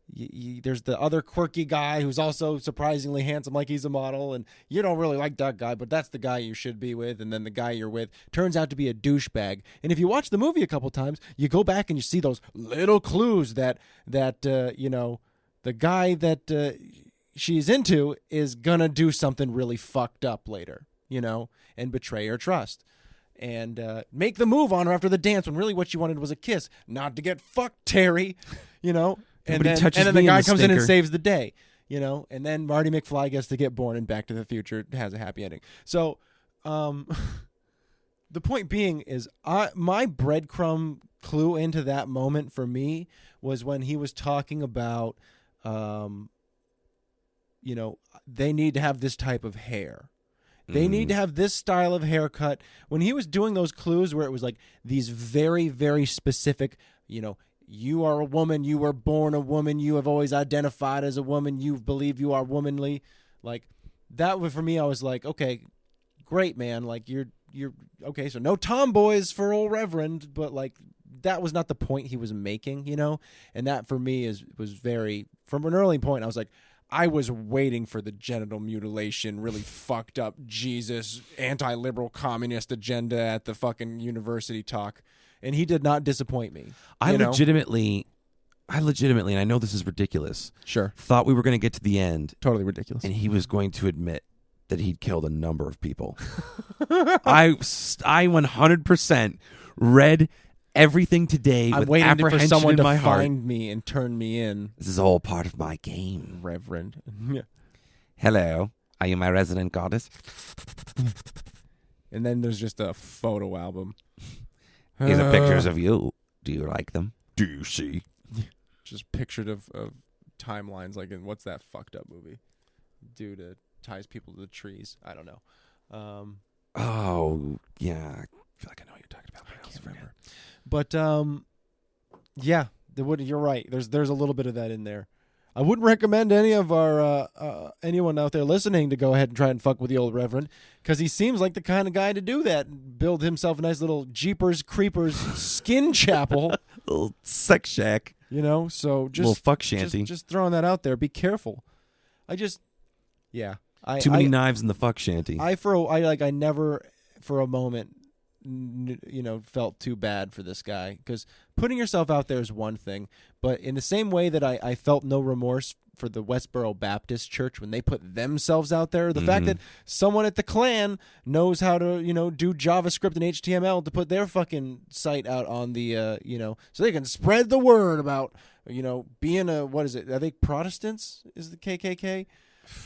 A: there's the other quirky guy who's also surprisingly handsome, like he's a model, and you don't really like that guy, but that's the guy you should be with, and then the guy you're with turns out to be a douchebag. And if you watch the movie a couple times, you go back and you see those little clues that the guy that she's into is gonna do something really fucked up later, and betray her trust. And make the move on her after the dance when really what she wanted was a kiss, not to get fucked, Terry, And then the guy comes in and saves the day, and then Marty McFly gets to get born and Back to the Future has a happy ending. So the point being is my breadcrumb clue into that moment for me was when he was talking about, they need to have this type of hair. They need to have this style of haircut. When he was doing those clues where it was like these very, very specific, you are a woman, you were born a woman, you have always identified as a woman, you believe you are womanly. Like that for me, I was like, okay, great, man. Like you're okay. So no tomboys for old Reverend, but like that was not the point he was making, And that for me was very, from an early point, I was like, I was waiting for the genital mutilation, really fucked up Jesus, anti-liberal communist agenda at the fucking university talk. And he did not disappoint me.
B: I legitimately, and I know this is ridiculous,
A: Sure.
B: thought we were going to get to the end
A: Totally ridiculous.
B: and he was going to admit that he'd killed a number of people. I 100% read everything today
A: I'm
B: with
A: waiting for
B: apprehension
A: someone
B: in
A: to
B: my heart.
A: find me and turn me in,
B: This is all part of my game.
A: Reverend. Yeah.
B: Hello, are you my resident goddess?
A: And then there's just a photo album.
B: These are pictures of you. Do you like them?
E: Do you see?
A: Just pictured of timelines, like in what's that fucked up movie? Dude ties people to the trees. I don't know.
B: Oh, yeah. I feel like I know what you're talking about. I can't remember.
A: But yeah, you're right. There's a little bit of that in there. I wouldn't recommend any of our anyone out there listening to go ahead and try and fuck with the old Reverend, because he seems like the kind of guy to do that and build himself a nice little Jeepers Creepers skin chapel.
B: Little sex shack.
A: You know, so just
B: Little fuck shanty.
A: Just throwing that out there. Be careful.
B: Too many knives in the fuck shanty.
A: I never for a moment felt too bad for this guy, because putting yourself out there is one thing, but in the same way that I felt no remorse for the Westboro Baptist Church when they put themselves out there, the fact that someone at the Klan knows how to do JavaScript and HTML to put their fucking site out on the so they can spread the word about being what is it, are they Protestants, is the KKK,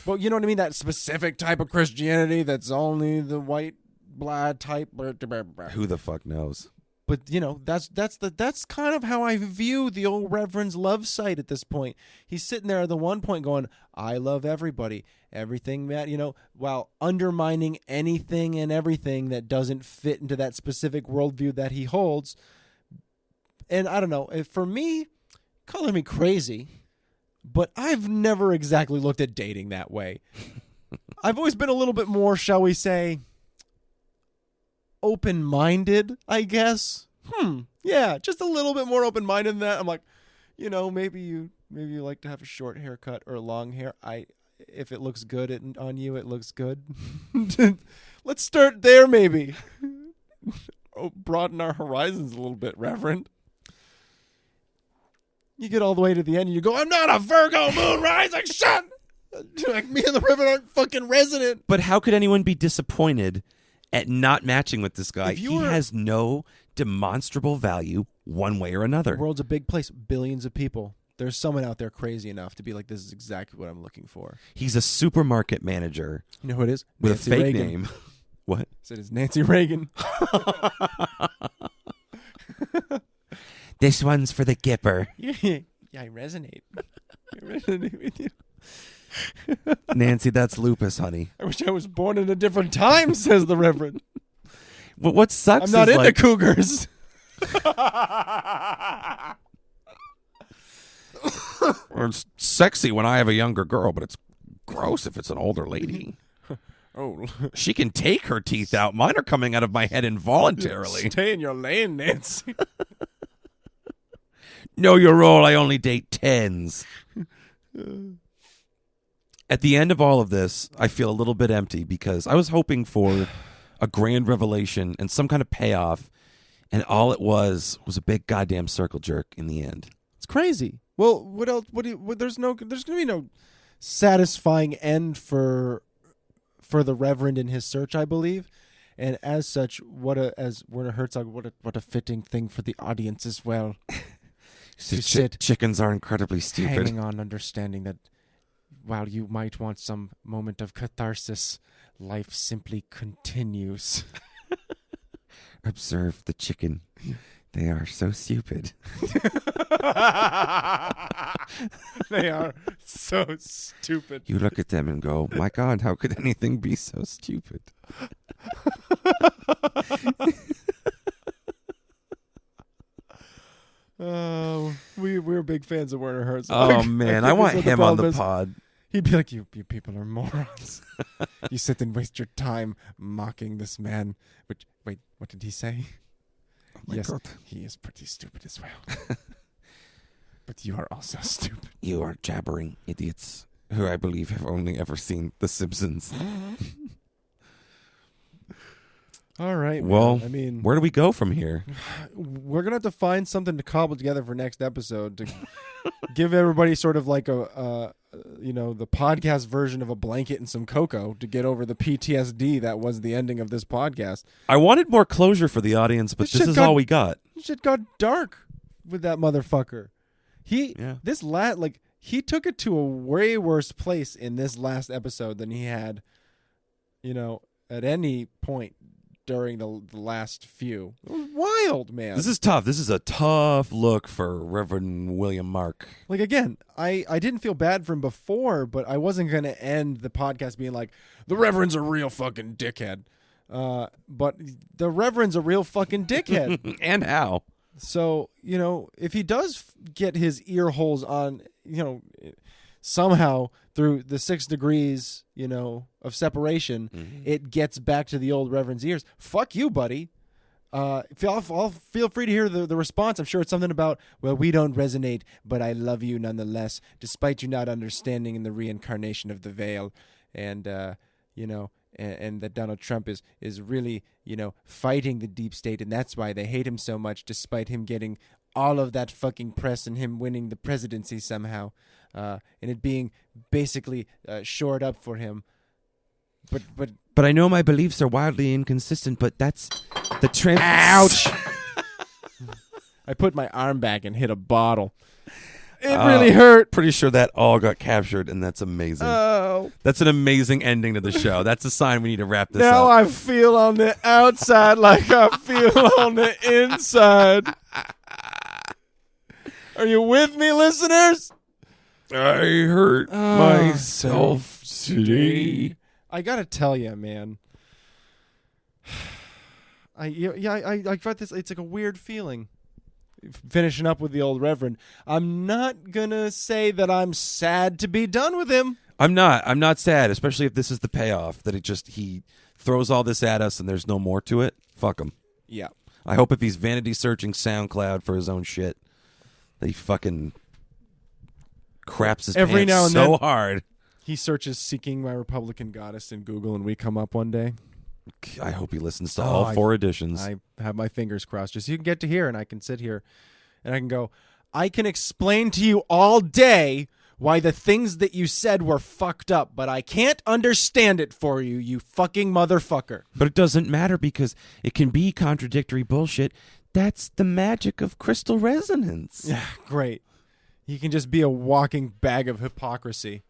A: but you know what I mean, that specific type of Christianity that's only the white blah type.
B: Who the fuck knows?
A: But that's kind of how I view the old Reverend's love site at this point. He's sitting there at the one point going, I love everybody, everything that while undermining anything and everything that doesn't fit into that specific worldview that he holds. And I don't know, for me, color me crazy, but I've never exactly looked at dating that way. I've always been a little bit more, shall we say, open-minded, I guess. Yeah, just a little bit more open-minded than that. I'm like, maybe you like to have a short haircut or long hair. If it looks good on you, it looks good. Let's start there, maybe. Broaden our horizons a little bit, Reverend. You get all the way to the end and you go, I'm not a Virgo moon rising sun. Like, me and the Reverend aren't fucking resonant.
B: But how could anyone be disappointed at not matching with this guy? He has no demonstrable value one way or another.
A: The world's a big place. Billions of people. There's someone out there crazy enough to be like, this is exactly what I'm looking for.
B: He's a supermarket manager.
A: You know who it is?
B: With
A: Nancy
B: a fake
A: Reagan.
B: name. What?
A: Said it's Nancy Reagan.
B: This one's for the Gipper.
A: Yeah, I resonate. I resonate with you.
B: Nancy, that's lupus, honey.
A: I wish I was born in a different time, says the Reverend.
B: What sucks
A: I'm not
B: is
A: into cougars.
E: It's sexy when I have a younger girl, but it's gross if it's an older lady.
A: Oh,
B: she can take her teeth out. Mine are coming out of my head involuntarily.
A: stay in your lane, Nancy.
B: Know your role, I only date 10s. At the end of all of this, I feel a little bit empty because I was hoping for a grand revelation and some kind of payoff, and all it was a big goddamn circle jerk in the end.
A: It's crazy. Well, what else? There's going to be no satisfying end for the Reverend in his search, I believe. And as such, as Werner Herzog, what a fitting thing for the audience as well.
B: Chickens are incredibly stupid.
A: Hanging on, understanding that while you might want some moment of catharsis, life simply continues.
B: Observe the chicken. They are so stupid.
A: They are so stupid.
B: You look at them and go, my God, how could anything be so stupid?
A: Oh, we're big fans of Werner Herzog.
B: Oh, man, I want him on the pod.
A: He'd be like, you people are morons. You sit and waste your time mocking this man. Which, wait, what did he say?
B: Oh my
A: yes,
B: God.
A: he is pretty stupid as well. But you are also stupid.
B: You are jabbering idiots who I believe have only ever seen The Simpsons.
A: All right.
B: Well,
A: man. I mean,
B: where do we go from here?
A: we're gonna have to find something to cobble together for next episode to give everybody sort of like the podcast version of a blanket and some cocoa to get over the PTSD that was the ending of this podcast.
B: I wanted more closure for the audience, but this is all we got.
A: Shit got dark with that motherfucker. He took it to a way worse place in this last episode than he had, at any point during the last few. It was wild, man.
B: This is tough. This is a tough look for Reverend William Mark.
A: Like, again, I didn't feel bad for him before, but I wasn't going to end the podcast being like, the Reverend's a real fucking dickhead. But the Reverend's a real fucking dickhead.
B: And how?
A: So, if he does get his ear holes on, somehow through the 6 degrees, of separation, it gets back to the old Reverend's ears. Fuck you, buddy. Feel free to hear the response. I'm sure it's something about, well, we don't resonate, but I love you nonetheless, despite you not understanding in the reincarnation of the veil. And, and that Donald Trump is really, fighting the deep state, and that's why they hate him so much, despite him getting all of that fucking press and him winning the presidency somehow, and it being basically shored up for him.
B: But I know my beliefs are wildly inconsistent, but that's the trend.
A: Ouch! I put my arm back and hit a bottle. It really hurt.
B: Pretty sure that all got captured, and that's amazing.
A: Oh.
B: That's an amazing ending to the show. That's a sign we need to wrap this
A: Now
B: up.
A: I feel on the outside like I feel on the inside. Are you with me, listeners?
B: I hurt myself today.
A: I gotta tell you, man. I got this. It's like a weird feeling. Finishing up with the old Reverend. I'm not gonna say that I'm sad to be done with him.
B: I'm not sad, especially if this is the payoff that he throws all this at us and there's no more to it. Fuck him.
A: Yeah.
B: I hope if he's vanity searching SoundCloud for his own shit, that he fucking craps his
A: Every
B: pants
A: now and
B: so
A: then,
B: hard.
A: He searches "seeking my Republican goddess" in Google, and we come up one day.
B: I hope he listens to all 4 editions.
A: I have my fingers crossed, just so you can get to here, and I can sit here, and I can go, I can explain to you all day why the things that you said were fucked up, but I can't understand it for you, you fucking motherfucker.
B: But it doesn't matter because it can be contradictory bullshit. That's the magic of crystal resonance.
A: Yeah, great. You can just be a walking bag of hypocrisy.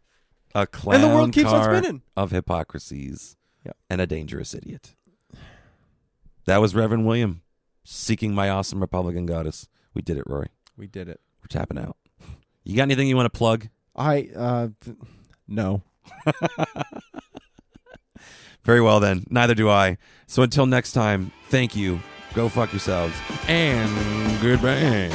B: A clown
A: And the world keeps on
B: car
A: spinning.
B: of hypocrisies.
A: Yep.
B: And a dangerous idiot. That was Reverend William, seeking my awesome Republican goddess. We did it, Rory.
A: We did it.
B: We're tapping out. You got anything you want to plug?
A: No.
B: Very well then. Neither do I. So until next time, thank you. Go fuck yourselves. And goodbye.